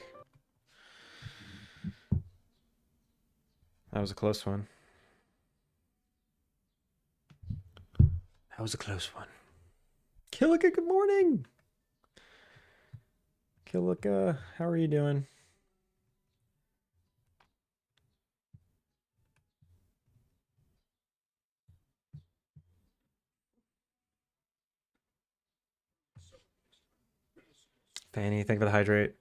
That was a close one. That was a close one. Killica, good morning. Killica, how are you doing? Fanny, thank you for the hydrate.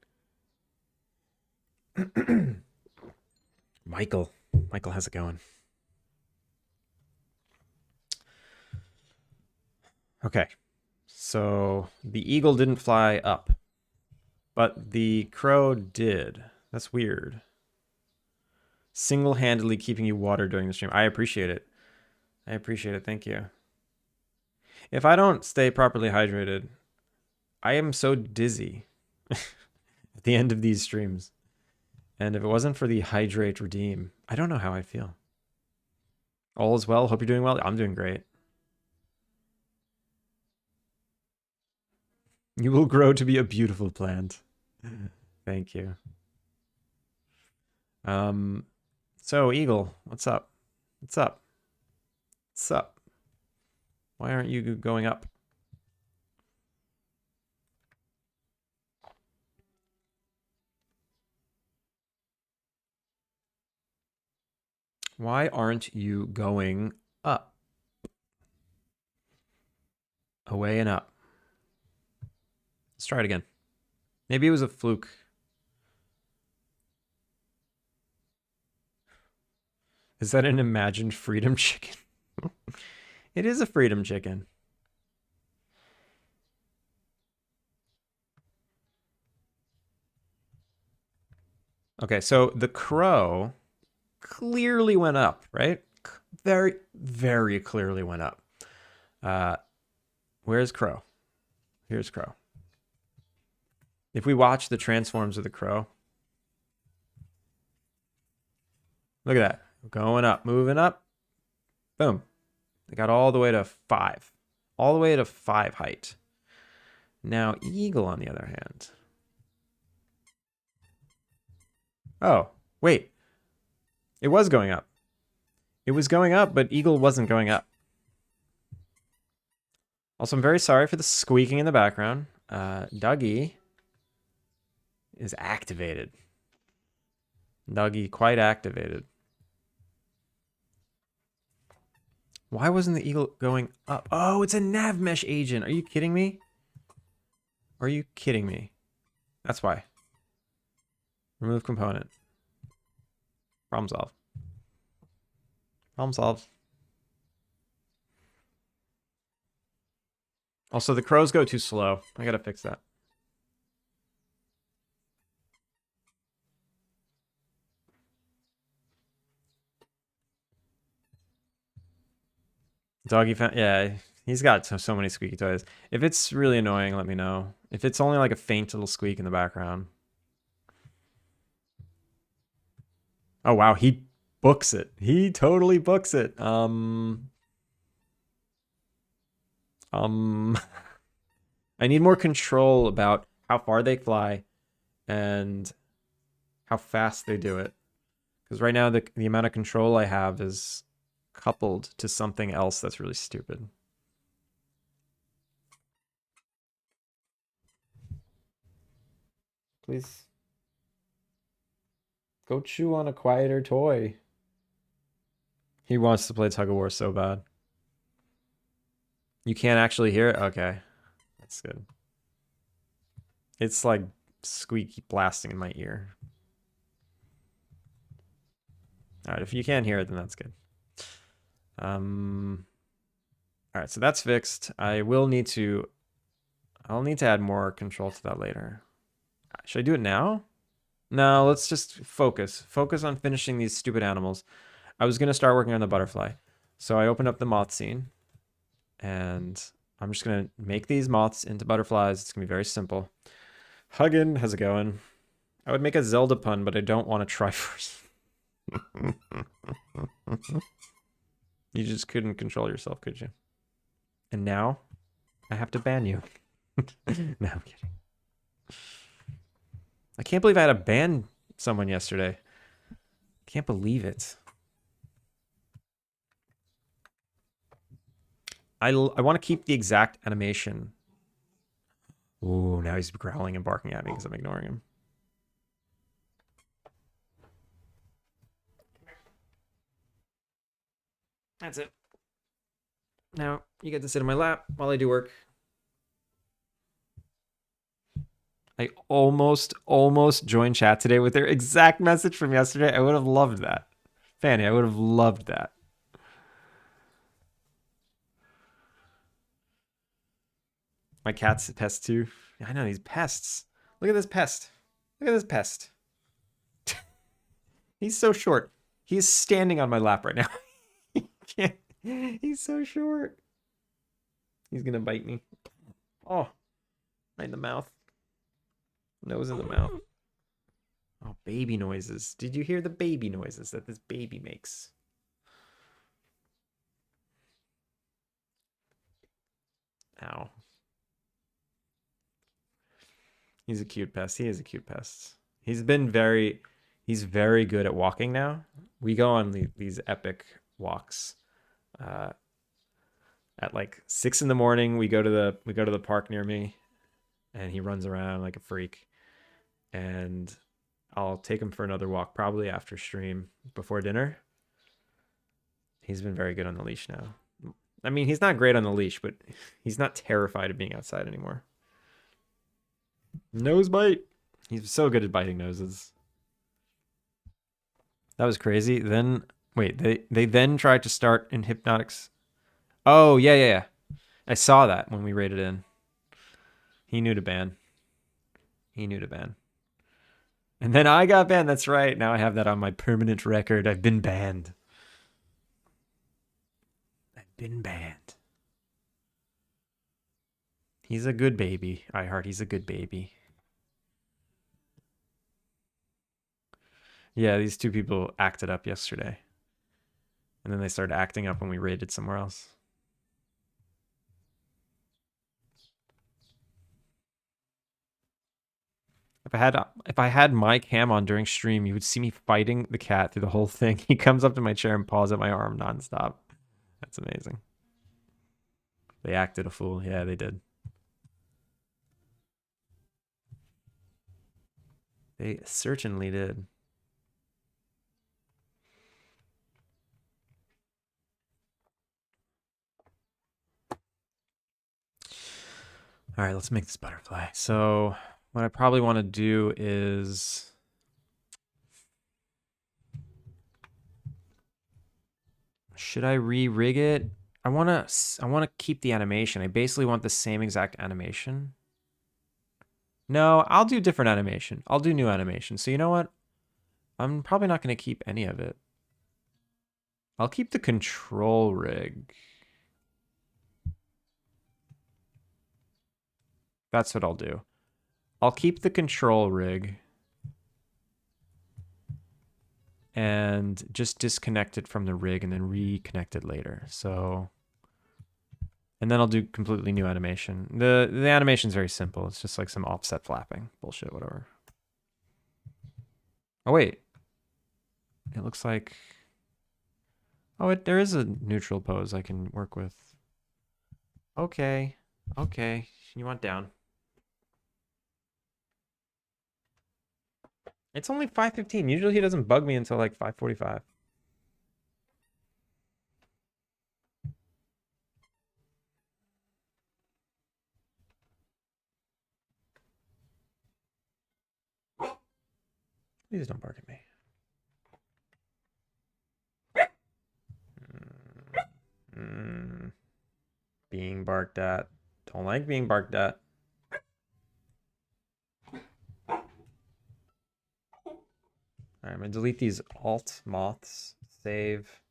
Michael. Michael, how's it going? Okay. So the eagle didn't fly up, but the crow did. That's weird. Single-handedly keeping you water during the stream. I appreciate it. I appreciate it. Thank you. If I don't stay properly hydrated, I am so dizzy at the end of these streams. And if it wasn't for the hydrate redeem, I don't know how I'd feel. All is well. Hope you're doing well. I'm doing great. You will grow to be a beautiful plant. Thank you. So Eagle, what's up? What's up? What's up? Why aren't you going up? Why aren't you going up? Away and up. Let's try it again. Maybe it was a fluke. Is that an imagined freedom chicken? It is a freedom chicken. Okay, so the crow clearly went up, right? Very, very clearly went up. Where's crow? Here's crow. If we watch the transforms of the crow, look at that. Going up, moving up. Boom. They got all the way to 5. All the way to 5 height. Now, eagle, on the other hand. Oh, wait. It was going up. It was going up, but eagle wasn't going up. Also, I'm very sorry for the squeaking in the background. Dougie is activated. Dougie quite activated. Why wasn't the eagle going up? Oh, it's a nav mesh agent. Are you kidding me? Are you kidding me? That's why. Remove component. Problem solved. Problem solved. Also, the crows go too slow. I gotta fix that. Doggy found, yeah, he's got so many squeaky toys. If it's really annoying, let me know. If it's only like a faint little squeak in the background. Oh wow, he books it. He totally books it. I need more control about how far they fly and how fast they do it. Because right now the amount of control I have is coupled to something else that's really stupid. Please. Go chew on a quieter toy. He wants to play tug of war so bad. You can't actually hear it? Okay. That's good. It's like squeaky blasting in my ear. Alright, if you can't hear it, then that's good. Alright, so that's fixed. I'll need to add more control to that later. Should I do it now? No, let's just focus. Focus on finishing these stupid animals. I was gonna start working on the butterfly. So I opened up the moth scene. And I'm just gonna make these moths into butterflies. It's gonna be very simple. Huggin, how's it going? I would make a Zelda pun, but I don't want to try first. You just couldn't control yourself, could you? And now I have to ban you. No, I'm kidding. I can't believe I had to ban someone yesterday. Can't believe it. I want to keep the exact animation Ooh, now he's growling and barking at me because I'm ignoring him. That's it. Now you get to sit in my lap while I do work. I almost joined chat today with their exact message from yesterday. I would have loved that. Fanny, I would have loved that. My cat's a pest too. I know, these pests. Look at this pest. Look at this pest. He's so short. He's standing on my lap right now. He can't. He's so short. He's gonna bite me. Oh, right in the mouth. Nose in the mouth. Oh, baby noises. Did you hear the baby noises that this baby makes? Ow. He's a cute pest. He is a cute pest. He's very good at walking now. We go on these epic walks. Uh, at like 6 in the morning, we go to the park near me, and he runs around like a freak. And I'll take him for another walk, probably after stream before dinner. He's been very good on the leash now. I mean, he's not great on the leash, but he's not terrified of being outside anymore. Nose bite. He's so good at biting noses. That was crazy. Then wait, they then tried to start in Hypnotics. Oh yeah. I saw that when we raided in. He knew to ban. He knew to ban. And then I got banned. That's right. Now I have that on my permanent record. I've been banned. I've been banned. He's a good baby. iHeart, he's a good baby. Yeah, these two people acted up yesterday. And then they started acting up when we raided somewhere else. If I had my cam on during stream, you would see me fighting the cat through the whole thing. He comes up to my chair and paws at my arm nonstop. That's amazing. They acted a fool. Yeah, they did. They certainly did. All right, let's make this butterfly. So what I probably want to do is should I re-rig it? I want to keep the animation. I basically want the same exact animation. No, I'll do different animation. I'll do new animation. So you know what? I'm probably not going to keep any of it. I'll keep the control rig. That's what I'll do. I'll keep the control rig and just disconnect it from the rig and then reconnect it later. So, and then I'll do completely new animation. The animation's very simple. It's just like some offset flapping bullshit, whatever. Oh wait, it looks like, oh, there is a neutral pose I can work with. Okay, you want down. It's only 5:15. Usually he doesn't bug me until like 5:45. Please don't bark at me. Being barked at. Don't like being barked at. All right, I'm gonna delete these alt moths. Save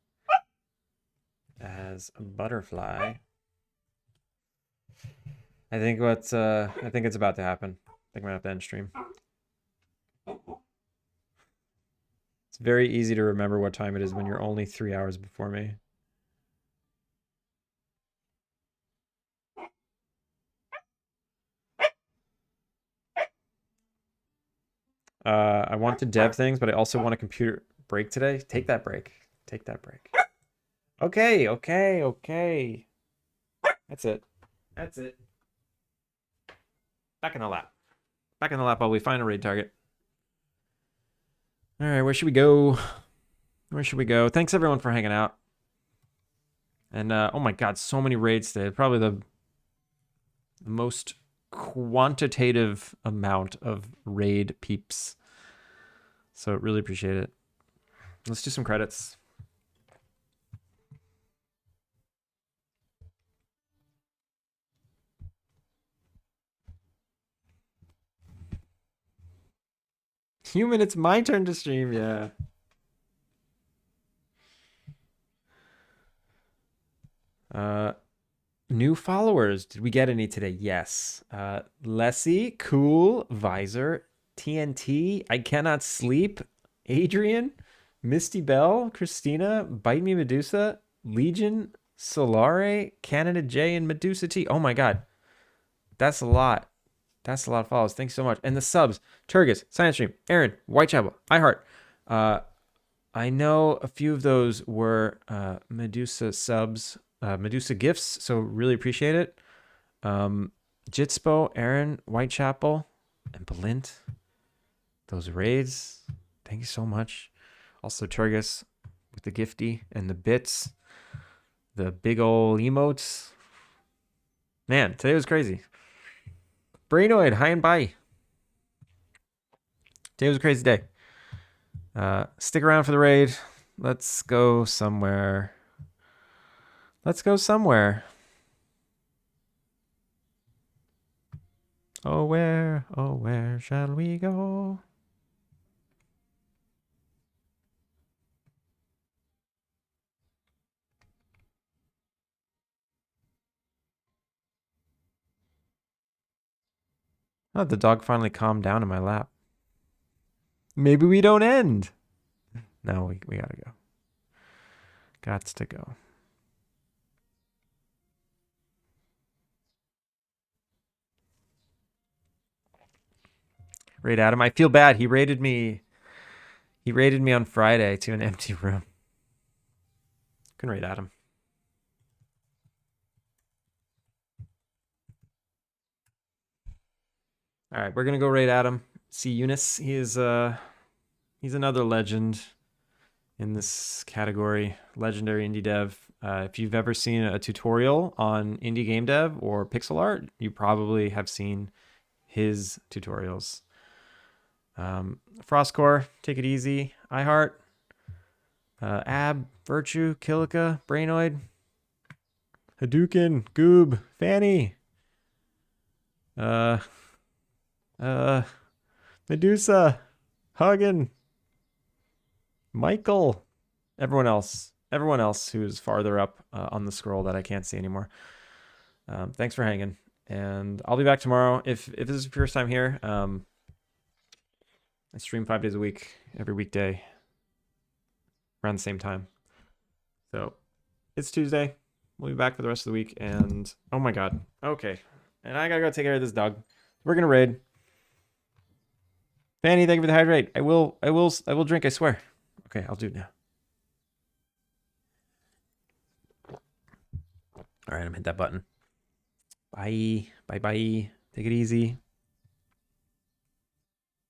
as a butterfly. I think it's about to happen. I think I'm gonna have to end stream. It's very easy to remember what time it is when you're only 3 hours before me. I want to dev things, but I also want a computer break today. Take that break. Take that break. Okay. That's it. Back in the lap. Back in the lap while we find a raid target. All right, where should we go? Where should we go? Thanks everyone for hanging out. And oh my god, so many raids today. Probably the most quantitative amount of raid peeps. So really appreciate it. Let's do some credits. Human, it's my turn to stream, yeah. New followers. Did we get any today? Yes. Lessie, Cool, Visor, TNT, I Cannot Sleep, Adrian, Misty Bell, Christina, Bite Me Medusa, Legion, Solare, Canada J, and Medusa T. Oh my god. That's a lot. That's a lot of follows. Thanks so much. And the subs. Turgis, Science Stream, Aaron, Whitechapel, iHeart. I know a few of those were Medusa subs, Medusa gifts, so really appreciate it. Jitspo, Aaron, Whitechapel, and Belint. Those raids. Thank you so much. Also Turgis with the gifty and the bits. The big ol' emotes. Man, today was crazy. Brainoid, hi and bye. Today was a crazy day. Stick around for the raid. Let's go somewhere. Let's go somewhere. Oh, where shall we go? Oh, the dog finally calmed down in my lap. Maybe we don't end. No, we gotta go. Gots to go. Raid Adam. I feel bad. He raided me. He raided me on Friday to an empty room. Can raid Adam. All right, we're gonna go raid Adam. See Eunice. He's another legend in this category. Legendary indie dev. If you've ever seen a tutorial on indie game dev or pixel art, you probably have seen his tutorials. Frostcore, Take It Easy, iHeart, Ab, Virtue, Kilika, Brainoid, Hadouken, Goob, Fanny, Medusa, Huggin, Michael, everyone else who's farther up on the scroll that I can't see anymore. Thanks for hanging, and I'll be back tomorrow. If this is your first time here, I stream 5 days a week, every weekday, around the same time. So it's Tuesday. We'll be back for the rest of the week. And oh my god, okay. And I gotta go take care of this dog. We're gonna raid. Fanny, thank you for the hydrate. I will drink. I swear. Okay, I'll do it now. All right, I'm hit that button. Bye. Take it easy.